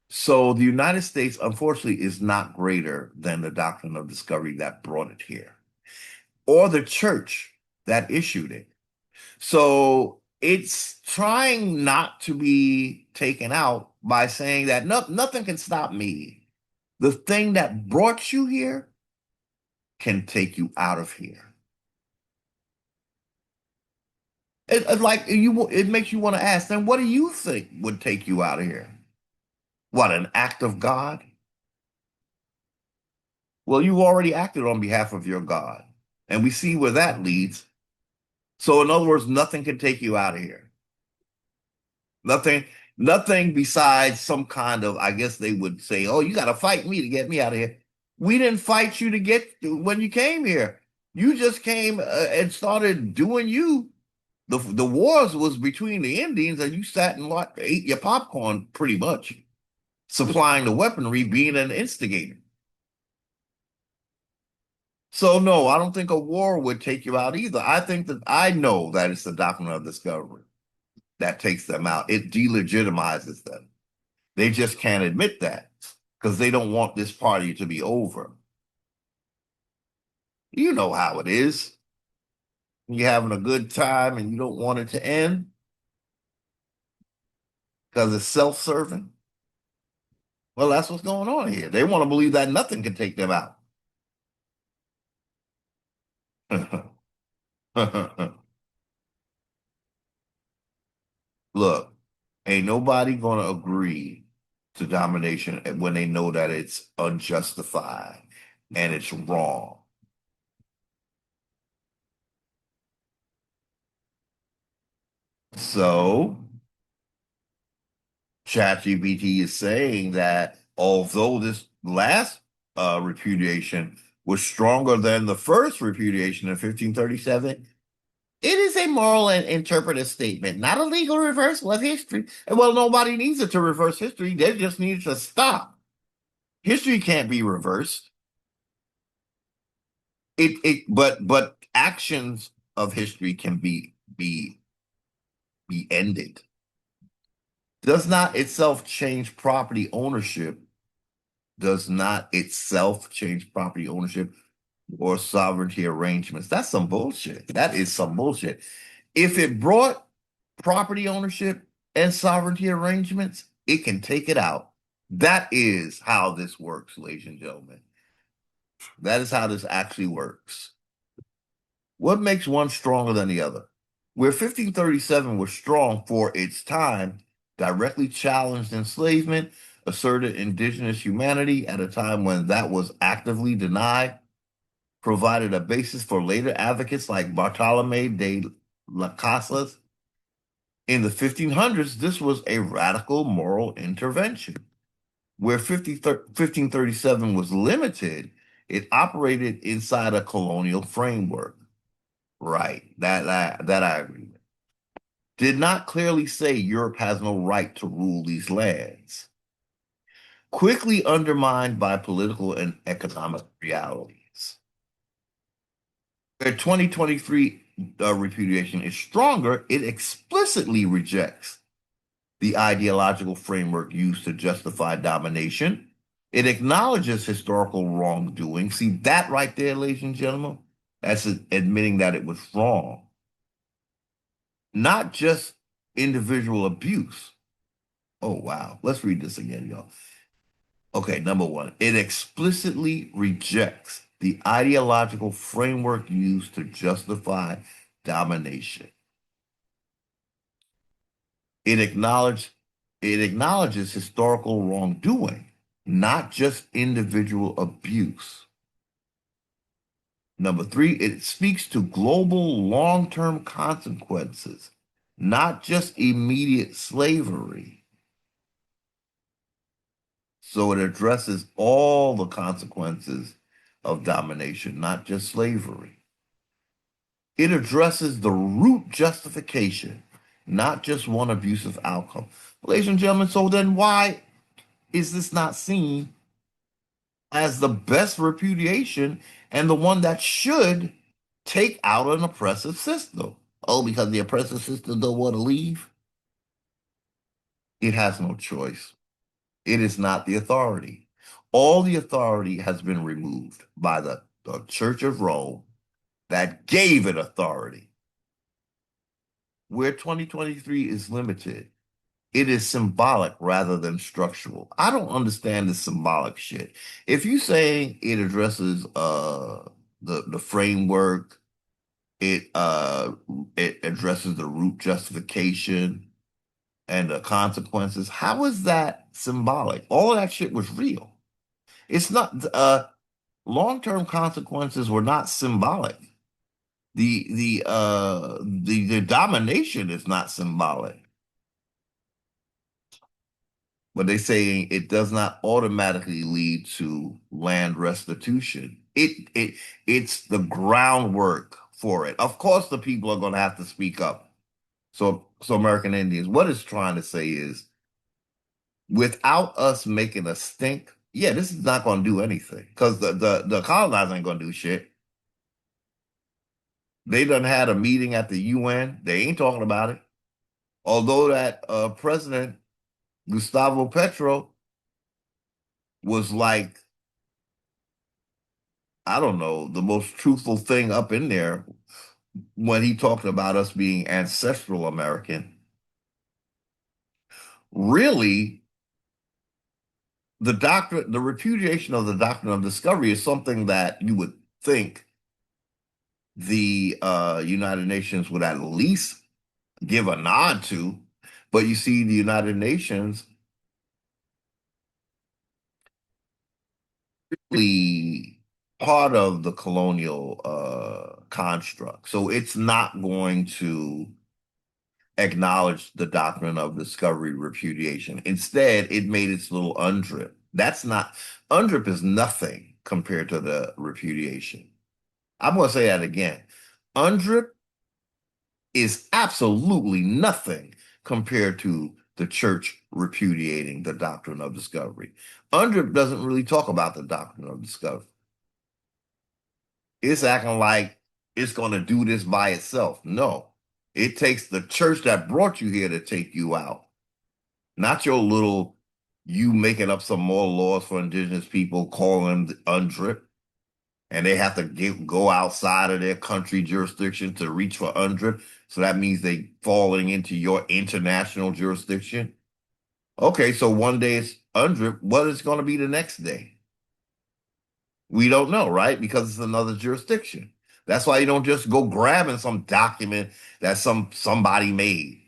So the United States, unfortunately, is not greater than the doctrine of discovery that brought it here, or the church that issued it. So it's trying not to be taken out by saying that nothing can stop me. The thing that brought you here can take you out of here. It makes you want to ask, then what do you think would take you out of here? What, an act of God? Well, you already acted on behalf of your God. And we see where that leads. So, in other words, nothing can take you out of here. Nothing, nothing besides some kind of, I guess they would say, oh, you got to fight me to get me out of here. We didn't fight you to get when you came here. You just came and started doing you. The wars was between the Indians, and you sat and ate your popcorn pretty much, supplying the weaponry, being an instigator. So no, I don't think a war would take you out either. I know that it's the doctrine of discovery that takes them out. It delegitimizes them. They just can't admit that because they don't want this party to be over. You know how it is. You're having a good time and you don't want it to end because it's self-serving. Well, that's what's going on here. They want to believe that nothing can take them out. Look, ain't nobody gonna agree to domination when they know that it's unjustified and it's wrong. So ChatGPT is saying that although this last repudiation was stronger than the first repudiation in 1537, It is a moral and interpretive statement, not a legal reversal of history. And well, nobody needs it to reverse history. They just need it to stop. History can't be reversed. But actions of history can be ended. Does not itself change property ownership. Does not itself change property ownership or sovereignty arrangements. That's some bullshit. That is some bullshit. If it brought property ownership and sovereignty arrangements, it can take it out. That is how this works, ladies and gentlemen. That is how this actually works. What makes one stronger than the other? Where 1537 was strong for its time, directly challenged enslavement, asserted indigenous humanity at a time when that was actively denied, provided a basis for later advocates like Bartolome de las Casas. In the 1500s, this was a radical moral intervention. Where 1537 was limited, it operated inside a colonial framework. Right. That I agree with. Did not clearly say Europe has no right to rule these lands. Quickly undermined by political and economic realities. Where 2023 repudiation is stronger, it explicitly rejects the ideological framework used to justify domination. It acknowledges historical wrongdoing. See that right there, ladies and gentlemen? That's admitting that it was wrong. Not just individual abuse. Oh, wow. Let's read this again, y'all. Okay, number one, it explicitly rejects the ideological framework used to justify domination. It acknowledge, it acknowledges historical wrongdoing, not just individual abuse. Number three, it speaks to global long-term consequences, not just immediate slavery. So it addresses all the consequences of domination, not just slavery. It addresses the root justification, not just one abusive outcome. Ladies and gentlemen, so then why is this not seen as the best repudiation and the one that should take out an oppressive system? Oh, because the oppressive system don't want to leave? It has no choice. It is not the authority. All the authority has been removed by the Church of Rome that gave it authority. Where 2023 is limited, it is symbolic rather than structural. I don't understand this symbolic shit. If you say it addresses the framework, it addresses the root justification and the consequences, how is that symbolic? All of that shit was real. It's not long-term consequences were not symbolic. The domination is not symbolic. But they say it does not automatically lead to land restitution. It's the groundwork for it. Of course, the people are going to have to speak up. So American Indians, what it's trying to say is, without us making a stink, yeah, this is not going to do anything because the colonizers ain't going to do shit. They done had a meeting at the UN. They ain't talking about it. Although that President Gustavo Petro was like, I don't know, the most truthful thing up in there when he talked about us being ancestral American. Really, the repudiation of the doctrine of discovery is something that you would think the United Nations would at least give a nod to. But you see, the United Nations really part of the colonial construct. So it's not going to acknowledge the doctrine of discovery repudiation. Instead, it made its little UNDRIP. That's not, UNDRIP is nothing compared to the repudiation. I'm going to say that again. UNDRIP is absolutely nothing compared to the church repudiating the doctrine of discovery. UNDRIP doesn't really talk about the doctrine of discovery. It's acting like it's going to do this by itself. No, it takes the church that brought you here to take you out, not your little, you making up some more laws for indigenous people, calling them UNDRIP, and they have to go outside of their country jurisdiction to reach for UNDRIP. So that means they falling into your international jurisdiction. Okay, so one day it's UNDRIP. What is going to be the next day? We don't know, right? Because it's another jurisdiction. That's why you don't just go grabbing some document that somebody made.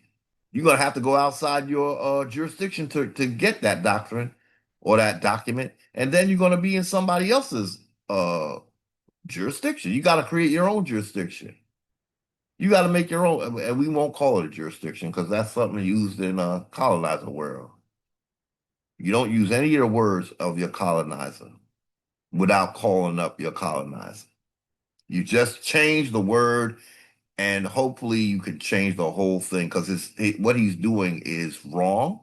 You're gonna have to go outside your jurisdiction to get that doctrine or that document, and then you're gonna be in somebody else's jurisdiction. You got to create your own jurisdiction. You got to make your own, and we won't call it a jurisdiction because that's something used in colonizer world. You don't use any of the words of your colonizer without calling up your colonizer. You just change the word, and hopefully you can change the whole thing because what he's doing is wrong.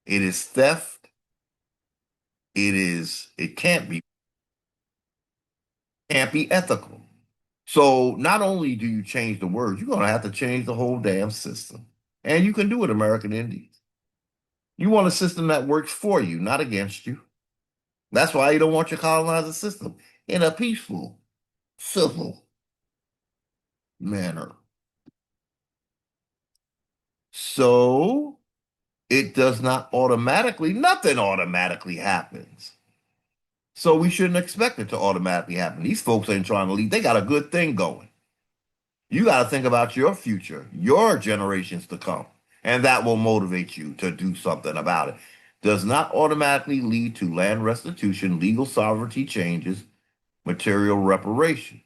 It is theft. It can't be ethical. So not only do you change the words, you're gonna have to change the whole damn system. And you can do it, American Indians. You want a system that works for you, not against you. That's why you don't want your colonizer system in a peaceful, civil manner. So it does not automatically, nothing automatically happens. So we shouldn't expect it to automatically happen. These folks ain't trying to leave. They got a good thing going. You got to think about your future, your generations to come, and that will motivate you to do something about it. Does not automatically lead to land restitution, legal sovereignty changes, material reparation,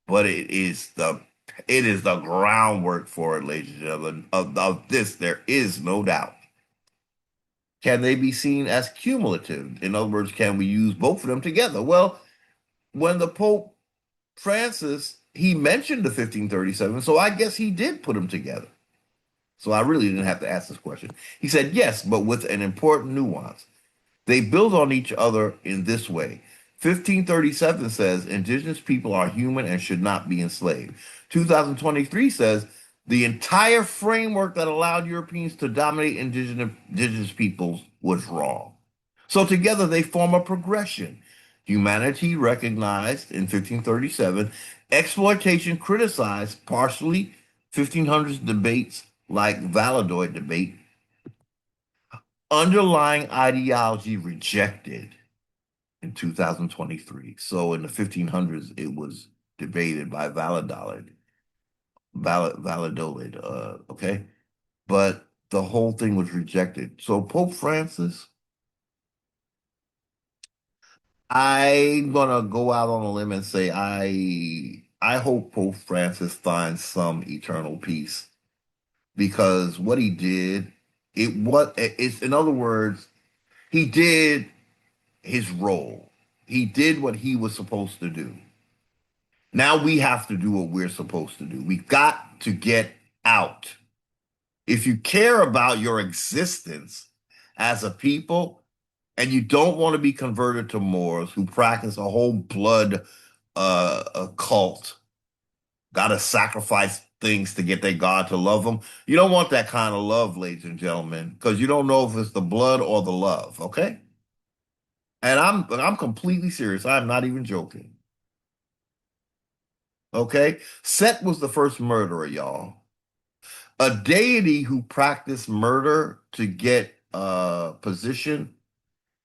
but it is the groundwork for it, ladies and gentlemen. Of this, there is no doubt. Can they be seen as cumulative? In other words, can we use both of them together? Well, when the Pope Francis he mentioned the 1537, so I guess he did put them together. So I really didn't have to ask this question. He said, yes, but with an important nuance. They build on each other in this way. 1537 says indigenous people are human and should not be enslaved. 2023 says the entire framework that allowed Europeans to dominate indigenous peoples was wrong. So together they form a progression. Humanity recognized in 1537, exploitation criticized partially 1500s debates like Valladolid debate, underlying ideology rejected in 2023. So in the 1500s, it was debated by Valladolid, okay? But the whole thing was rejected. So Pope Francis, I'm gonna go out on a limb and say I hope Pope Francis finds some eternal peace because what he did, it's in other words, he did his role. He did what he was supposed to do. Now we have to do what we're supposed to do. We've got to get out. If you care about your existence as a people and you don't want to be converted to Moors who practice a whole blood a cult, got to sacrifice things to get their God to love them. You don't want that kind of love, ladies and gentlemen, because you don't know if it's the blood or the love, okay? And I'm completely serious. I'm not even joking. Okay? Set was the first murderer, y'all. A deity who practiced murder to get position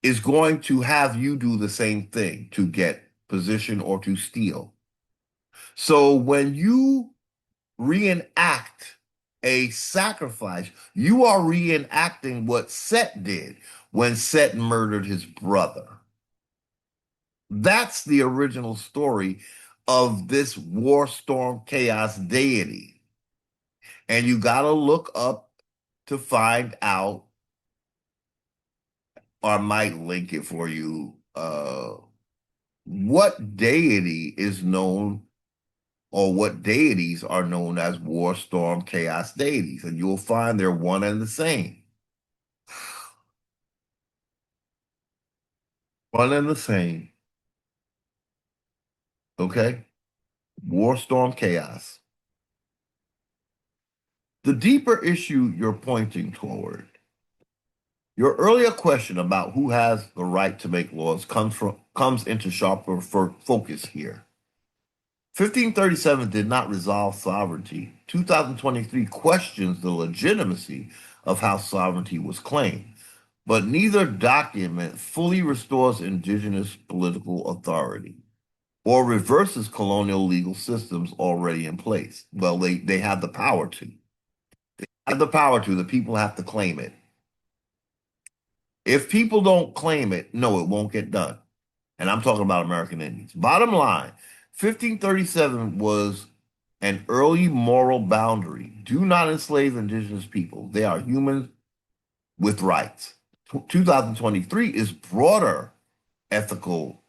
is going to have you do the same thing to get position or to steal. So when you reenact a sacrifice, you are reenacting what Set did when Set murdered his brother. That's the original story of this war storm chaos deity. And you got to look up to find out, or I might link it for you. What deity is known or what deities are known as war, storm, chaos deities. And you'll find they're one and the same. One and the same. Okay? War, storm, chaos. The deeper issue you're pointing toward, your earlier question about who has the right to make laws comes into sharper focus here. 1537 did not resolve sovereignty. 2023 questions the legitimacy of how sovereignty was claimed, but neither document fully restores indigenous political authority or reverses colonial legal systems already in place. Well, they have the power to. Have the power to. The people have to claim it. If people don't claim it, no, it won't get done. And I'm talking about American Indians. Bottom line, 1537 was an early moral boundary. Do not enslave indigenous people. They are humans with rights. 2023 is broader ethical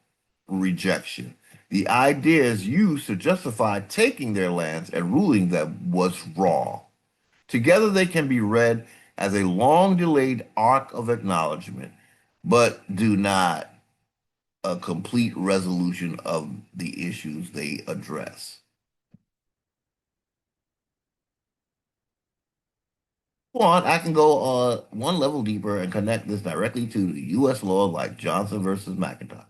rejection. The ideas used to justify taking their lands and ruling them was wrong. Together, they can be read as a long delayed arc of acknowledgement, but do not a complete resolution of the issues they address. On, I can go one level deeper and connect this directly to the U.S. law like Johnson versus McIntyre,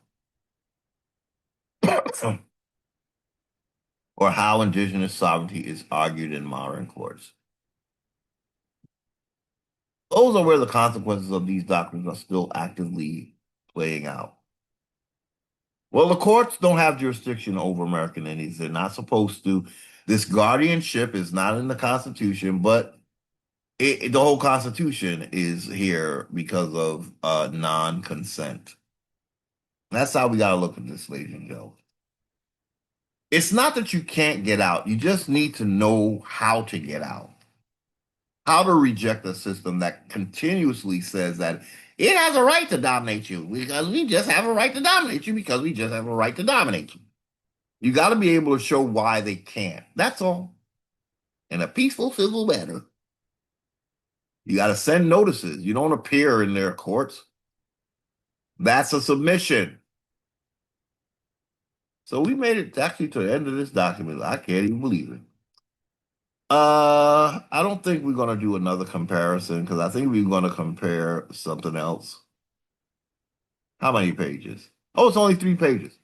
or how indigenous sovereignty is argued in modern courts. Those are where the consequences of these doctrines are still actively playing out. Well, the courts don't have jurisdiction over American Indians. They're not supposed to. This guardianship is not in the Constitution, but the whole Constitution is here because of non-consent. That's how we got to look at this, ladies and gentlemen. It's not that you can't get out. You just need to know how to get out, how to reject a system that continuously says that it has a right to dominate you because we just have a right to dominate you because we just have a right to dominate you. You got to be able to show why they can't. That's all. In a peaceful, civil manner. You got to send notices. You don't appear in their courts. That's a submission. So we made it actually to the end of this document. I can't even believe it. I don't think we're gonna do another comparison because I think we're gonna compare something else. How many pages? Oh, it's only 3 pages.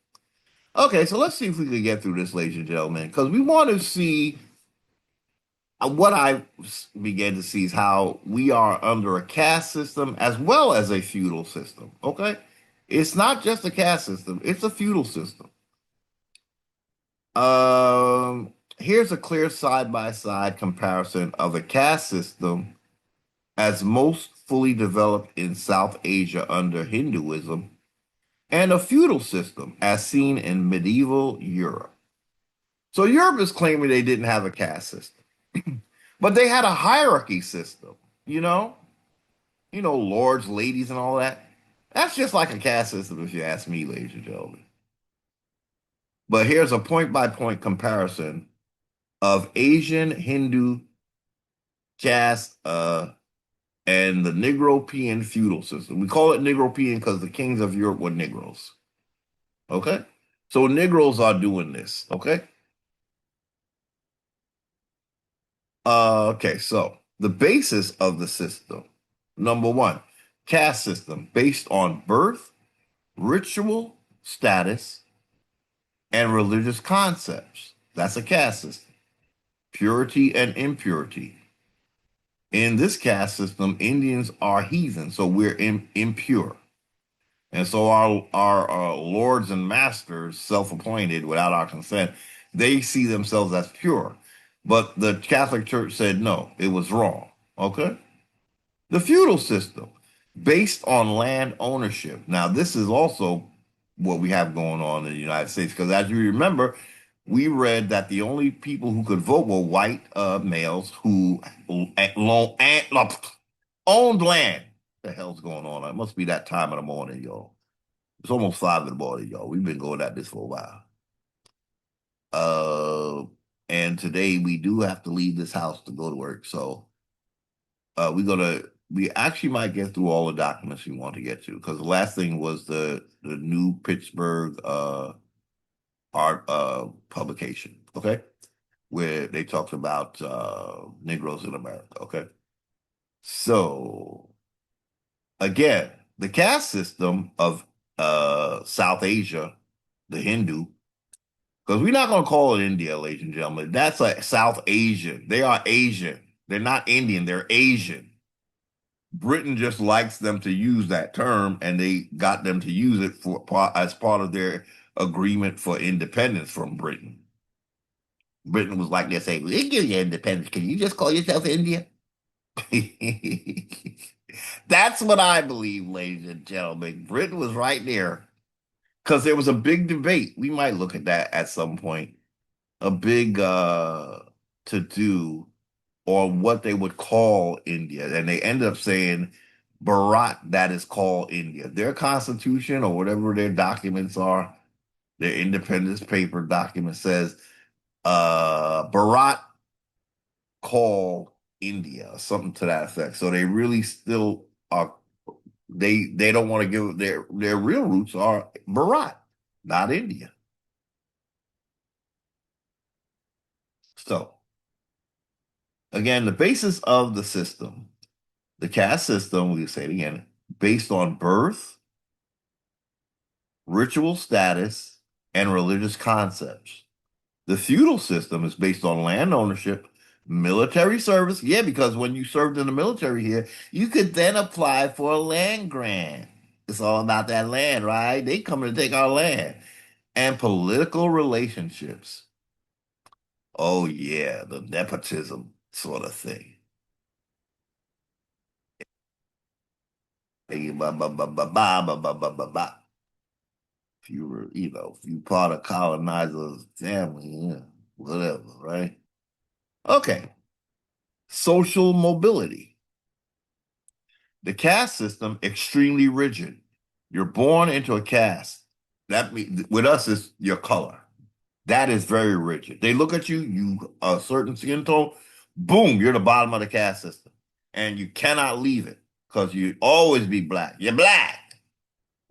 Okay, so let's see if we can get through this, ladies and gentlemen, because we want to see what I began to see is how we are under a caste system as well as a feudal system. Okay, it's not just a caste system; it's a feudal system. Here's a clear side-by-side comparison of a caste system as most fully developed in South Asia under Hinduism and a feudal system as seen in medieval Europe. So Europe is claiming they didn't have a caste system, but they had a hierarchy system, you know? Lords, ladies, and all that. That's just like a caste system, if you ask me, ladies and gentlemen. But here's a point-by-point comparison of Asian Hindu caste and the Negropean feudal system. We call it Negropean because the kings of Europe were Negroes. Okay? So Negroes are doing this. Okay? Okay, so the basis of the system. Number one, caste system based on birth, ritual status, and religious concepts. That's a caste system. Purity and impurity. In this caste system, Indians are heathen, so we're impure. And so our lords and masters, self-appointed without our consent, they see themselves as pure. But the Catholic Church said no, it was wrong. Okay? The feudal system, based on land ownership. Now, this is also what we have going on in the United States, because as you remember, we read that the only people who could vote were white males who owned land. What the hell's going on? It must be that time of the morning, y'all. It's almost 5 in the morning, y'all. We've been going at this for a while. And today we do have to leave this house to go to work. So we actually might get through all the documents we want to get to because the last thing was the new Pittsburgh art publication, okay, where they talked about Negroes in America, okay. So again, the caste system of South Asia, the Hindu, because we're not going to call it India, ladies and gentlemen. That's like South Asian. They are Asian. They're not Indian. They're Asian. Britain just likes them to use that term, and they got them to use it for as part of their agreement for independence from Britain. Britain was like, they say, "We'll give you independence. Can you just call yourself India?" That's what I believe, ladies and gentlemen. Britain was right there because there was a big debate. We might look at that at some point. A big to do on what they would call India. And they ended up saying Bharat, that is called India. Their constitution or whatever their documents are, their independence paper document says Bharat called India, or something to that effect. So they really still are they don't want to give their real roots are Bharat, not India. So again, the basis of the system, the caste system, we say it again, based on birth, ritual status, and religious concepts. The feudal system is based on land ownership, military service. Yeah, because when you served in the military here, you could then apply for a land grant. It's all about that land, right? They coming to take our land. And political relationships. Oh, yeah, the nepotism sort of thing. Ba, ba, ba, ba, ba, ba, ba, ba, ba, ba. If you were, if you part of colonizers' family, yeah, whatever, right? Okay. Social mobility. The caste system, extremely rigid. You're born into a caste. That means with us, it's your color. That is very rigid. They look at you, you a certain skin tone, boom, you're the bottom of the caste system. And you cannot leave it because you always be black. You're black.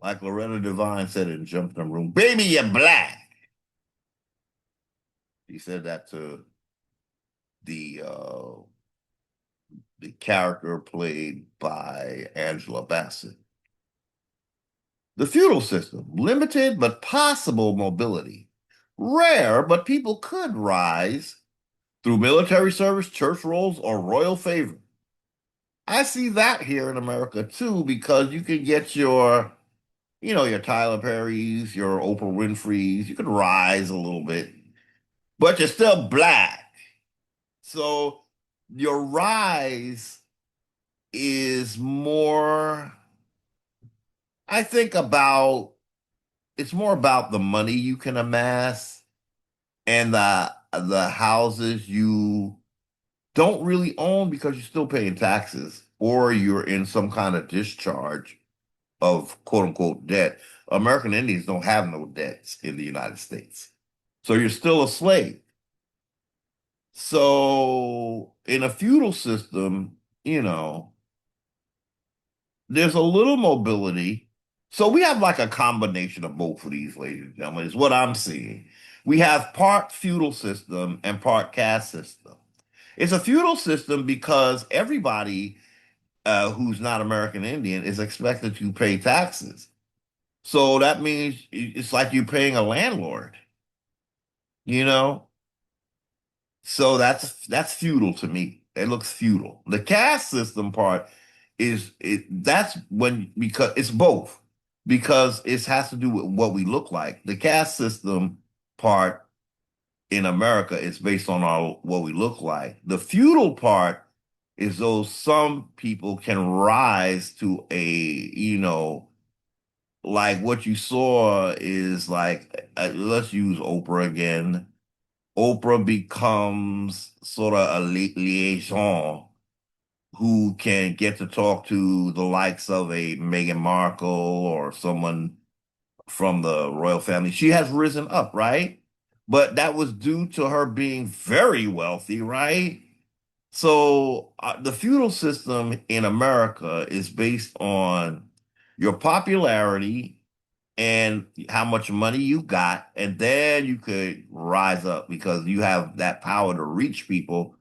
Like Loretta Devine said in Jump in the Room, baby, you're black. He said that to the uh the character played by Angela Bassett. The feudal system, limited but possible mobility. Rare, but people could rise through military service, church rolls, or royal favor. I see that here in America too, because you can get your Tyler Perry's, your Oprah Winfrey's, you can rise a little bit, but you're still black. So your rise is more, I think about, it's more about the money you can amass and the houses you don't really own because you're still paying taxes or you're in some kind of discharge of quote unquote debt. American Indians don't have no debts in the United States. So you're still a slave. So in a feudal system, there's a little mobility. So we have like a combination of both of these, ladies and gentlemen, is what I'm seeing. We have part feudal system and part caste system. It's a feudal system because everybody who's not American Indian is expected to pay taxes. So that means it's like you're paying a landlord, you know? So that's feudal to me. It looks feudal. The caste system part that's when because it's both because it has to do with what we look like. The caste system part in America is based on our what we look like. The feudal part is those some people can rise to like what you saw is like let's use Oprah again. Oprah becomes sort of a liaison who can get to talk to the likes of a Meghan Markle or someone from the royal family. She has risen up, right? but that was due to her being very wealthy, right? So the feudal system in America is based on your popularity and how much money you got, and then you could rise up because you have that power to reach people.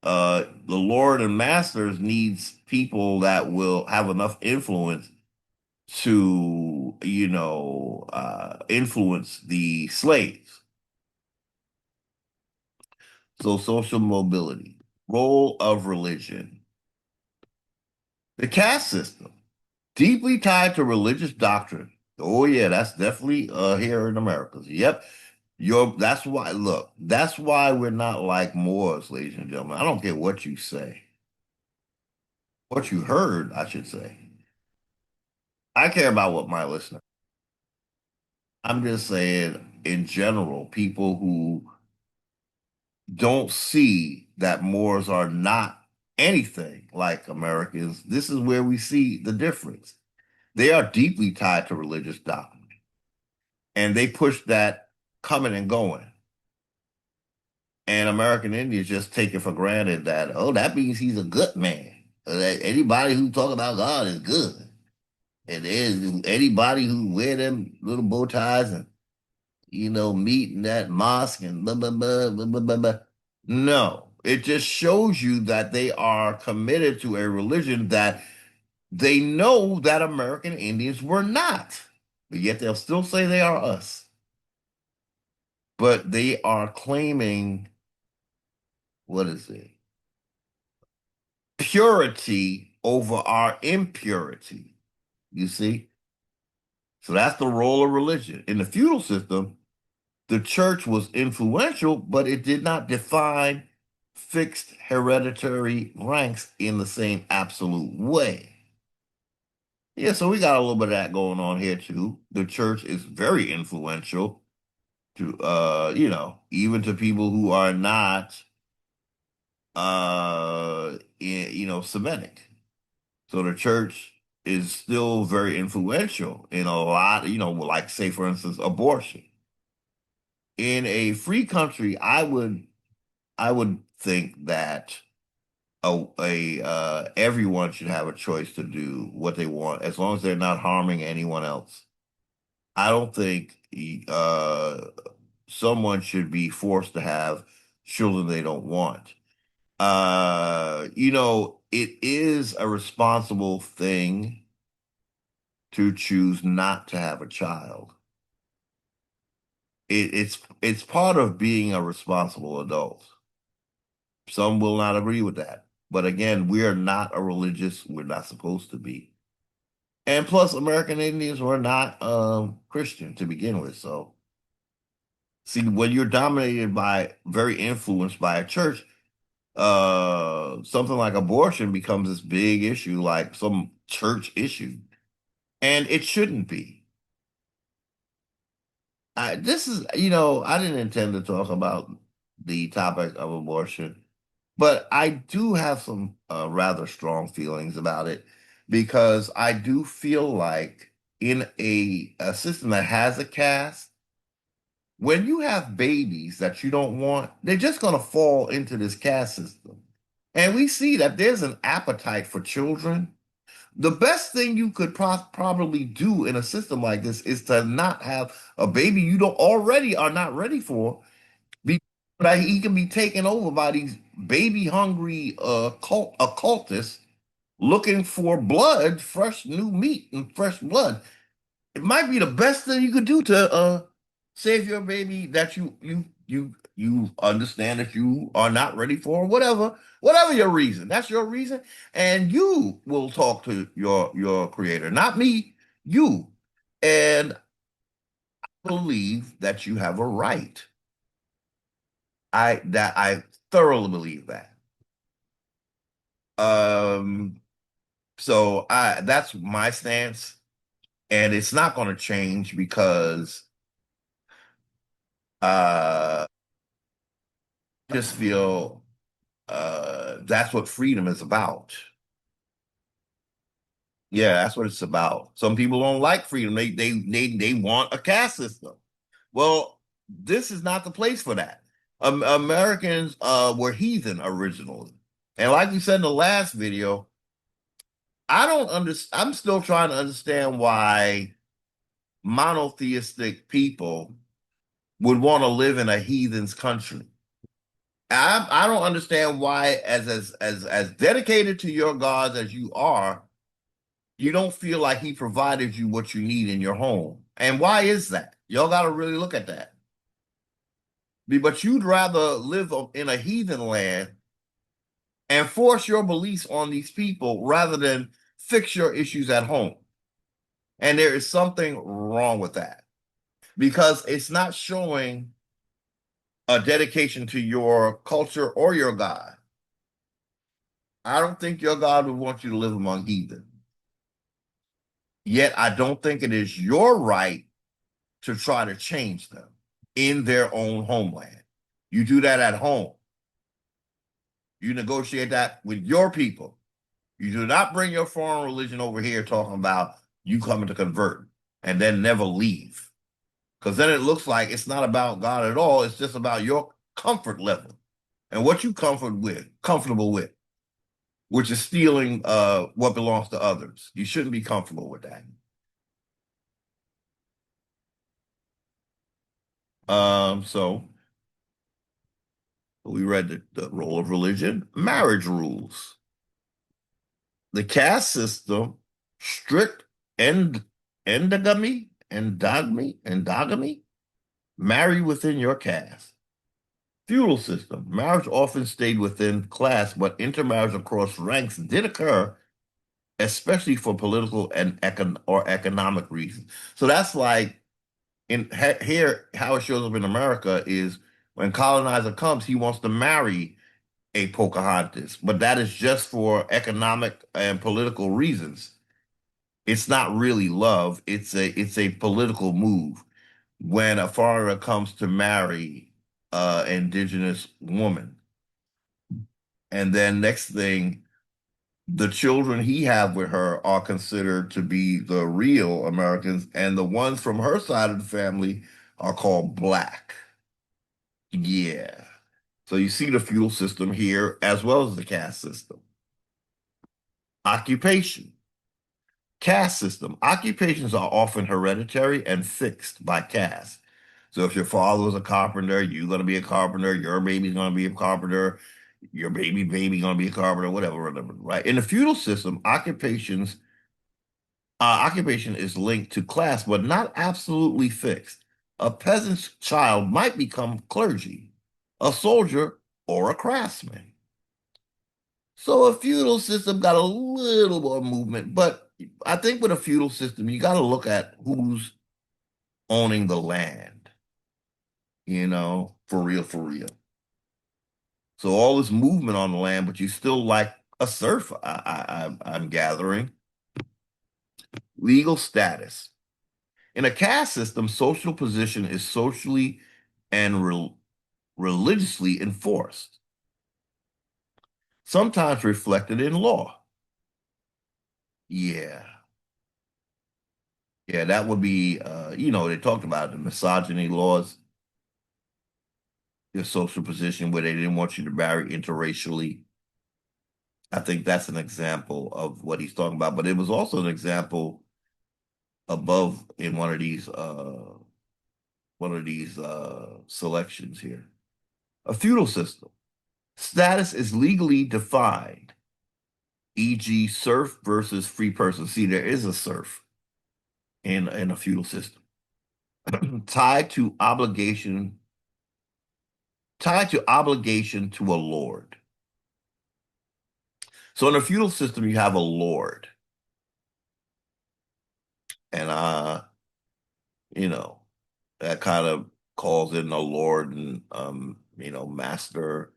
The Lord and Masters needs people that will have enough influence to, influence the slaves. So social mobility, role of religion, the caste system, deeply tied to religious doctrine. Oh yeah, that's definitely here in America. Yep. That's why, look, that's why we're not like Moors, ladies and gentlemen. I don't care what you say, what you heard, I should say. I care about what my listener. I'm just saying, in general, people who don't see that Moors are not anything like Americans, this is where we see the difference. They are deeply tied to religious doctrine, and they push that coming and going. And American Indians just take it for granted that, oh, that means he's a good man. That anybody who talk about God is good. And there's anybody who wear them little bow ties and, meet in that mosque and blah, blah, blah, blah, blah, blah, blah. No, it just shows you that they are committed to a religion that they know that American Indians were not. But yet they'll still say they are us. But they are claiming, what is it? Purity over our impurity. You see? So that's the role of religion. In the feudal system, the church was influential, but it did not define fixed hereditary ranks in the same absolute way. Yeah, so we got a little bit of that going on here too. The church is very influential to even to people who are not Semitic. So the church is still very influential in a lot, like say for instance, abortion. In a free country, I would think that everyone should have a choice to do what they want as long as they're not harming anyone else. I don't think someone should be forced to have children they don't want. It is a responsible thing to choose not to have a child. It's part of being a responsible adult. Some will not agree with that. But again, we are not a religious, we're not supposed to be. And plus, American Indians were not Christian to begin with. So, see, when you're dominated by, very influenced by a church, something like abortion becomes this big issue, like some church issue. And it shouldn't be. I didn't intend to talk about the topic of abortion, but I do have some rather strong feelings about it because I do feel like in a system that has a caste, when you have babies that you don't want, they're just going to fall into this caste system. And we see that there's an appetite for children. The best thing you could probably do in a system like this is to not have a baby you don't already are not ready for, because that he can be taken over by these baby hungry occultists looking for blood, fresh new meat and fresh blood. It might be the best thing you could do to save your baby that you understand that you are not ready for, whatever your reason. That's your reason, and you will talk to your creator, not me, you. And I believe that you have a right. I thoroughly believe that. Um, so I that's my stance, and it's not going to change because I just feel that's what freedom is about. Yeah, that's what it's about. Some people don't like freedom. They want a caste system. Well, This is not the place for that. Americans were heathen originally. And like we said in the last video, I don't understand. I'm still trying to understand why monotheistic people would want to live in a heathen's country. I don't understand why, as dedicated to your gods as you are, you don't feel like he provided you what you need in your home. And why is that? Y'all got to really look at that. But you'd rather live in a heathen land and force your beliefs on these people rather than fix your issues at home. And there is something wrong with that because it's not showing a dedication to your culture or your God. I don't think your God would want you to live among heathen. Yet I don't think it is your right to try to change them in their own homeland. You do that at home. You negotiate that with your people. You do not bring your foreign religion over here talking about you coming to convert and then never leave. Because then it looks like it's not about God at all. It's just about your comfort level and what you comfortable with, which is stealing what belongs to others. You shouldn't be comfortable with that. So we read the role of religion, marriage rules, the caste system, strict end endogamy, marry within your caste. Feudal system, marriage often stayed within class, but intermarriage across ranks did occur, especially for political and economic reasons. So that's like here, how it shows up in America is when colonizer comes, he wants to marry a Pocahontas, but that is just for economic and political reasons. It's not really love. It's a political move when a foreigner comes to marry indigenous woman. And then next thing, the children he have with her are considered to be the real Americans, and the ones from her side of the family are called black. Yeah. So you see the feudal system here as well as the caste system. Occupation. Caste system. Occupations are often hereditary and fixed by caste. So if your father was a carpenter, you're going to be a carpenter, your baby's going to be a carpenter, your baby going to be a carpenter, whatever, right? In the feudal system, occupation is linked to class, but not absolutely fixed. A peasant's child might become clergy, a soldier, or a craftsman. So a feudal system got a little more movement, but I think with a feudal system, you got to look at who's owning the land, for real, for real. So all this movement on the land, but you still like a serf, I'm gathering. Legal status. In a caste system, social position is socially and religiously enforced, sometimes reflected in law. Yeah. Yeah, that would be, they talked about the misogyny laws, your social position where they didn't want you to marry interracially. I think that's an example of what he's talking about, but it was also an example above in one of these selections here. A feudal system. Status is legally defined, e.g., serf versus free person. See, there is a serf in a feudal system. tied to obligation, tied to obligation to a lord. So in a feudal system, you have a lord, and you know, that kind of calls in a lord and master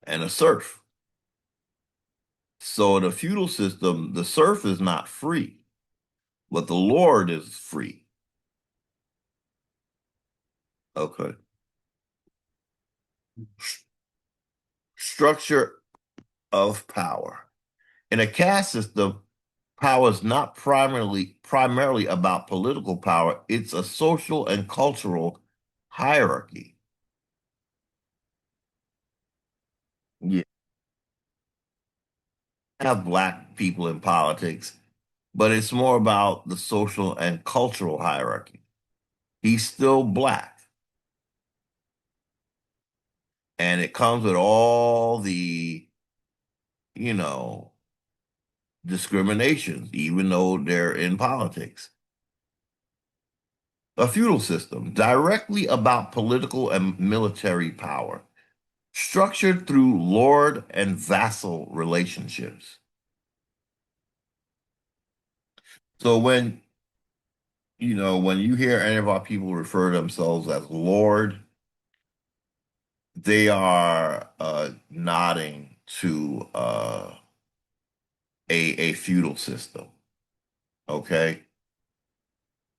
and a serf. So in a feudal system, the serf is not free, but the lord is free. Okay. Structure of power. In a caste system, power is not primarily about political power. It's a social and cultural hierarchy. You have black people in politics, but it's more about the social and cultural hierarchy. He's still black, and it comes with all the, you know, discriminations, even though they're in politics. A feudal system, directly about political and military power, structured through lord and vassal relationships. So when you hear any of our people refer to themselves as lord, they are nodding to a feudal system. Okay,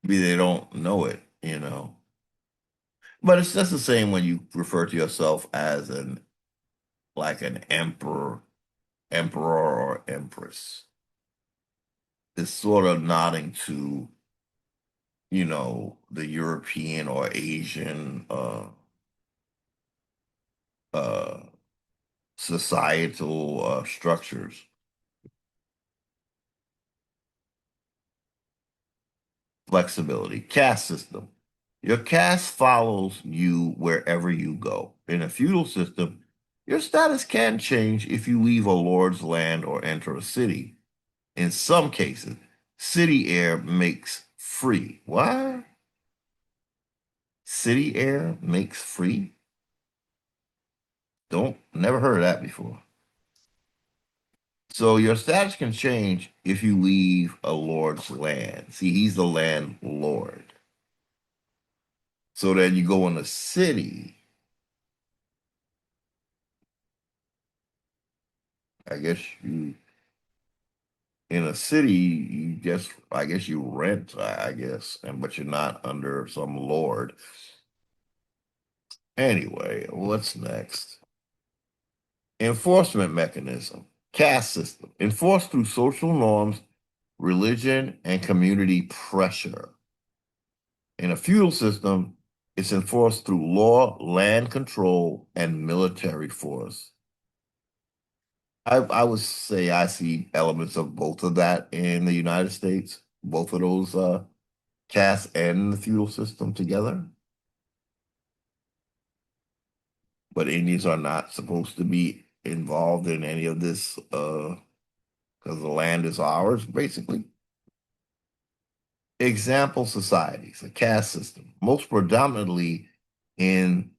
maybe they don't know it. But it's just the same when you refer to yourself as an like an emperor or empress. It's sort of nodding to, the European or Asian uh, societal structures. Flexibility, caste system. Your caste follows you wherever you go. In a feudal system, your status can change if you leave a lord's land or enter a city. In some cases, city air makes free. What? City air makes free? Don't never heard of that before. So your status can change if you leave a lord's land. See, he's the landlord. So then you go in the city. I guess you in a city, I guess you rent, I guess, and but you're not under some lord. Anyway, what's next? Enforcement mechanism, caste system, enforced through social norms, religion, and community pressure. In a feudal system, it's enforced through law, land control, and military force. I would say I see elements of both of that in the United States, both of those caste and the feudal system together. But Indians are not supposed to be involved in any of this because the land is ours, basically. Example societies, a caste system, most predominantly in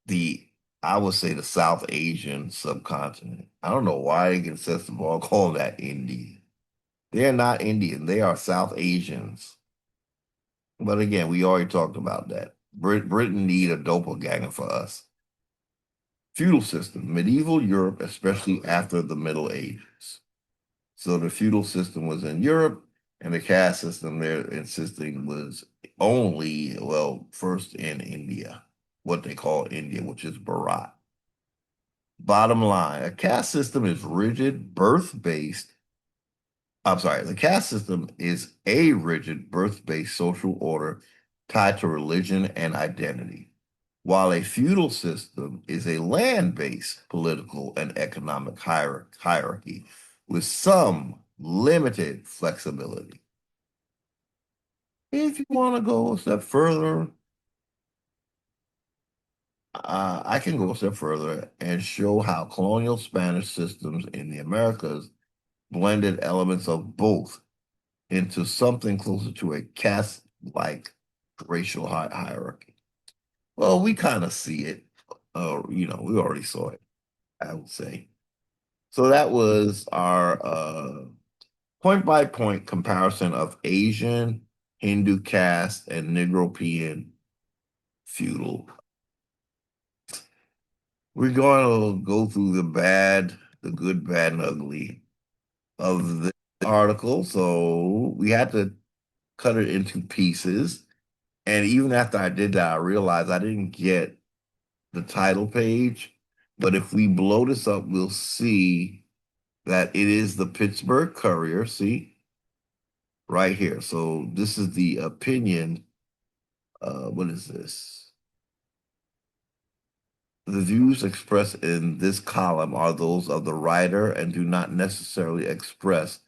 the, I would say, the South Asian subcontinent. I don't know why they can set the ball call that Indian. They're not Indian, they are South Asians. But again, we already talked about that. Britain need a doppelganger for us. Feudal system, medieval Europe, especially after the Middle Ages. So the feudal system was in Europe, and the caste system they're insisting was only, well, first in India, what they call India, which is Bharat. Bottom line, a caste system is rigid, birth-based. I'm sorry, the caste system is a rigid, birth-based social order tied to religion and identity, while a feudal system is a land-based political and economic hierarchy with some limited flexibility. If you want to go a step further, I can go a step further and show how colonial Spanish systems in the Americas blended elements of both into something closer to a caste-like racial hierarchy. Well, we kind of see it. We already saw it, I would say. So that was our point by point comparison of Asian, Hindu caste, and Negropean feudal. We're going to go through the bad, the good, bad, and ugly of the article. So we had to cut it into pieces. And even after I did that, I realized I didn't get the title page. But if we blow this up, we'll see that it is the Pittsburgh Courier. See, right here. So this is the opinion What is this? The views expressed in this column are those of the writer and do not necessarily express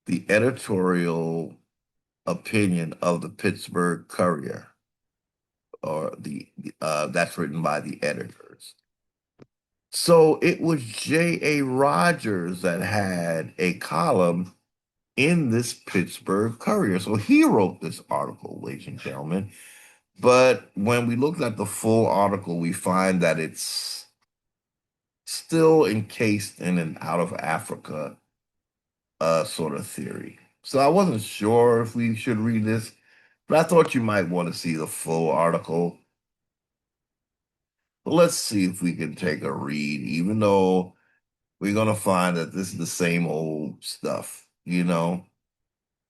the editorial opinion of the Pittsburgh Courier, or that's written by the editors. So it was J.A. Rogers that had a column in this Pittsburgh Courier. So he wrote this article, ladies and gentlemen. But when we looked at the full article, we find that it's still encased in an out of Africa sort of theory. So I wasn't sure if we should read this, but I thought you might want to see the full article. But let's see if we can take a read, even though we're going to find that this is the same old stuff, you know?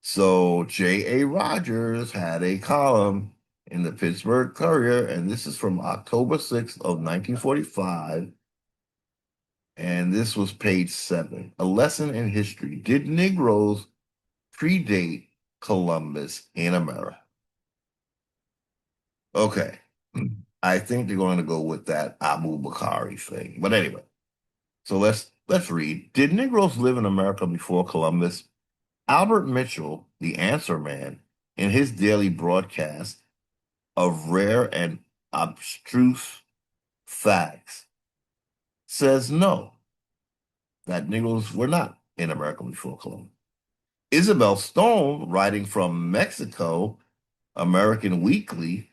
So J.A. Rogers had a column in the Pittsburgh Courier, and this is from October 6th of 1945. And this was page 7. A lesson in history. Did Negroes predate Columbus in America? Okay. I think they're going to go with that Abu Bakari thing. But anyway, so let's read. Did Negroes live in America before Columbus? Albert Mitchell, the answer man, in his daily broadcast of rare and abstruse facts, says no, that Negroes were not in America before Columbus. Isabel Stone, writing from Mexico, American Weekly,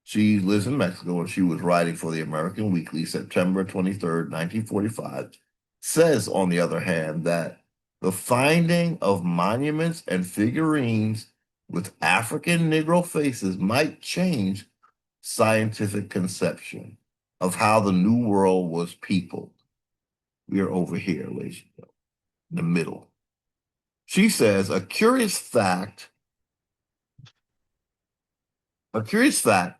she lives in Mexico and she was writing for the American Weekly, September 23rd, 1945, says, on the other hand, that the finding of monuments and figurines with African Negro faces might change scientific conception of how the New World was peopled. We are over here, ladies and gentlemen, in the middle. She says, a curious fact that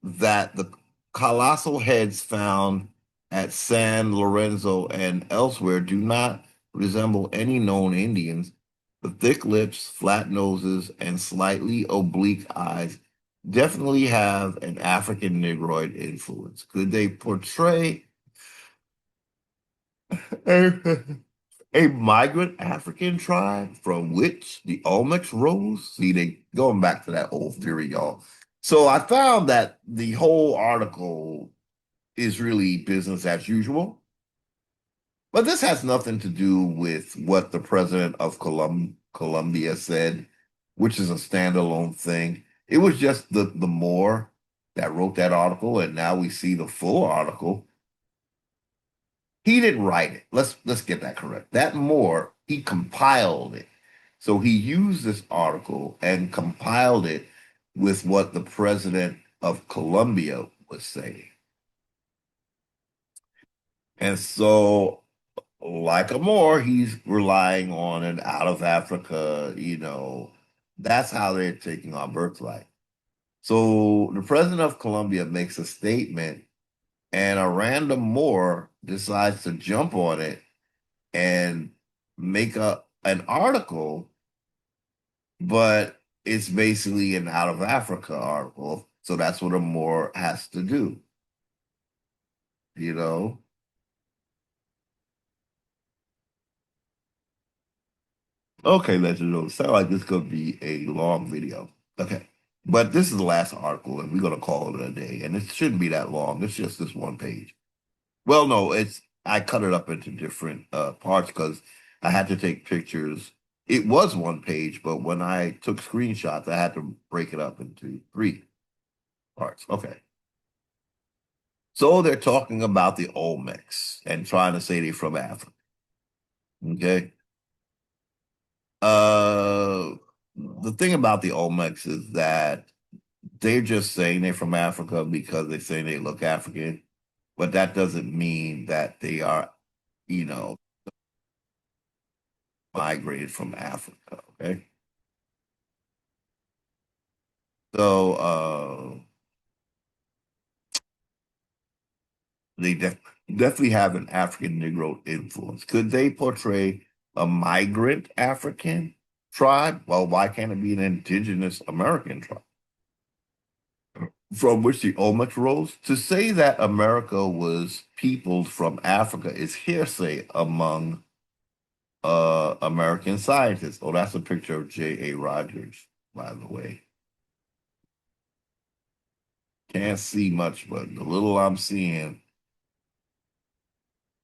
the colossal heads found at San Lorenzo and elsewhere do not resemble any known Indians. The thick lips, flat noses, and slightly oblique eyes definitely have an African Negroid influence. Could they portray a, a migrant African tribe from which the Olmecs rose? See, they going back to that old theory, y'all. So I found that the whole article is really business as usual, but this has nothing to do with what the president of Colombia said, which is a standalone thing. It was just the Moore that wrote that article, and now we see the full article. He didn't write it. Let's get that correct. That Moore, he compiled it. So he used this article and compiled it with what the president of Colombia was saying. And so, like a Moore, he's relying on an out of Africa, that's how they're taking our birthright. So the president of Colombia makes a statement, and a random Moore decides to jump on it and make an article, but it's basically an out of Africa article. So that's what a Moore has to do, you know? Okay, Legend, it sound like this could be a long video. Okay. But this is the last article, and we're gonna call it a day. And it shouldn't be that long. It's just this one page. Well, no, it's I cut it up into different parts because I had to take pictures. It was one page, but when I took screenshots, I had to break it up into 3 parts. Okay. So they're talking about the Olmecs and trying to say they're from Africa. Okay. Uh, the thing about the Olmecs is that they're just saying they're from Africa because they say they look African, but that doesn't mean that they are, you know, migrated from Africa. Okay. So they definitely have an African Negro influence. Could they portray a migrant African tribe? Well, why can't it be an indigenous American tribe from which the Olmec rose? To say that America was peopled from Africa is hearsay among American scientists. Oh, that's a picture of J.A. Rogers, by the way. Can't see much, but the little I'm seeing,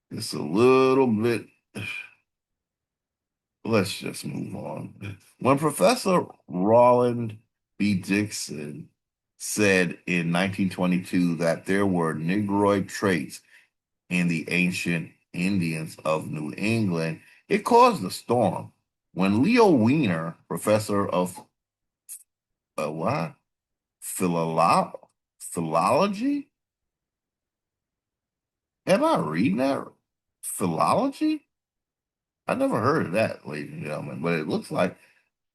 it's a little bit. Let's just move on. When Professor Roland B. Dixon said in 1922 that there were Negroid traits in the ancient Indians of New England, it caused a storm. When Leo Wiener, professor of what? Philolo philology? Am I reading that? Philology? I never heard of that, ladies and gentlemen, but it looks like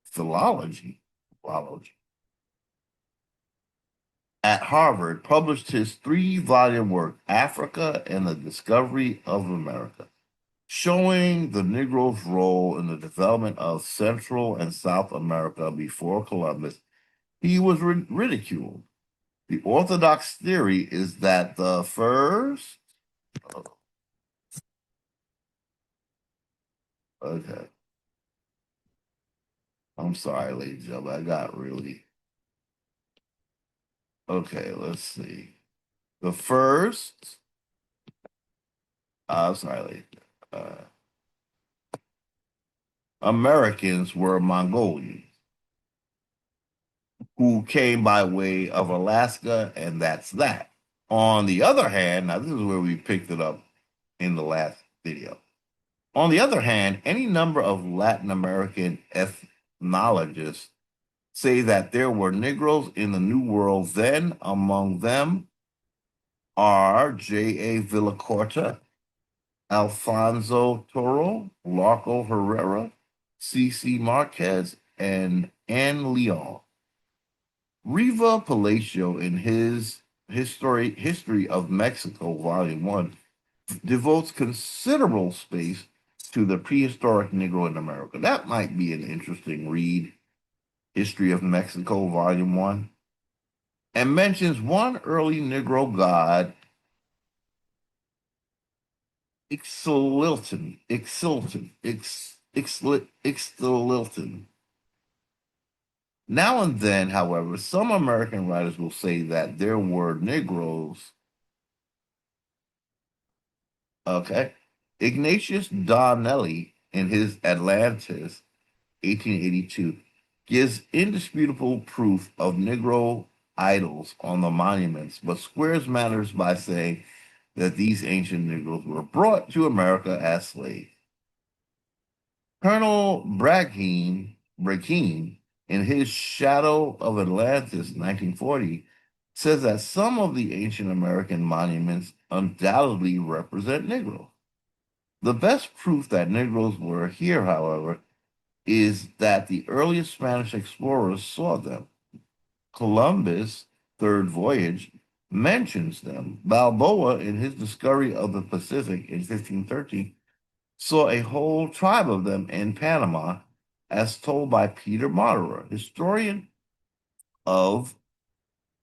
philology. Philology. At Harvard, published his three-volume work, Africa and the Discovery of America, showing the Negro's role in the development of Central and South America before Columbus. He was ridiculed. The orthodox theory is that the first, oh, okay, I'm sorry, ladies and gentlemen, I got really, okay, let's see. The first, I'm sorry, ladies, uh, Americans were Mongolians who came by way of Alaska, and that's that. On the other hand, now this is where we picked it up in the last video. On the other hand, any number of Latin American ethnologists say that there were Negroes in the New World then. Among them are J.A. Villacorta, Alfonso Toro, Larco Herrera, C.C. Marquez, and N. Leon. Riva Palacio, in his History of Mexico, Volume 1, devotes considerable space to the prehistoric Negro in America. That might be an interesting read, History of Mexico, Volume 1, and mentions one early Negro god, Ixtlilton. Now and then, however, some American writers will say that there were Negroes. Okay. Ignatius Donnelly, in his Atlantis, 1882, gives indisputable proof of Negro idols on the monuments, but squares matters by saying that these ancient Negroes were brought to America as slaves. Colonel Brackeen, in his Shadow of Atlantis, 1940, says that some of the ancient American monuments undoubtedly represent Negroes. The best proof that Negroes were here, however, is that the earliest Spanish explorers saw them. Columbus' third voyage mentions them. Balboa, in his discovery of the Pacific in 1513, saw a whole tribe of them in Panama, as told by Peter Moderer, historian of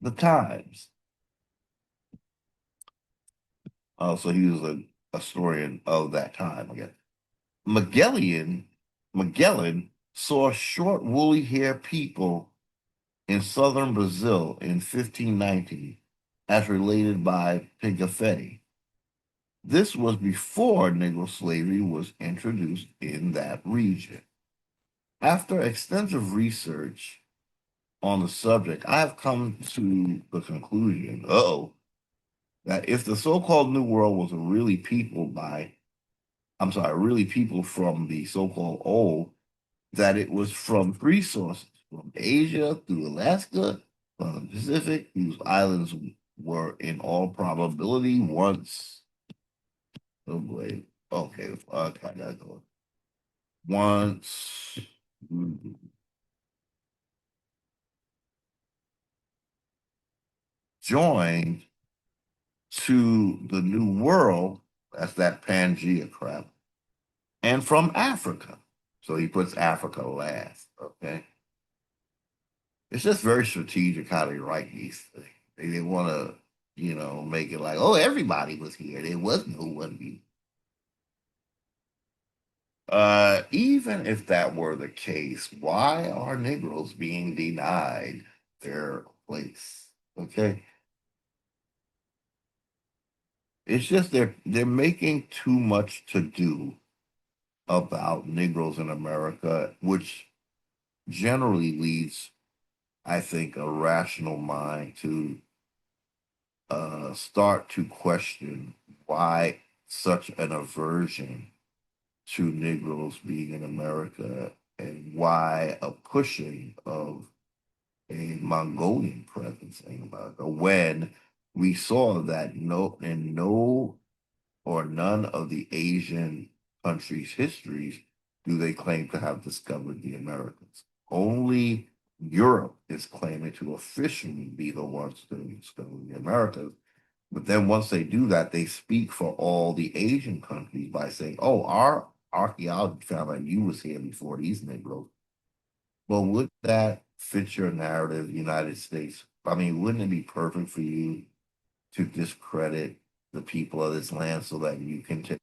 the times. So he was a historian of that time, I guess. Magellan saw short woolly hair people in southern Brazil in 1519, as related by Pigafetti. This was before Negro slavery was introduced in that region. After extensive research on the subject, I have come to the conclusion, that if the so-called New World was really peopled by, I'm sorry, really people from the so-called old, that it was from three sources, from Asia through Alaska, from the Pacific, whose islands were in all probability once, oh boy, okay, I gotta go. Once joined to the New World, that's that Pangea crap, and from Africa. So he puts Africa last. Okay. It's just very strategic how they write these things. They didn't want to, make it like, oh, everybody was here. There was no one here. Even if that were the case, why are Negroes being denied their place? Okay. It's just they're making too much to do about Negroes in America, which generally leads, I think, a rational mind to start to question why such an aversion to Negroes being in America and why a pushing of a Mongolian presence in America when we saw that no or none of the Asian countries' histories do they claim to have discovered the Americas. Only Europe is claiming to officially be the ones to discover the Americas. But then once they do that, they speak for all the Asian countries by saying, oh, our archaeology found that you was here before these Negroes. Well, would that fit your narrative, United States? I mean, wouldn't it be perfect for you to discredit the people of this land so that you can take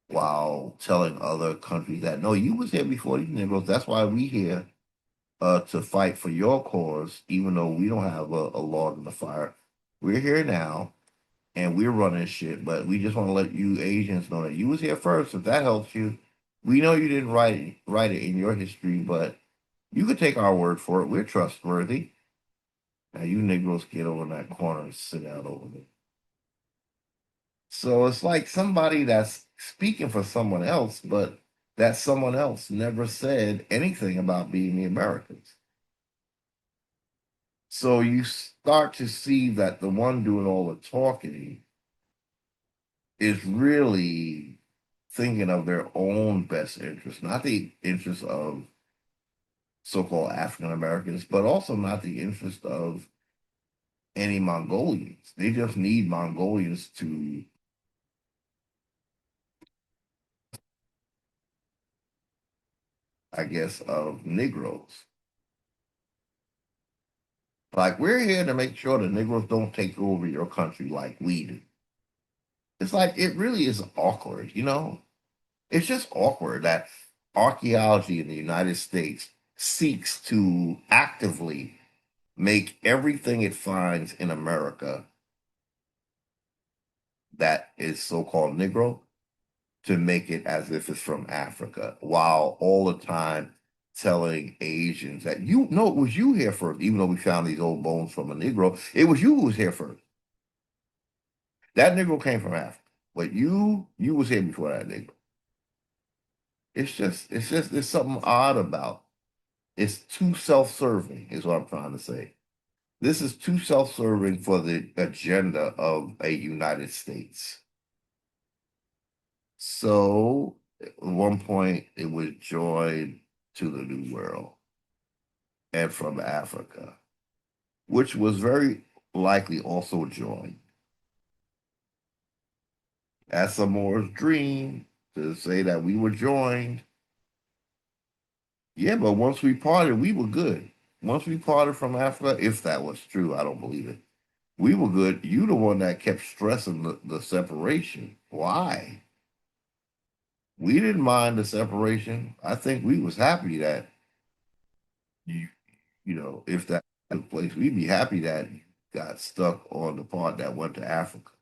while telling other countries that no, you was here before these Negroes. That's why we here to fight for your cause, even though we don't have a log in the fire. We're here now and we're running shit, but we just want to let you Asians know that you was here first. If that helps you, we know you didn't write it in your history, but you could take our word for it. We're trustworthy. Now you Negroes get over in that corner and sit out over there. So it's like somebody that's speaking for someone else, but that someone else never said anything about being the Americans. So you start to see that the one doing all the talking is really thinking of their own best interest, not the interest of so-called African Americans, but also not the interest of any Mongolians. They just need Mongolians to, I guess, of Negroes. Like we're here to make sure the Negroes don't take over your country like we do. It's like it really is awkward, you know? It's just awkward that archaeology in the United States seeks to actively make everything it finds in America that is so-called Negro to make it as if it's from Africa, while all the time telling Asians that you know it was you here first, even though we found these old bones from a Negro, it was you who was here first. That Negro came from Africa, but you was here before that Negro. It's just there's something odd about. It's too self-serving, is what I'm trying to say. This is too self-serving for the agenda of a United States. So at one point it was joined to the New World and from Africa, which was very likely also joined as Samoa's dream to say that we were joined. Yeah, but once we parted, we were good. Once we parted from Africa, if that was true, I don't believe it. We were good. You the one that kept stressing the separation. Why? We didn't mind the separation. I think we was happy that you if that took place, we'd be happy that you got stuck on the part that went to Africa.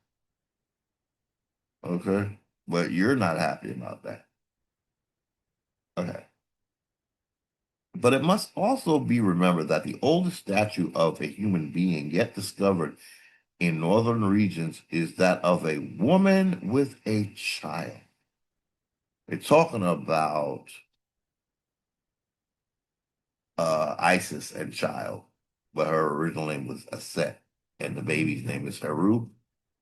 Okay. But you're not happy about that. Okay. But it must also be remembered that the oldest statue of a human being yet discovered in northern regions is that of a woman with a child. They're talking about Isis and child, but her original name was Aset, and the baby's name is Heru.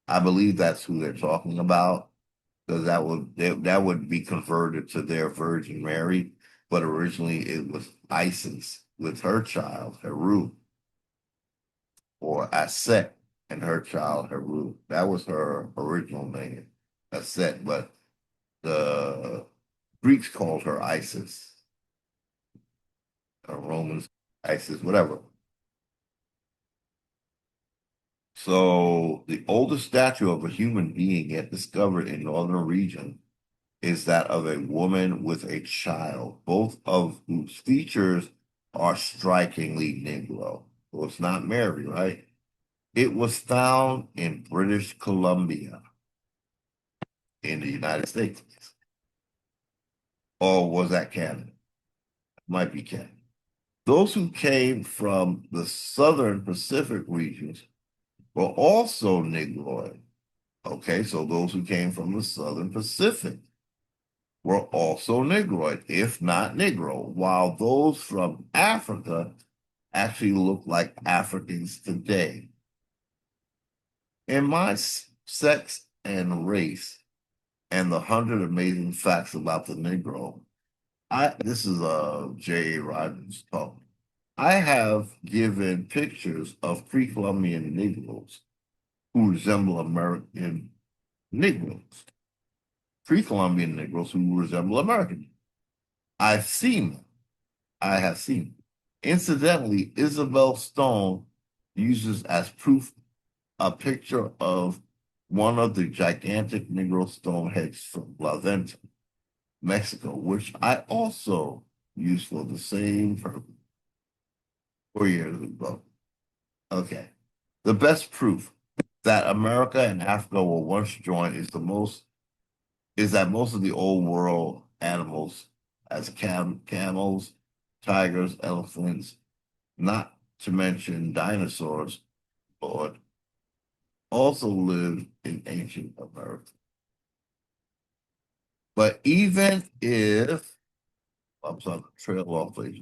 I believe that's who they're talking about because that would be converted to their Virgin Mary, but originally it was Isis with her child Heru, or Aset and her child Heru. That was her original name, Aset, but the Greeks called her Isis, Romans, Isis, whatever. So the oldest statue of a human being yet discovered in northern region is that of a woman with a child, both of whose features are strikingly Negro. Well, it's not Mary, right? It was found in British Columbia in the United States. Or was that Canada? Might be Canada. Those who came from the southern Pacific regions were also Negroid. Okay, so those who came from the southern Pacific were also Negroid, if not Negro, while those from Africa actually look like Africans today. In my sex and race and the 100 amazing facts about the Negro, this is a J.A. Rogers talk. I have given pictures of pre-Columbian Negroes who resemble American Negroes, pre-Columbian Negroes who resemble American. I've seen them. I have seen them. Incidentally, Isabel Stone uses as proof a picture of one of the gigantic Negro stone heads from La Venta, Mexico, which I also used for the same purpose 4 years ago. Okay. The best proof that America and Africa were once joined is that most of the old world animals, as camels, tigers, elephants, not to mention dinosaurs, Lord, also lived in ancient America. But even if I'm sorry, trail off, please.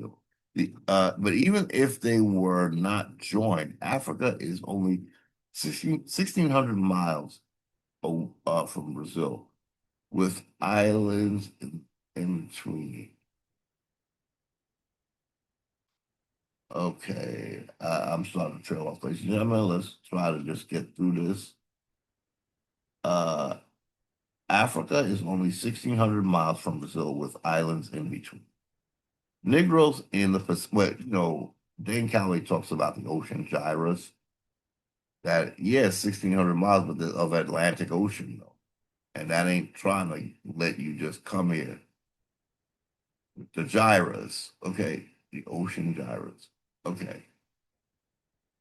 But even if they were not joined, Africa is only 1,600 miles from Brazil, with islands in between. Okay, I'm starting to trail off, ladies and gentlemen. Let's try to just get through this. Uh, Africa is only 1,600 miles from Brazil, with islands in between. Negroes in the Pacific, Dane Cowley talks about the ocean gyres. That, yeah, 1,600 miles, but of Atlantic Ocean, though. And that ain't trying to let you just come here. The gyres, okay, the ocean gyres, okay.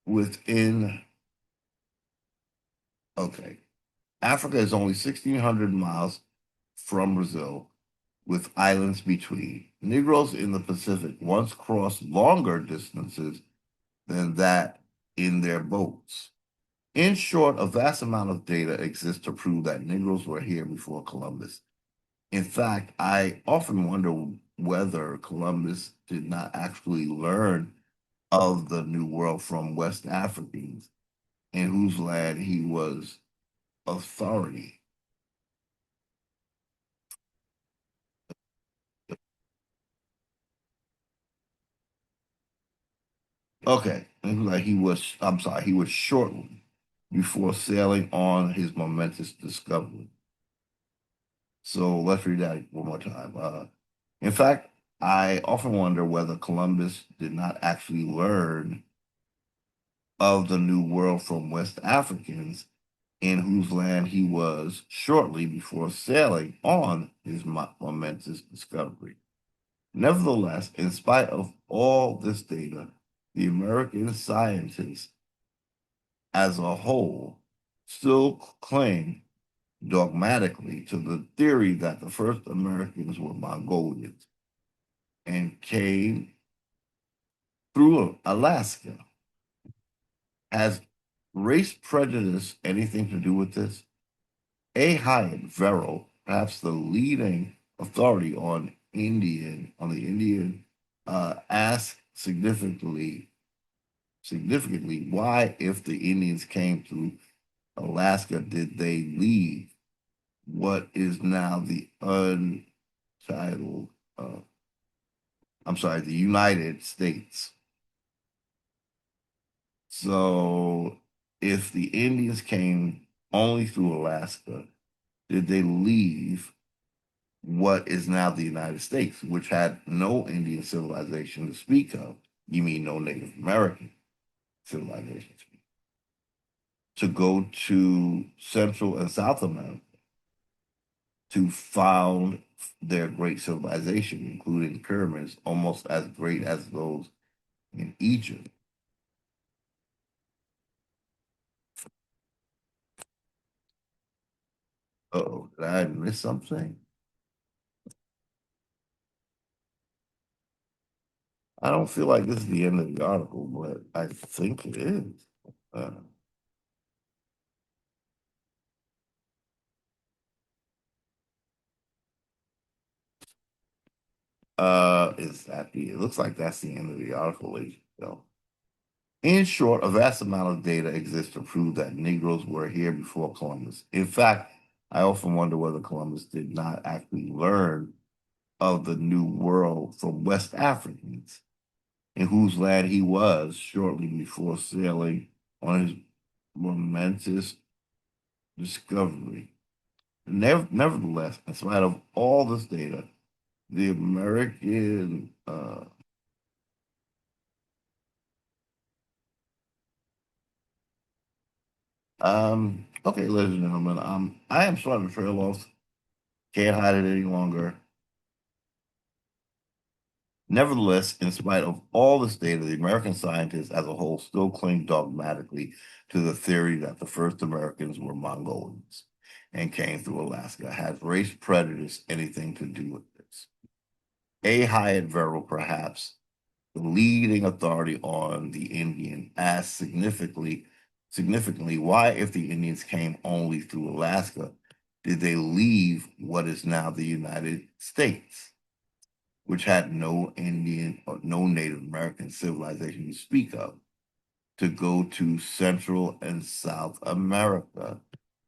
Within, okay, Africa is only 1,600 miles from Brazil, with islands between. Negroes in the Pacific once crossed longer distances than that in their boats. In short, a vast amount of data exists to prove that Negroes were here before Columbus. In fact, I often wonder whether Columbus did not actually learn of the New World from West Africans, in whose land he was authority. Okay, like he was shortly before sailing on his momentous discovery. So let's read that one more time. In fact, I often wonder whether Columbus did not actually learn of the New World from West Africans, in whose land he was shortly before sailing on his momentous discovery. Nevertheless, in spite of all this data, the American scientists as a whole still cling dogmatically to the theory that the first Americans were Mongolians and came through Alaska. Has race prejudice anything to do with this? A. Hyatt Verrill, perhaps the leading authority on the Indian, asked significantly, why, if the Indians came through Alaska, did they leave what is now the untitled, the United States? So if the Indians came only through Alaska, did they leave what is now the United States, which had no Indian civilization to speak of. You mean no Native American civilization to speak. To go to Central and South America to found their great civilization, including pyramids, almost as great as those in Egypt. Oh, did I miss something? I don't feel like this is the end of the article, but I think it is. Uh, is that the? It looks like that's the end of the article, ladies and gentlemen. In short, a vast amount of data exists to prove that Negroes were here before Columbus. In fact, I often wonder whether Columbus did not actually learn of the New World from West Africans, in whose land he was shortly before sailing on his momentous discovery. Nevertheless, in spite of all this data, the American okay, ladies and gentlemen, I am starting to trail off. Can't hide it any longer. Nevertheless, in spite of all this data, the American scientists as a whole still cling dogmatically to the theory that the first Americans were Mongolians and came through Alaska. Has race prejudice anything to do with this? A. Hyatt Verrill, perhaps the leading authority on the Indian, asked significantly, why, if the Indians came only through Alaska, did they leave what is now the United States, which had no Indian or no Native American civilization to speak of, to go to Central and South America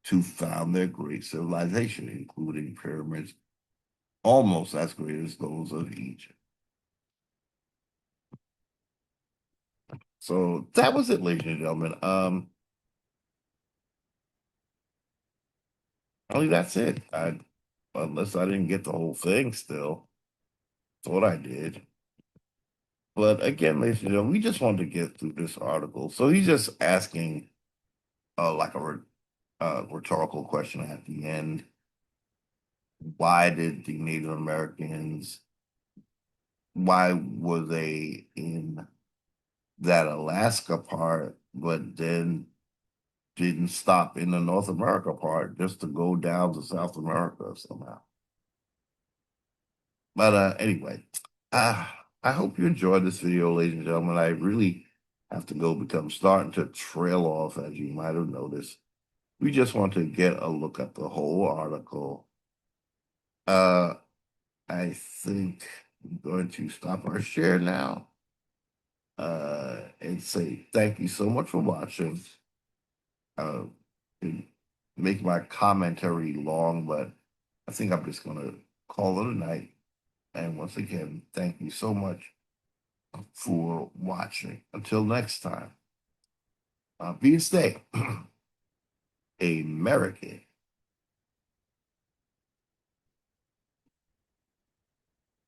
to found their great civilization, including pyramids almost as great as those of Egypt. So that was it, ladies and gentlemen. Only that's it. Unless I didn't get the whole thing still. Thought I did. But again, ladies and gentlemen, we just wanted to get through this article. So he's just asking like a rhetorical question at the end. Why did the Native Americans, why were they in that Alaska part, but then didn't stop in the North America part just to go down to South America somehow? But anyway, uh, I hope you enjoyed this video, ladies and gentlemen. I really have to go because I'm starting to trail off, as you might have noticed. We just want to get a look at the whole article. Uh, I think I'm going to stop our share now and say thank you so much for watching. Uh, and make my commentary long, but I think I'm just going to call it a night. And once again, thank you so much for watching. Until next time, be and stay American.